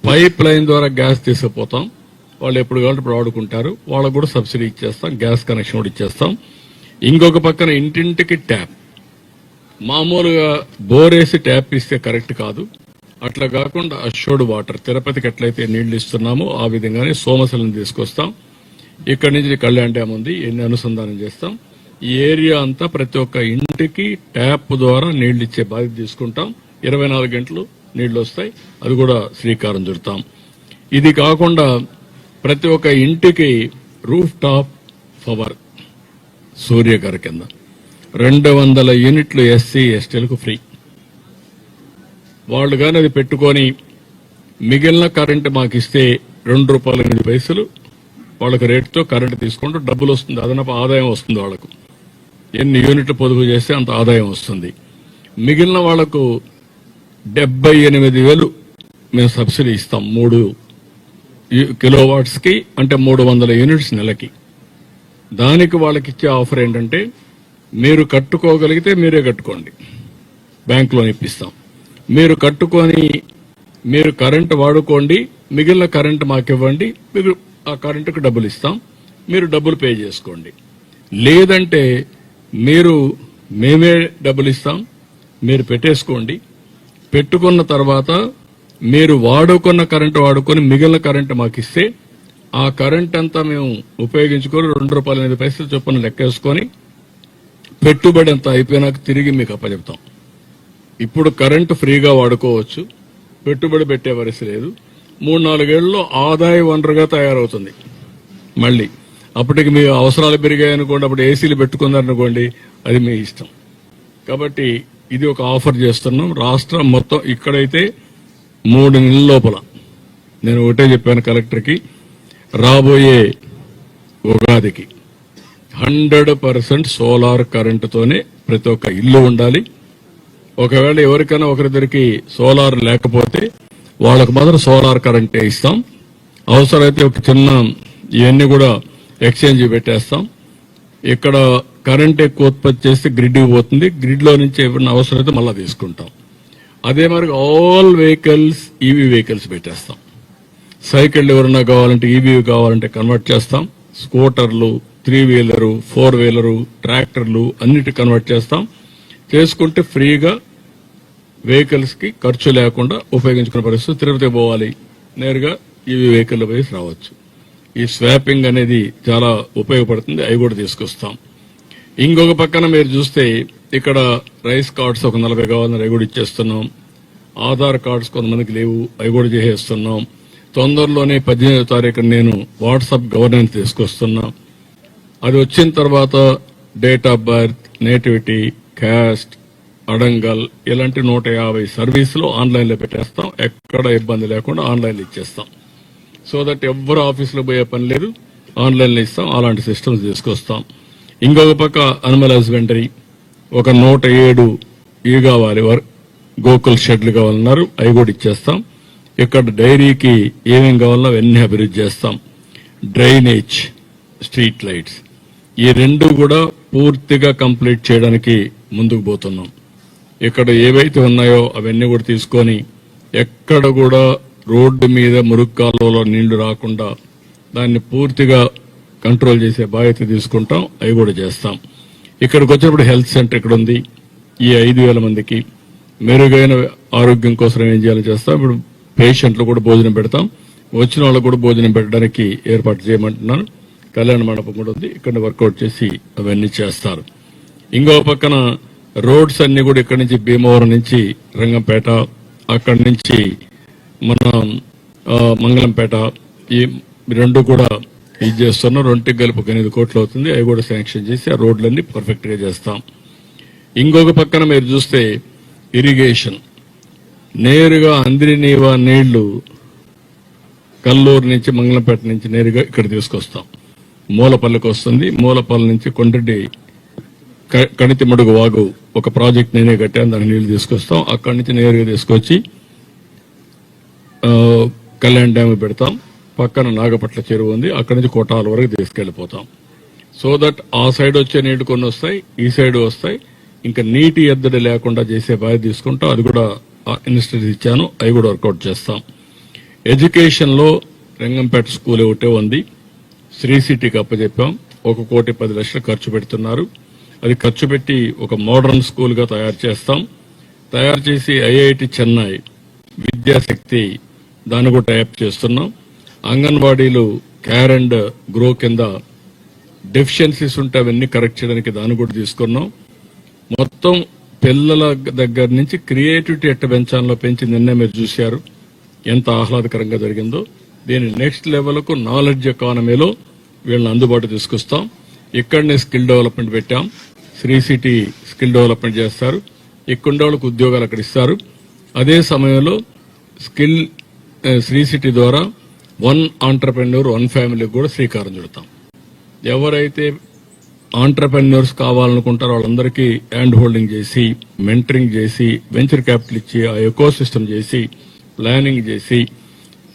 పైప్ లైన్ ద్వారా గ్యాస్ తీసుకుపోతాం. వాళ్ళు ఎప్పుడు కావాలంటే ఇప్పుడు వాడుకుంటారు. వాళ్ళకు కూడా సబ్సిడీ ఇచ్చేస్తాం, గ్యాస్ కనెక్షన్ కూడా ఇచ్చేస్తాం. ఇంకొక పక్కన ఇంటింటికి ట్యాప్. మామూలుగా బోరేసి ట్యాప్ ఇస్తే కరెక్ట్ కాదు. అట్లా కాకుండా అష్యూర్డ్ వాటర్, తిరుపతికి ఎట్లయితే నీళ్లు ఇస్తున్నామో ఆ విధంగానే సోమశిలను తీసుకొస్తాం. ఇక్కడి నుంచి కళ్యాణ్ డ్యామ్ ఉంది, ఎన్ని అనుసంధానం చేస్తాం. ఈ ఏరియా అంతా ప్రతి ఒక్క ఇంటికి ట్యాప్ ద్వారా నీళ్లు ఇచ్చే బాధ్యత తీసుకుంటాం. 24 గంటలు నీళ్లు వస్తాయి. అది కూడా శ్రీకారం చుడతాం. ఇది కాకుండా ప్రతి ఒక్క ఇంటికి రూఫ్ టాప్ పవర్ సూర్యగారి కింద 200 యూనిట్లు ఎస్సీ ఎస్టీలకు ఫ్రీ. వాళ్ళు కానీ అది పెట్టుకొని మిగిలిన కరెంటు మాకు ఇస్తే ₹2.8 వాళ్ళకి రేటుతో కరెంటు తీసుకుంటూ డబ్బులు వస్తుంది, అదనపు ఆదాయం వస్తుంది. వాళ్ళకు ఎన్ని యూనిట్లు పొదుపు చేస్తే అంత ఆదాయం వస్తుంది. మిగిలిన వాళ్లకు 78,000 మేము సబ్సిడీ ఇస్తాం 3 కిలోవాట్స్ కి, అంటే 300 యూనిట్స్ నెలకి. దానికి వాళ్ళకి ఇచ్చే ఆఫర్ ఏంటంటే మీరు కట్టుకోగలిగితే మీరే కట్టుకోండి, బ్యాంక్ లోన్ ఇప్పిస్తాం. మీరు కట్టుకొని మీరు కరెంటు వాడుకోండి, మిగిలిన కరెంటు మాకు ఇవ్వండి, మీకు ఆ కరెంటుకు డబ్బులు ఇస్తాం, మీరు డబ్బులు పే చేసుకోండి. లేదంటే మేమే డబ్బులు ఇస్తాం, మీరు పెట్టేసుకోండి. పెట్టుకున్న తర్వాత మీరు వాడుకున్న కరెంటు వాడుకొని మిగిలిన కరెంటు మాకు ఇస్తే ఆ కరెంట్ అంతా మేము ఉపయోగించుకొని ₹2.8 చొప్పున లెక్కేసుకొని పెట్టుబడి అంతా అయిపోయినాక తిరిగి మీకు అప్పచెప్తాం. ఇప్పుడు కరెంటు ఫ్రీగా వాడుకోవచ్చు, పెట్టుబడి పెట్టే పరిస్థితి లేదు. 3-4 ఏళ్లలో ఆదాయ వనరుగా తయారవుతుంది. మళ్ళీ అప్పటికి మీ అవసరాలు పెరిగాయనుకోండి, అప్పుడు ఏసీలు పెట్టుకున్నారనుకోండి, అది మీ ఇష్టం. కాబట్టి ఇది ఒక ఆఫర్ చేస్తున్నాం. రాష్ట్రం మొత్తం ఇక్కడైతే 3 నెలల లోపల, నేను ఒకటే చెప్పాను కలెక్టర్కి, రాబోయే ఉగాదికి 100% సోలార్ కరెంటుతోనే ప్రతి ఒక్క ఇల్లు ఉండాలి. ఒకవేళ ఎవరికైనా ఒకరిద్దరికి సోలార్ లేకపోతే వాళ్ళకు మాత్రం సోలార్ కరెంటే ఇస్తాం. అవసరమైతే ఒక చిన్న ఇవన్నీ కూడా ఎక్స్చేంజ్ పెట్టేస్తాం. ఇక్కడ కరెంట్ ఎక్కువ ఉత్పత్తి చేస్తే గ్రిడ్కి పోతుంది, గ్రిడ్ లో నుంచి ఏమైనా అవసరమైతే మళ్ళా తీసుకుంటాం. అదే మరి ఆల్ వెహికల్స్ ఈవీ వెహికల్స్ పెట్టేస్తాం. సైకిళ్ళు ఎవరన్నా కావాలంటే ఈవీ కావాలంటే కన్వర్ట్ చేస్తాం. స్కూటర్లు, 3 వీలరు, 4 వీలరు, ట్రాక్టర్లు అన్నిటి కన్వర్ట్ చేస్తాం. చేసుకుంటే ఫ్రీగా వెహికల్స్ కి ఖర్చు లేకుండా ఉపయోగించుకునే పరిస్థితి. తిరుపతి పోవాలి, నేరుగా ఈవీ వెహికల్ పోయి రావచ్చు. ఈ స్వాపింగ్ అనేది చాలా ఉపయోగపడుతుంది, అవి కూడా తీసుకొస్తాం. ఇంకొక పక్కన మీరు చూస్తే ఇక్కడ రైస్ కార్డ్స్ ఒక 40 కావాలని అవి కూడా ఇచ్చేస్తున్నాం. ఆధార్ కార్డ్స్ కొంతమందికి లేవు, అవి కూడా చేసేస్తున్నాం. తొందరలోనే 18వ తారీఖున నేను వాట్సాప్ గవర్నెన్స్ తీసుకొస్తున్నా. అది వచ్చిన తర్వాత date of birth, nativity, caste, adangal ఇలాంటి 150 సర్వీసులు ఆన్లైన్లో పెట్టేస్తాం. ఎక్కడ ఇబ్బంది లేకుండా ఆన్లైన్లో ఇచ్చేస్తాం. సో దట్ ఎవరు ఆఫీసులో పోయే పని లేదు, ఆన్లైన్లో ఇస్తాం. అలాంటి సిస్టమ్స్ తీసుకొస్తాం. ఇంకొక పక్క అనిమల్ హస్బెండరీ ఒక 107 ఇవి కావాలి, గోకుల్ షెడ్లు కావాలన్నారు, అవి కూడా ఇచ్చేస్తాం. ఇక్కడ డైరీకి ఏమేం కావాలన్నా అవన్నీ అభివృద్ధి చేస్తాం. డ్రైనేజ్, స్ట్రీట్ లైట్స్, ఈ 2 కూడా పూర్తిగా కంప్లీట్ చేయడానికి ముందుకు పోతున్నాం. ఇక్కడ ఏవైతే ఉన్నాయో అవన్నీ కూడా తీసుకొని ఎక్కడ కూడా రోడ్డు మీద మురుగు కాలువలో నీళ్లు రాకుండా దాన్ని పూర్తిగా కంట్రోల్ చేసే బాధ్యత తీసుకుంటాం. అవి కూడా చేస్తాం. ఇక్కడికి వచ్చినప్పుడు హెల్త్ సెంటర్ ఇక్కడ ఉంది. ఈ 5,000 మందికి మెరుగైన ఆరోగ్యం కోసం ఏం చేయాలో చేస్తాం. ఇప్పుడు పేషెంట్లు కూడా భోజనం పెడతాం. వచ్చిన వాళ్ళకు కూడా భోజనం పెట్టడానికి ఏర్పాటు చేయమంటున్నాను. కళ్యాణ మండపం కూడా ఉంది, ఇక్కడ వర్కౌట్ చేసి అవన్నీ చేస్తారు. ఇంకో పక్కన రోడ్స్ అన్ని కూడా ఇక్కడి నుంచి భీమవరం నుంచి రంగంపేట, అక్కడి నుంచి మన మంగళంపేట, ఈ 2 కూడా ఇది చేస్తున్నాం. 2 కలిపి 8 కోట్లు అవుతుంది. అవి కూడా శాంక్షన్ చేసి ఆ రోడ్లన్నీ పర్ఫెక్ట్ గా చేస్తాం. ఇంకొక పక్కన మీరు చూస్తే ఇరిగేషన్, నేరుగా అంద్రినీవా నీళ్లు కల్లూరు నుంచి మంగళంపేట నుంచి నేరుగా ఇక్కడ తీసుకొస్తాం. మూలపల్లికి వస్తుంది. మూలపల్లి నుంచి కొండ్రెడ్డి కణితిమడుగు వాగు ఒక ప్రాజెక్ట్ నేనే కట్టాను, దానికి నీళ్లు తీసుకొస్తాం. అక్కడి నుంచి నేరుగా తీసుకొచ్చి కళ్యాణ్ డ్యామ్ పెడతాం. పక్కన నాగపట్ల చెరువు ఉంది, అక్కడి నుంచి కోటాల వరకు తీసుకెళ్లిపోతాం. సో దట్ ఆ సైడ్ వచ్చే నీళ్లు కొన్ని వస్తాయి, ఈ సైడ్ వస్తాయి. ఇంకా నీటి ఎద్దడి లేకుండా చేసే బాధ్యత తీసుకుంటాం. అది కూడా ఇన్స్టిట్యూట్ ఇచ్చాను, అవి కూడా వర్కౌట్ చేస్తాం. ఎడ్యుకేషన్లో రంగంపేట స్కూల్ ఒకటే ఉంది. శ్రీ సిటీకి అప్పచెప్పాం. 1,10,00,000 ఖర్చు పెడుతున్నారు. అది ఖర్చు పెట్టి ఒక మోడర్న్ స్కూల్గా తయారు చేస్తాం. తయారు చేసి ఐఐటి చెన్నై, విద్యాశక్తి దాన్ని కూడా టైప్ చేస్తున్నాం. అంగన్వాడీలు కేర్ అండ్ గ్రో కింద డెఫిషియన్సీస్ ఉంటే అవన్నీ కరెక్ట్ చేయడానికి దాన్ని కూడా తీసుకున్నాం. మొత్తం పిల్లల దగ్గర నుంచి క్రియేటివిటీ ఎట్ట పెంచాలో పెంచి నిన్నే మీరు చూశారు ఎంత ఆహ్లాదకరంగా జరిగిందో. దీని నెక్స్ట్ లెవెల్కు నాలెడ్జ్ ఎకానమీలో వీళ్ళని అందుబాటు తీసుకొస్తాం. ఇక్కడనే స్కిల్ డెవలప్మెంట్ పెట్టాం. శ్రీ సిటీ స్కిల్ డెవలప్మెంట్ చేస్తారు. ఇక్కడ వాళ్ళకు ఉద్యోగాలు అక్కడ ఇస్తారు. అదే సమయంలో స్కిల్ శ్రీ సిటీ ద్వారా 1 ఆంటర్ప్రెన్యూర్ 1 ఫ్యామిలీకి కూడా శ్రీకారం చుడతాం. ఎవరైతే ఆంటర్ప్రెన్యూర్స్ కావాలనుకుంటారో వాళ్ళందరికీ హ్యాండ్ హోల్డింగ్ చేసి, మెంటరింగ్ చేసి, వెంచర్ క్యాపిటల్ ఇచ్చి, ఆ ఎకో సిస్టమ్ చేసి, ప్లానింగ్ చేసి,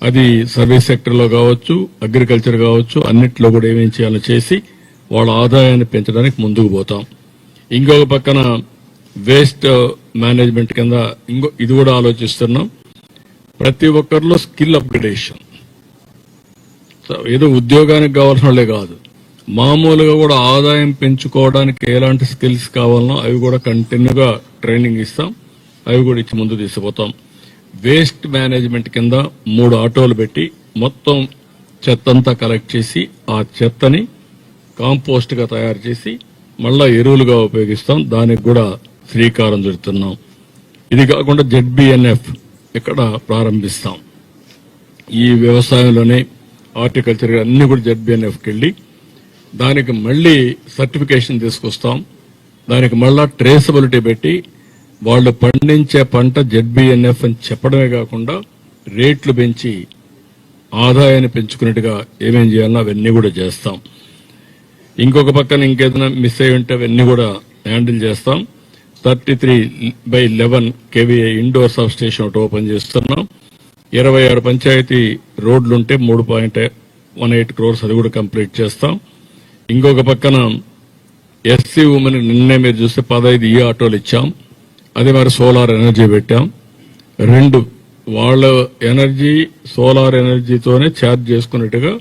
అది సర్వీస్ సెక్టర్లో కావచ్చు, అగ్రికల్చర్ కావచ్చు, అన్నిట్లో కూడా ఏమేం చేయాలో చేసి వాళ్ళ ఆదాయాన్ని పెంచడానికి ముందుకు పోతాం. ఇంకొక పక్కన వేస్ట్ మేనేజ్మెంట్ కింద ఇది కూడా ఆలోచిస్తున్నాం. ప్రతి ఒక్కరిలో స్కిల్ అప్గ్రేడేషన్, ఏదో ఉద్యోగానికి కావాల్సిన వాళ్ళే కాదు, మామూలుగా కూడా ఆదాయం పెంచుకోవడానికి ఎలాంటి స్కిల్స్ కావాలనో అవి కూడా కంటిన్యూగా ట్రైనింగ్ ఇస్తాం. అవి కూడా ఇచ్చి ముందు తీసుకుపోతాం. వేస్ట్ మేనేజ్మెంట్ కింద 3 ఆటోలు పెట్టి మొత్తం చెత్తంతా కలెక్ట్ చేసి ఆ చెత్తని కాంపోస్ట్ గా తయారు చేసి మళ్ళా ఎరువులుగా ఉపయోగిస్తాం. దానికి కూడా శ్రీకారం చుడుతున్నాం. ఇది కాకుండా ZBNF ఇక్కడ ప్రారంభిస్తాం. ఈ వ్యవసాయంలోనే హార్టికల్చర్ అన్ని కూడా ZBNFకి వెళ్ళి దానికి మళ్లీ సర్టిఫికేషన్ తీసుకొస్తాం. దానికి మళ్ళా ట్రేసబిలిటీ పెట్టి వాళ్ళు పండించే పంట ZBNF అని చెప్పడమే కాకుండా రేట్లు పెంచి ఆదాయాన్ని పెంచుకున్నట్టుగా ఏమేం చేయాలో అవన్నీ కూడా చేస్తాం. ఇంకొక పక్కన ఇంకేదైనా మిస్ అయి ఉంటే అవన్నీ కూడా హ్యాండిల్ చేస్తాం. 33/11 KVA ఇండోర్ సబ్ స్టేషన్ ఒకటి ఓపెన్ చేస్తున్నాం. 26 పంచాయతీ రోడ్లుంటే 3.18 crores అది కూడా కంప్లీట్ చేస్తాం. ఇంకొక పక్కన ఎస్సీ ఉమెన్ నిన్నే మీరు చూస్తే 15 ఆటోలు ఇచ్చాం. అదే మరి సోలార్ ఎనర్జీ పెట్టాం. 2 వాళ్ళ ఎనర్జీ సోలార్ ఎనర్జీతోనే ఛార్జ్ చేసుకున్నట్టుగా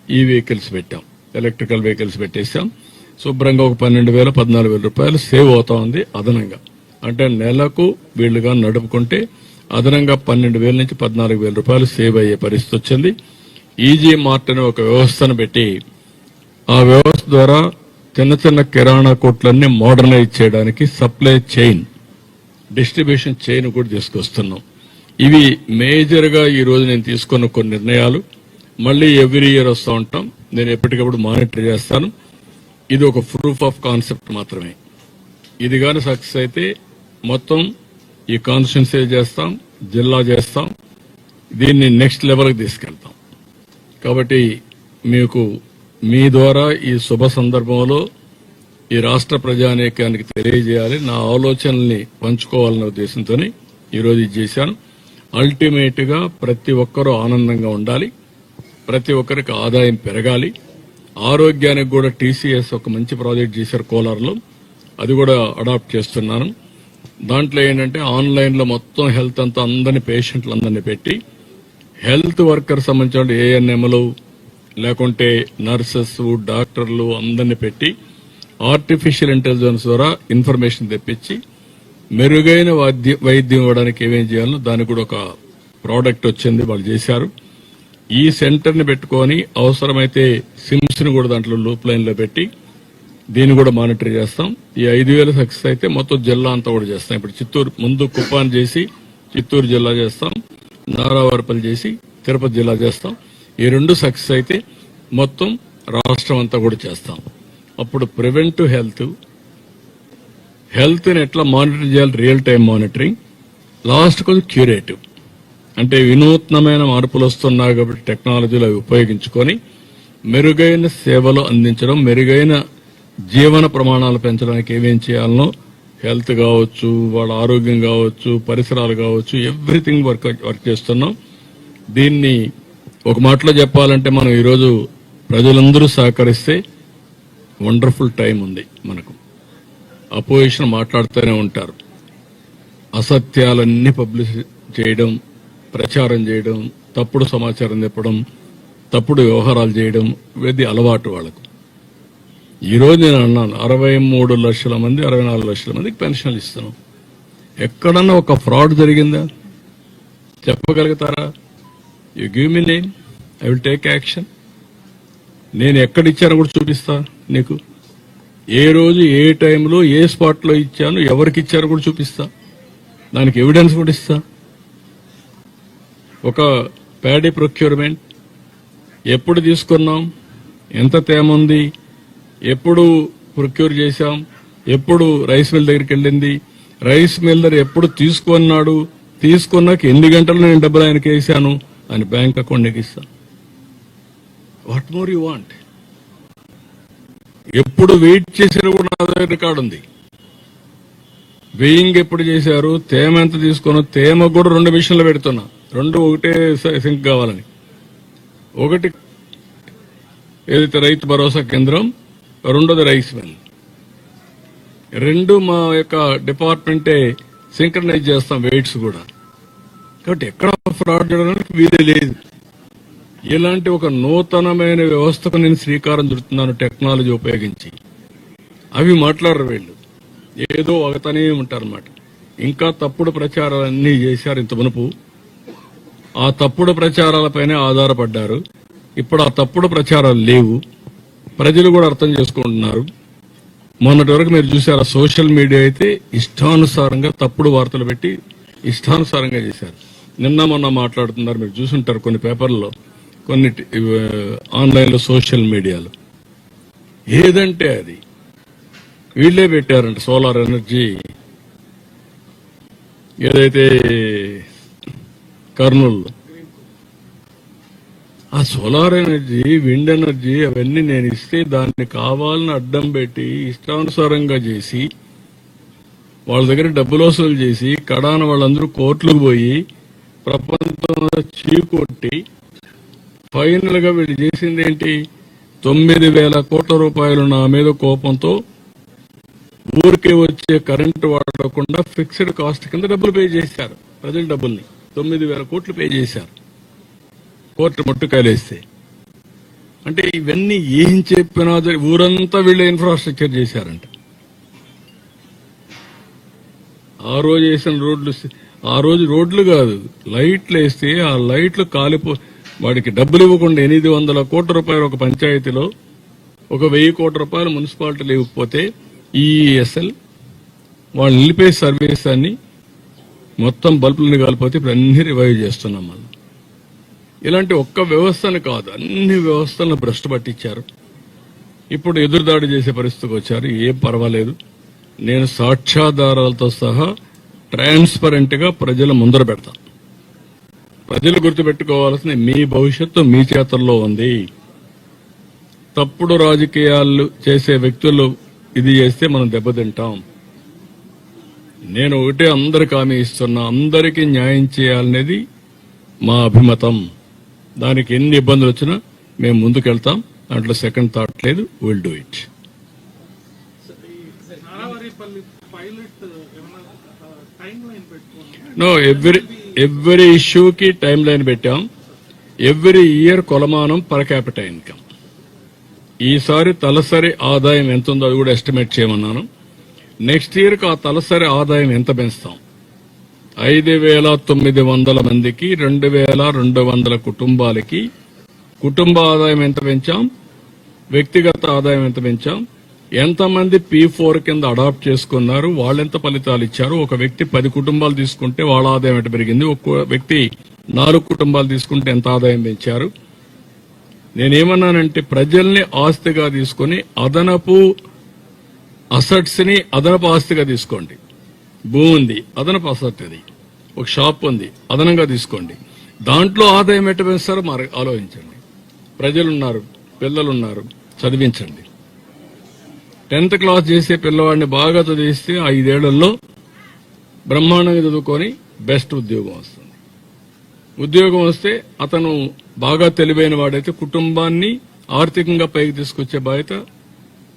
ఈ వెహికల్స్ పెట్టాం. ఎలక్ట్రికల్ వెహికల్స్ పెట్టేశాం. శుభ్రంగా ఒక 12,000 14,000 రూపాయలు సేవ్ అవుతా ఉంది అదనంగా. అంటే నెలకు వీళ్లుగా నడుపుకుంటే అదనంగా 12,000 నుంచి 14,000 రూపాయలు సేవ్ అయ్యే పరిస్థితి వచ్చింది. ఈజీ మార్ట్ అనే ఒక వ్యవస్థను పెట్టి ఆ వ్యవస్థ ద్వారా చిన్న చిన్న కిరాణా కొట్లన్నీ మోడర్నైజ్ చేయడానికి సప్లై చైన్, డిస్ట్రిబ్యూషన్ చైన్ కూడా తీసుకొస్తున్నాం. ఇవి మేజర్ గా ఈ రోజు నేను తీసుకున్న కొన్ని నిర్ణయాలు. మళ్లీ ఎవ్రీ ఇయర్ వస్తూ ఉంటాం. నేను ఎప్పటికప్పుడు మానిటర్ చేస్తాను. ఇది ఒక ప్రూఫ్ ఆఫ్ కాన్సెప్ట్ మాత్రమే. ఇది గాని సక్సెస్ అయితే మొత్తం ఈ కాన్స్టిట్యున్సీ చేస్తాం, జిల్లా చేస్తాం, దీన్ని నెక్స్ట్ లెవెల్కి తీసుకెళ్తాం. కాబట్టి మీకు మీ ద్వారా ఈ శుభ సందర్భంలో ఈ రాష్ట్ర ప్రజానీకానికి తెలియజేయాలి, నా ఆలోచనల్ని పంచుకోవాలనే ఉద్దేశంతో ఈరోజు ఇది చేశాను. అల్టిమేట్ గా ప్రతి ఒక్కరూ ఆనందంగా ఉండాలి, ప్రతి ఒక్కరికి ఆదాయం పెరగాలి. ఆరోగ్యానికి కూడా TCS ఒక మంచి ప్రాజెక్ట్ చేశారు కోలార్లో, అది కూడా అడాప్ట్ చేస్తున్నాను. దాంట్లో ఏంటంటే ఆన్లైన్ లో మొత్తం హెల్త్ అంతా అందరినీ పేషెంట్లందరినీ పెట్టి హెల్త్ వర్కర్ సంబంధించిన ANMలు లేకుంటే నర్సెస్, డాక్టర్లు అందరినీ పెట్టి ఆర్టిఫిషియల్ ఇంటెలిజెన్స్ ద్వారా ఇన్ఫర్మేషన్ తెప్పించి మెరుగైన వైద్యం ఇవ్వడానికి ఏమేం చేయాలో దానికి కూడా ఒక ప్రోడక్ట్ వచ్చింది, వాళ్ళు చేశారు. ఈ సెంటర్ ని పెట్టుకొని అవసరమైతే సిమ్స్ ని కూడా దాంట్లో లూప్ లైన్ లో పెట్టి దీన్ని కూడా మానిటర్ చేస్తాం. ఈ 5,000 సక్సెస్ అయితే మొత్తం జిల్లా అంతా కూడా చేస్తాం. ఇప్పుడు చిత్తూరు ముందు కుప్పాన్ చేసి చిత్తూరు జిల్లా చేస్తాం, నారావారిపల్లి చేసి తిరుపతి జిల్లా చేస్తాం. ఈ 2 సక్సెస్ అయితే మొత్తం రాష్ట్రం అంతా కూడా చేస్తాం. అప్పుడు ప్రివెంటివ్ హెల్త్ ని ఎట్లా మానిటర్ చేయాలి, రియల్ టైం మానిటరింగ్. లాస్ట్ కొంచెం క్యూరేటివ్, అంటే వినూత్నమైన మార్పులు వస్తున్నాయి కాబట్టి టెక్నాలజీలు అవి ఉపయోగించుకొని మెరుగైన సేవలు అందించడం, మెరుగైన జీవన ప్రమాణాలు పెంచడానికి ఏమేం చేయాలనో హెల్త్ కావచ్చు, వాళ్ళ ఆరోగ్యం కావచ్చు, పరిసరాలు కావచ్చు, ఎవ్రీథింగ్ వర్క్ చేస్తున్నాం. దీన్ని ఒక మాటలో చెప్పాలంటే మనం ఈరోజు ప్రజలందరూ సహకరిస్తే వండర్ఫుల్ టైం ఉంది మనకు. అపోజిషన్ మాట్లాడుతూనే ఉంటారు, అసత్యాలన్నీ పబ్లిష్ చేయడం, ప్రచారం చేయడం, తప్పుడు సమాచారం చెప్పడం, తప్పుడు వ్యవహారాలు చేయడం ఇది అలవాటు వాళ్ళకు. ఈరోజు నేను అన్నాను 63 లక్షల మంది 64 లక్షల మందికి పెన్షన్లు ఇస్తున్నాం. ఎక్కడన్నా ఒక ఫ్రాడ్ జరిగిందా చెప్పగలుగుతారా? You give me name, I will take action. నేను ఎక్కడిచ్చానో కూడా చూపిస్తా నీకు. ఏ రోజు ఏ టైంలో ఏ స్పాట్లో ఇచ్చాను, ఎవరికి ఇచ్చారో కూడా చూపిస్తా. దానికి ఎవిడెన్స్ కూడా ఇస్తా. ఒక ప్యాడీ ప్రొక్యూర్మెంట్ ఎప్పుడు తీసుకున్నాం, ఎంత తేమ ఉంది, ఎప్పుడు ప్రొక్యూర్ చేశాం, ఎప్పుడు రైస్ మిల్ దగ్గరికి వెళ్ళింది, రైస్ మిల్లర్ ఎప్పుడు తీసుకున్నాడు, తీసుకున్నాక ఎన్ని గంటలు నేను డబ్బులు ఆయనకి వేసాను అని బ్యాంక్ అకౌంట్కి ఇస్తా. What more you want? ఎప్పుడు వెయిట్ చేసినా కూడా నా దగ్గర రికార్డు ఉంది. వెయింగ్ ఎప్పుడు చేశారు, తేమ ఎంత తీసుకున్నా, తేమ కూడా 2 మిషన్లు పెడుతున్నా. 2 ఒకటే సింక్ కావాలని. ఒకటి ఏదైతే రైతు భరోసా కేంద్రం, 2ది రైస్ మిల్. 2 మా యొక్క డిపార్ట్మెంటే సింక్రనైజ్ చేస్తాం వెయిట్స్ కూడా. కాబట్టి ఎక్కడ ఫ్రాడ్ చేయడానికి వీలే లేదు. ఇలాంటి ఒక నూతనమైన వ్యవస్థకు నేను శ్రీకారం చుడుతున్నాను టెక్నాలజీ ఉపయోగించి. అవి మాట్లాడరు వీళ్ళు, ఏదో ఒకతనే ఉంటారన్నమాట. ఇంకా తప్పుడు ప్రచారాలన్నీ చేశారు ఇంత మునుపు. ఆ తప్పుడు ప్రచారాలపైనే ఆధారపడ్డారు. ఇప్పుడు ఆ తప్పుడు ప్రచారాలు లేవు. ప్రజలు కూడా అర్థం చేసుకుంటున్నారు. మొన్నటి వరకు మీరు చూసారు, సోషల్ మీడియా అయితే ఇష్టానుసారంగా తప్పుడు వార్తలు పెట్టి ఇష్టానుసారంగా చేశారు. నిన్న మొన్న మాట్లాడుతున్నారు, మీరు చూసుంటారు కొన్ని పేపర్లలో, కొన్ని ఆన్లైన్లో, సోషల్ మీడియాలో. ఏదంటే అది వీళ్లే పెట్టారంట. సోలార్ ఎనర్జీ ఏదైతే కర్నూలులో, ఆ సోలార్ ఎనర్జీ, విండ్ ఎనర్జీ అవన్నీ నేను ఇస్తే దాన్ని కావాలని అడ్డం పెట్టి ఇష్టానుసారంగా చేసి వాళ్ళ దగ్గర డబ్బులు వసూలు చేసి కడాన వాళ్ళందరూ కోర్టులకు పోయి ప్రపంచంలో చీకొట్టి ఫైనల్ గా వీళ్ళు చేసింది ఏంటి? 9,000 కోట్ల రూపాయలు నా మీద కోపంతో ఊరికే వచ్చే కరెంటు వాడకుండా ఫిక్స్డ్ కాస్ట్ కింద డబ్బులు పే చేశారు. ప్రజల డబ్బుల్ని 9,000 కోట్లు పే చేశారు కోర్టు ముట్టుకాయలేస్తే. అంటే ఇవన్నీ ఏం చెప్పినా ఊరంతా వీళ్ళే ఇన్ఫ్రాస్ట్రక్చర్ చేశారంట. ఆ రోజు వేసిన రోడ్లు, ఆ రోజు రోడ్లు కాదు లైట్లు వేస్తే ఆ లైట్లు వాడికి డబ్బులు ఇవ్వకుండా 800 కోట్ల రూపాయలు ఒక పంచాయతీలో, ఒక 1000 కోట్ల రూపాయలు మున్సిపాలిటీలు ఇవ్వకపోతే ఈఎస్ఎల్ వాళ్ళు నిలిపే సర్వీస్ అన్ని మొత్తం బల్బులను కాలిపోతే ఇప్పుడు అన్ని రివైవ్ చేస్తున్నాం. మళ్ళీ ఇలాంటి ఒక్క వ్యవస్థను కాదు, అన్ని వ్యవస్థలను భ్రష్టు పట్టించారు. ఇప్పుడు ఎదురుదాడి చేసే పరిస్థితికి వచ్చారు. ఏం పర్వాలేదు, నేను సాక్ష్యాధారాలతో సహా ట్రాన్స్పరెంట్ గా ప్రజల ముందర పెడతా. ప్రజలు గుర్తుపెట్టుకోవాల్సిన మీ భవిష్యత్తు మీ చేతుల్లో ఉంది. తప్పుడు రాజకీయాలు చేసే వ్యక్తులు ఇది చేస్తే మనం దెబ్బతింటాం. నేను ఒకటే అందరికి హామీ ఇస్తున్నా, అందరికీ న్యాయం చేయాలనేది మా అభిమతం. దానికి ఎన్ని ఇబ్బందులు వచ్చినా మేము ముందుకెళ్తాం. దాంట్లో సెకండ్ థాట్ లేదు. Will do it. No, every ఇష్యూకి టైం లైన్ పెట్టాం. ఎవ్రీ ఇయర్ కొలమానం పర్ క్యాపిటల్ ఇన్కమ్. ఈసారి తలసరి ఆదాయం ఎంత ఉందో అది కూడా ఎస్టిమేట్ చేయమన్నాను. నెక్స్ట్ ఇయర్ కు ఆ తలసరి ఆదాయం ఎంత పెంచుతాం? 5,900 మందికి, 2,200 కుటుంబాలకి కుటుంబ ఆదాయం ఎంత పెంచాం, వ్యక్తిగత ఆదాయం ఎంత పెంచాం, ఎంతమంది P4 కింద అడాప్ట్ చేసుకున్నారు, వాళ్ళెంత ఫలితాలు ఇచ్చారు. ఒక వ్యక్తి 10 కుటుంబాలు తీసుకుంటే వాళ్ళ ఆదాయం ఎంత పెరిగింది, ఒక వ్యక్తి 4 కుటుంబాలు తీసుకుంటే ఎంత ఆదాయం పెంచారు. నేనేమన్నానంటే ప్రజల్ని ఆస్తిగా తీసుకుని అదనపు అసెట్స్ ని అదనపు ఆస్తిగా తీసుకోండి. భూమి ఉంది, అదనపు అసెట్, అది ఒక షాప్ ఉంది, అదనంగా తీసుకోండి. దాంట్లో ఆదాయం ఎట్ట పెంచుతారో ఆలోచించండి. ప్రజలున్నారు, పిల్లలున్నారు, చదివించండి. 10th క్లాస్ చేసే పిల్లవాడిని బాగా చదివిస్తే 5 ఏళ్లలో బ్రహ్మాండంగా చదువుకొని బెస్ట్ ఉద్యోగం వస్తుంది. ఉద్యోగం వస్తే అతను బాగా తెలివైన వాడైతే కుటుంబాన్ని ఆర్థికంగా పైకి తీసుకొచ్చే బాధ్యత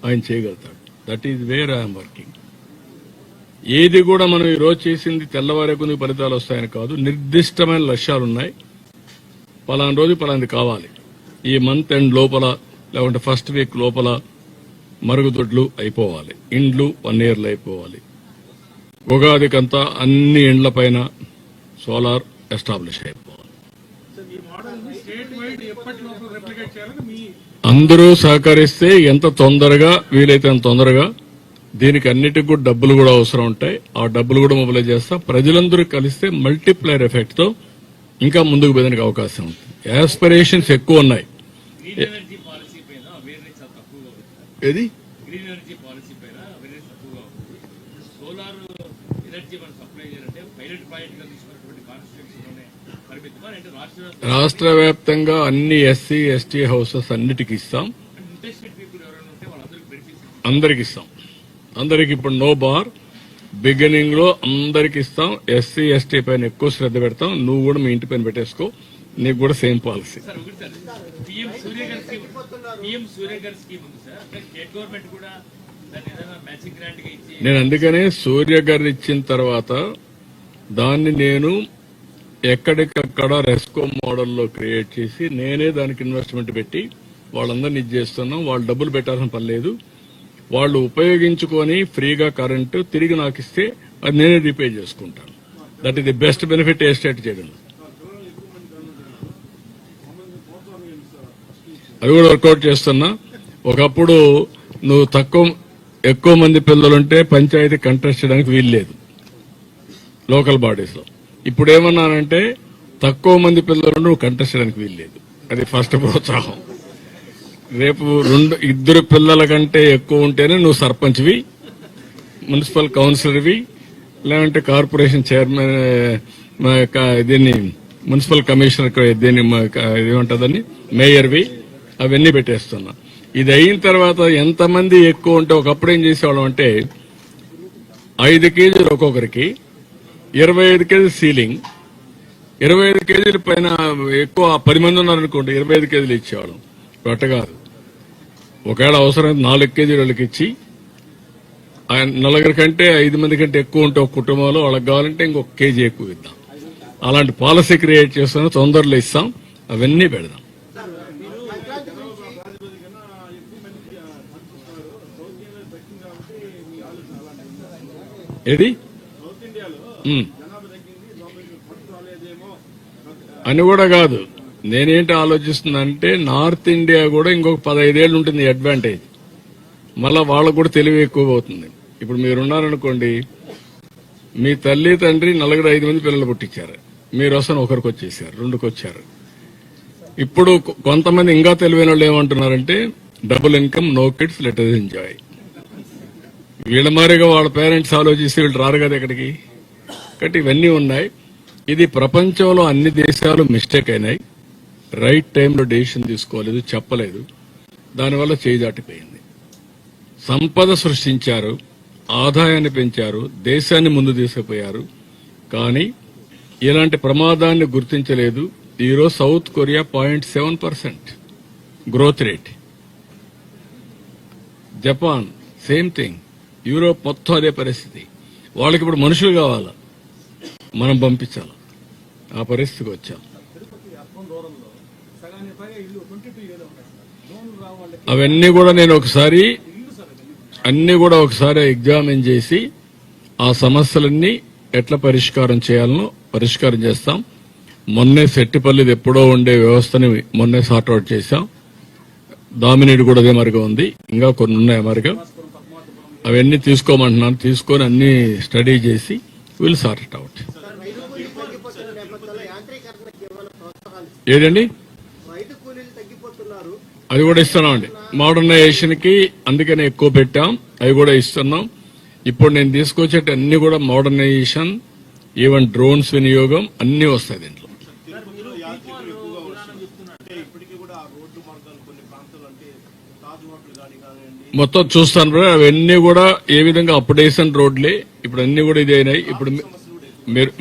ఆయన చేయగలుగుతాడు. That is where I'm working. ఏది కూడా మనం ఈ రోజు చేసింది తెల్లవారే కొన్ని ఫలితాలు వస్తాయని కాదు. నిర్దిష్టమైన లక్ష్యాలున్నాయి. పలానా రోజు పలాంది కావాలి, ఈ మంత్ ఎండ్ లోపల లేకుంటే ఫస్ట్ వీక్ లోపల మరుగుదొడ్లు అయిపోవాలి, ఇండ్లు 1 year లో అయిపోవాలి, ఉగాదికంతా అన్ని ఇండ్ల పైన సోలార్ ఎస్టాబ్లిష్ అయిపోవాలి. అందరూ సహకరిస్తే ఎంత తొందరగా వీలైతే అంత తొందరగా, దీనికి అన్నిటికి కూడా డబ్బులు కూడా అవసరం ఉంటాయి, ఆ డబ్బులు కూడా మొబిలైజ్ చేస్తా. ప్రజలందరూ కలిస్తే మల్టిప్లైర్ ఎఫెక్ట్ తో ఇంకా ముందుకు పోయేందుకు అవకాశం ఉంది. యాస్పిరేషన్స్ ఎక్కువ ఉన్నాయి. ఏది రాష్ట్ర వ్యాప్తంగా అన్ని ఎస్సీ ఎస్టీ హౌసెస్ అన్నిటికీ ఇస్తాం, అందరికి ఇస్తాం. అందరికి ఇప్పుడు నో బార్, బిగినింగ్ లో అందరికి ఇస్తాం. ఎస్సీ ఎస్టీ పైన ఎక్కువ శ్రద్ధ పెడతాం. నువ్వు కూడా మీ ఇంటి పైన పెట్టేసుకో, నీకు కూడా సేమ్ పాలసీ. నేను అందుకనే సూర్య గారు ఇచ్చిన తర్వాత దాన్ని నేను ఎక్కడికక్కడ రెస్కో మోడల్లో క్రియేట్ చేసి నేనే దానికి ఇన్వెస్ట్మెంట్ పెట్టి వాళ్ళందరినీ ఇది చేస్తున్నాం. వాళ్ళు డబ్బులు పెట్టాల్సిన పని లేదు. వాళ్ళు ఉపయోగించుకొని ఫ్రీగా కరెంటు తిరిగి నాకు ఇస్తే అది నేనే రీపే చేసుకుంటాను. That is the best benefit estate చేయడం. అది కూడా వర్కౌట్ చేస్తున్నా. ఒకప్పుడు నువ్వు ఎక్కువ మంది పిల్లలుంటే పంచాయతీ కంటెస్ట్ చేయడానికి వీలు లేదు లోకల్ బాడీస్ లో. ఇప్పుడు ఏమన్నానంటే తక్కువ మంది పిల్లలు నువ్వు కంటెస్ట్ చేయడానికి వీలు లేదు. అది ఫస్ట్ ప్రోత్సాహం. రేపు 2 పిల్లల కంటే ఎక్కువ ఉంటేనే నువ్వు సర్పంచ్వి, మున్సిపల్ కౌన్సిలర్వి, లేదంటే కార్పొరేషన్ చైర్మన్, దీన్ని మున్సిపల్ కమిషనర్, దీన్ని ఏమంటుందని మేయర్వి, అవన్నీ పెట్టేస్తున్నా. ఇది అయిన తర్వాత ఎంతమంది ఎక్కువ ఉంటే, ఒకప్పుడు ఏం చేసేవాళ్ళం అంటే 5 కేజీలు ఒక్కొక్కరికి, 25 కేజీలు సీలింగ్, 25 కేజీల పైన ఎక్కువ 10 మంది ఉన్నారనుకోండి 25 కేజీలు ఇచ్చేవాళ్ళం. అట్ట కాదు, ఒకవేళ అవసరం 4 కేజీలు వాళ్ళకి ఇచ్చి, 4 కంటే 5 మంది కంటే ఎక్కువ ఉంటే ఒక కుటుంబంలో వాళ్ళకి కావాలంటే ఇంకొక కేజీ ఎక్కువ ఇద్దాం. అలాంటి పాలసీ క్రియేట్ చేస్తాను, తొందరలో ఇస్తాం, అవన్నీ పెడదాం. ఏది అని కూడా కాదు. నేనేంటి ఆలోచిస్తున్నానంటే నార్త్ ఇండియా కూడా ఇంకొక 15 ఏళ్ళు ఉంటుంది అడ్వాంటేజ్. మళ్ళా వాళ్ళకు కూడా తెలివి ఎక్కువ అవుతుంది. ఇప్పుడు మీరున్నారనుకోండి, మీ తల్లి తండ్రి 4-5 మంది పిల్లలు పుట్టించారు, మీరు వస్తాను ఒకరికి వచ్చేసారు, 2కి వచ్చారు. ఇప్పుడు కొంతమంది ఇంకా తెలివైన వాళ్ళు ఏమంటున్నారంటే double income, no kids, let us enjoy. వీళ్ళ మారిగా వాళ్ళ పేరెంట్స్ ఆలోచిస్తే వీళ్ళు రారు కదా ఇక్కడికి. కాబట్టి ఇవన్నీ ఉన్నాయి. ఇది ప్రపంచంలో అన్ని దేశాలు మిస్టేక్ అయినాయి. రైట్ టైంలో డెసిషన్ తీసుకోలేదు, చెప్పలేదు, దానివల్ల చేయి దాటిపోయింది. సంపద సృష్టించారు, ఆదాయాన్ని పెంచారు, దేశాన్ని ముందు తీసుకుపోయారు. కానీ ఇలాంటి ప్రమాదాన్ని గుర్తించలేదు. ఈరోజు south Korea 0.7% growth rate, Japan same thing, Europe మొత్తం అదే పరిస్థితి. వాళ్ళకి ఇప్పుడు మనుషులు కావాలా, మనం పంపించాలి. ఆ పరిస్థితికి వచ్చాం. అవన్నీ కూడా నేను ఒకసారి ఎగ్జామిన్ చేసి ఆ సమస్యలన్నీ ఎట్లా పరిష్కారం చేయాలనో పరిష్కారం చేస్తాం. మొన్నే సెట్టిపల్లిది ఎప్పుడో ఉండే వ్యవస్థని మొన్నే సార్ట్అవుట్ చేశాం. దామినేడు కూడా అదే మరిగా ఉంది, ఇంకా కొన్ని ఉన్నాయి మరిగా. అవన్నీ తీసుకోమంటున్నాను, తీసుకొని అన్ని స్టడీ చేసి విల్ సార్ట్ ఇట్ అవుట్. ఏదండి అది కూడా ఇస్తున్నాం అండి. మోడర్నైజేషన్ కి అందుకనే ఎక్కువ పెట్టాం, అవి కూడా ఇస్తున్నాం. ఇప్పుడు నేను తీసుకొచ్చేట అన్ని కూడా మోడర్నైజేషన్, ఈవెన్ డ్రోన్స్ వినియోగం అన్ని వస్తాయి దీంట్లో. మొత్తం చూస్తాను బ్రో, అవన్నీ కూడా ఏ విధంగా అప్డేషన్ రోడ్లే ఇప్పుడు అన్ని కూడా ఇది అయినాయి. ఇప్పుడు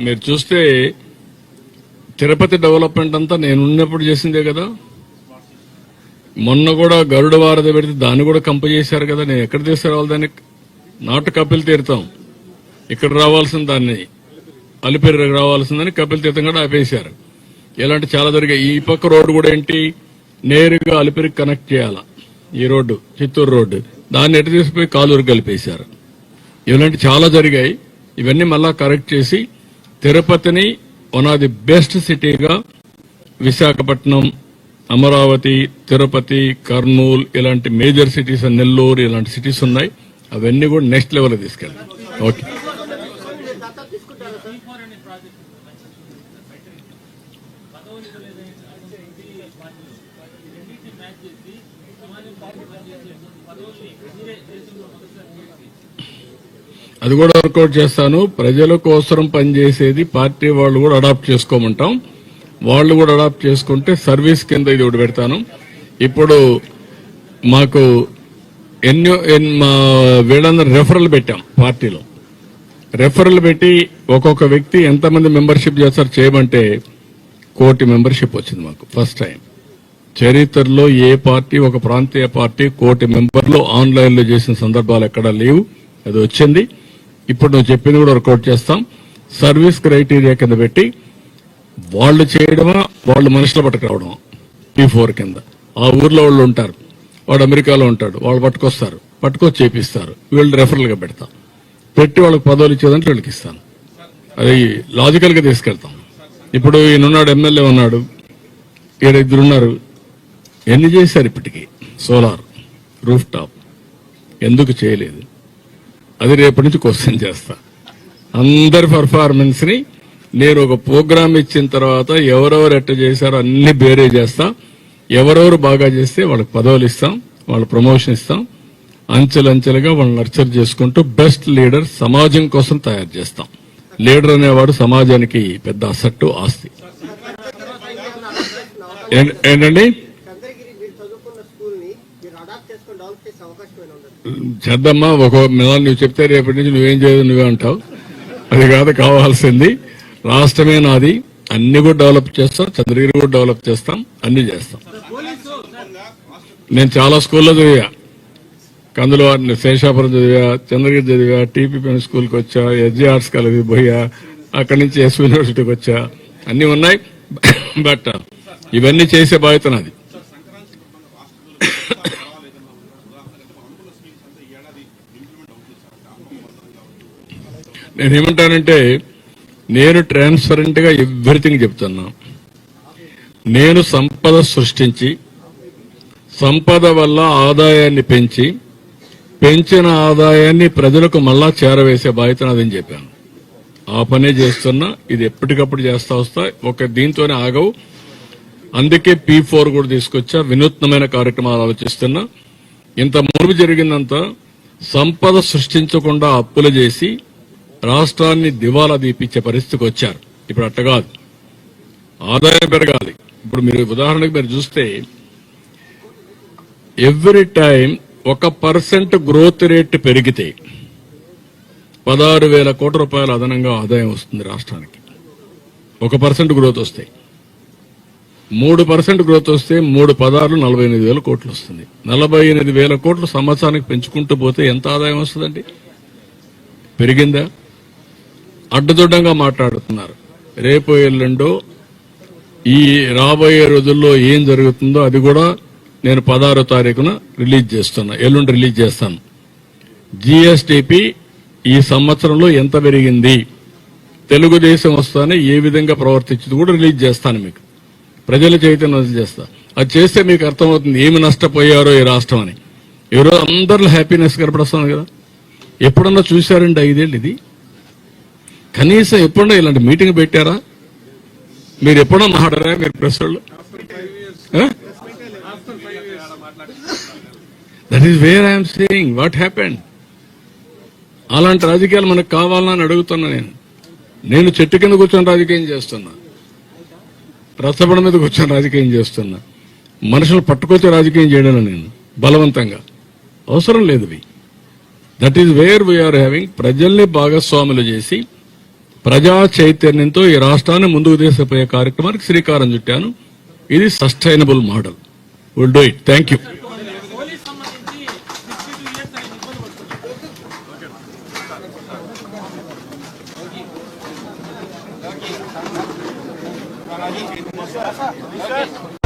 మీరు చూస్తే తిరుపతి డెవలప్మెంట్ అంతా నేను ఉన్నప్పుడు చేసిందే కదా. మొన్న కూడా గరుడ వారధి పెడితే దాన్ని కూడా కంప చేశారు కదా. నేను ఎక్కడ తీసుకురావాలి దాన్ని? నాటు కపిల్ తీర్థం ఇక్కడ రావాల్సిన దాన్ని అలిపిరికి రావాల్సిందని కపిల్ తీర్థం కూడా ఆపేశారు. ఇలాంటి చాలా జరిగాయి. ఈ పక్క రోడ్డు కూడా ఏంటి, నేరుగా అలిపిరికి కనెక్ట్ చేయాల. ఈ రోడ్డు చిత్తూరు రోడ్డు, దాన్ని ఎటు తీసుకుపోయి కాలూరు కలిపేశారు. ఇలాంటి చాలా జరిగాయి. ఇవన్నీ మళ్ళా కరెక్ట్ చేసి తిరుపతిని వన్ ఆఫ్ ది బెస్ట్ సిటీగా విశాఖపట్నం, అమరావతి, తిరుపతి, కర్నూలు ఇలాంటి మేజర్ సిటీస్, నెల్లూరు ఇలాంటి సిటీస్ ఉన్నాయి. అవన్నీ కూడా నెక్స్ట్ లెవెల్ తీసుకెళ్ళాలి. ఓకే, అది కూడా వర్కౌట్ చేస్తాను. ప్రజల కోసం పనిచేసేది పార్టీ వాళ్ళు కూడా అడాప్ట్ చేసుకోమంటాం. వాళ్ళు కూడా అడాప్ట్ చేసుకుంటే సర్వీస్ కింద ఇది ఒకటి పెడతాను. ఇప్పుడు మాకు మా వీళ్ళందరూ రెఫరల్ పెట్టాం పార్టీలో. రెఫరల్ పెట్టి ఒక్కొక్క వ్యక్తి ఎంతమంది మెంబర్షిప్ చేస్తారు చేయమంటే 1 కోటి మెంబర్షిప్ వచ్చింది మాకు. ఫస్ట్ టైం చరిత్రలో ఏ పార్టీ, ఒక ప్రాంతీయ పార్టీ 1 కోటి మెంబర్లు ఆన్లైన్లో చేసిన సందర్భాలు ఎక్కడా లేవు. అది వచ్చింది. ఇప్పుడు నువ్వు చెప్పింది కూడా వర్కౌట్ చేస్తాం. సర్వీస్ క్రైటీరియా కింద పెట్టి వాళ్ళు చేయడమా, వాళ్ళు మనుషులు పట్టుకురావడమా, P4 కింద. ఆ ఊర్లో వాళ్ళు ఉంటారు, వాడు అమెరికాలో ఉంటాడు, వాళ్ళు పట్టుకొచ్చి చేపిస్తారు. వీళ్ళు రెఫరల్ గా పెట్టి వాళ్ళకి పదవులు ఇచ్చేదంటే వీళ్ళకి ఇస్తాను. అది లాజికల్ గా తీసుకెళ్తాం. ఇప్పుడు ఈయనున్నాడు, ఎమ్మెల్యే ఉన్నాడు, ఈడ 2 ఉన్నారు. ఎన్ని చేశారు ఇప్పటికీ? సోలార్ రూఫ్ టాప్ ఎందుకు చేయలేదు? అది రేపటి నుంచి క్వశ్చన్ చేస్తా. అందరి పర్ఫార్మెన్స్ ని నేను ఒక ప్రోగ్రామ్ ఇచ్చిన తర్వాత ఎవరెవరు ఎట్ట చేశారో అన్ని బేరే చేస్తా. ఎవరెవరు బాగా చేస్తే వాళ్ళకి పదవులు ఇస్తాం, వాళ్ళ ప్రమోషన్ ఇస్తాం. అంచెలంచెలుగా వాళ్ళని నర్చర్ చేసుకుంటూ బెస్ట్ లీడర్ సమాజం కోసం తయారు చేస్తాం. లీడర్ అనేవాడు సమాజానికి పెద్ద అసట్టు, ఆస్తి. ఏంటండి చేద్దామా? ఒక నువ్వు చెప్తే రేపటి నుంచి నువ్వేం చేయదు నువ్వే అంటావు. అది కాదు కావాల్సింది. రాష్ట్రమే నాది, అన్ని కూడా డెవలప్ చేస్తాం, చంద్రగిరి కూడా డెవలప్ చేస్తాం, అన్ని చేస్తాం. నేను చాలా స్కూల్లో చదివా. కందులు శేషాపురం చదివా, చంద్రగిరి చదివా, టీపీపీఎం స్కూల్కి వచ్చా, ఎస్జీ ఆర్ట్స్ కాలేజీ పోయా, అక్కడి నుంచి ఎస్ యూనివర్సిటీకి వచ్చా. అన్ని ఉన్నాయి. బట్ ఇవన్నీ చేసే బాధ్యత నాది. నేనేమంటానంటే, నేను ట్రాన్స్పరెంట్ గా ఎవ్రీథింగ్ చెప్తున్నా. నేను సంపద సృష్టించి, సంపద వల్ల ఆదాయాన్ని పెంచిన ఆదాయాన్ని ప్రజలకు మళ్ళా చేరవేసే బాధ్యత నాదని చెప్పాను. ఆ పనే చేస్తున్నా. ఇది ఎప్పటికప్పుడు చేస్తా వస్తా. ఒక దీంతోనే ఆగవు. అందుకే P4 కూడా తీసుకొచ్చా. వినూత్నమైన కార్యక్రమాలు ఆలోచిస్తున్నా. ఇంత మునుపు జరిగిందంతా సంపద సృష్టించకుండా అప్పులు చేసి రాష్ట్రాన్ని దివాలా దీపించే పరిస్థితికి వచ్చారు. ఇప్పుడు అట్ట కాదు, ఆదాయం పెరగాలి. ఇప్పుడు మీరు ఉదాహరణకు మీరు చూస్తే ఎవ్రీ టైం 1% గ్రోత్ రేట్ పెరిగితే 16,000 కోట్ల రూపాయల అదనంగా ఆదాయం వస్తుంది రాష్ట్రానికి. 1% గ్రోత్ వస్తే, 3% గ్రోత్ వస్తే 3/16 48,000 కోట్లు వస్తుంది. 48,000 కోట్లు సంవత్సరానికి పెంచుకుంటూ పోతే ఎంత ఆదాయం వస్తుందండి? పెరిగిందా? అడ్డదొడ్డంగా మాట్లాడుతున్నారు. రేపు ఎల్లుండో ఈ రాబోయే రోజుల్లో ఏం జరుగుతుందో అది కూడా నేను 16వ తారీఖున రిలీజ్ చేస్తున్నా. ఎల్లుండి రిలీజ్ చేస్తాను. జీఎస్టీపీ ఈ సంవత్సరంలో ఎంత పెరిగింది, తెలుగుదేశం వస్తానే ఏ విధంగా ప్రవర్తించింది కూడా రిలీజ్ చేస్తాను. మీకు ప్రజల చైతన్యం చేస్తా. అది చేస్తే మీకు అర్థమవుతుంది ఏమి నష్టపోయారో ఈ రాష్ట్రం అని. ఈరోజు అందరిలో హ్యాపీనెస్ కనపడుస్తుంది కదా. ఎప్పుడన్నా చూశారండి 5 ఏళ్ళు ఇది? కనీసం ఎప్పుడన్నా ఇలాంటి మీటింగ్ పెట్టారా? మీరు ఎప్పుడన్నా మాట్లాడారా మీరు ప్రెస్ వాళ్ళు? That is where I'm saying what happened. అలాంటి రాజకీయాలు మనకు కావాలని అడుగుతున్నా. నేను చెట్టు కింద కూర్చొని రాజకీయం చేస్తున్నా, రచ్చబండ మీద కూర్చొని రాజకీయం చేస్తున్నా. మనుషులు పట్టుకొచ్చే రాజకీయం చేయడం నేను బలవంతంగా అవసరం లేదు. That is where we are having. ప్రజల్ని భాగస్వాములు చేసి ప్రజా చైతన్యంతో ఈ రాష్ట్రాన్ని ముందుకు తీసుకుపోయే కార్యక్రమానికి శ్రీకారం చుట్టాను. ఇది sustainable model. Will do it. Thank you. అది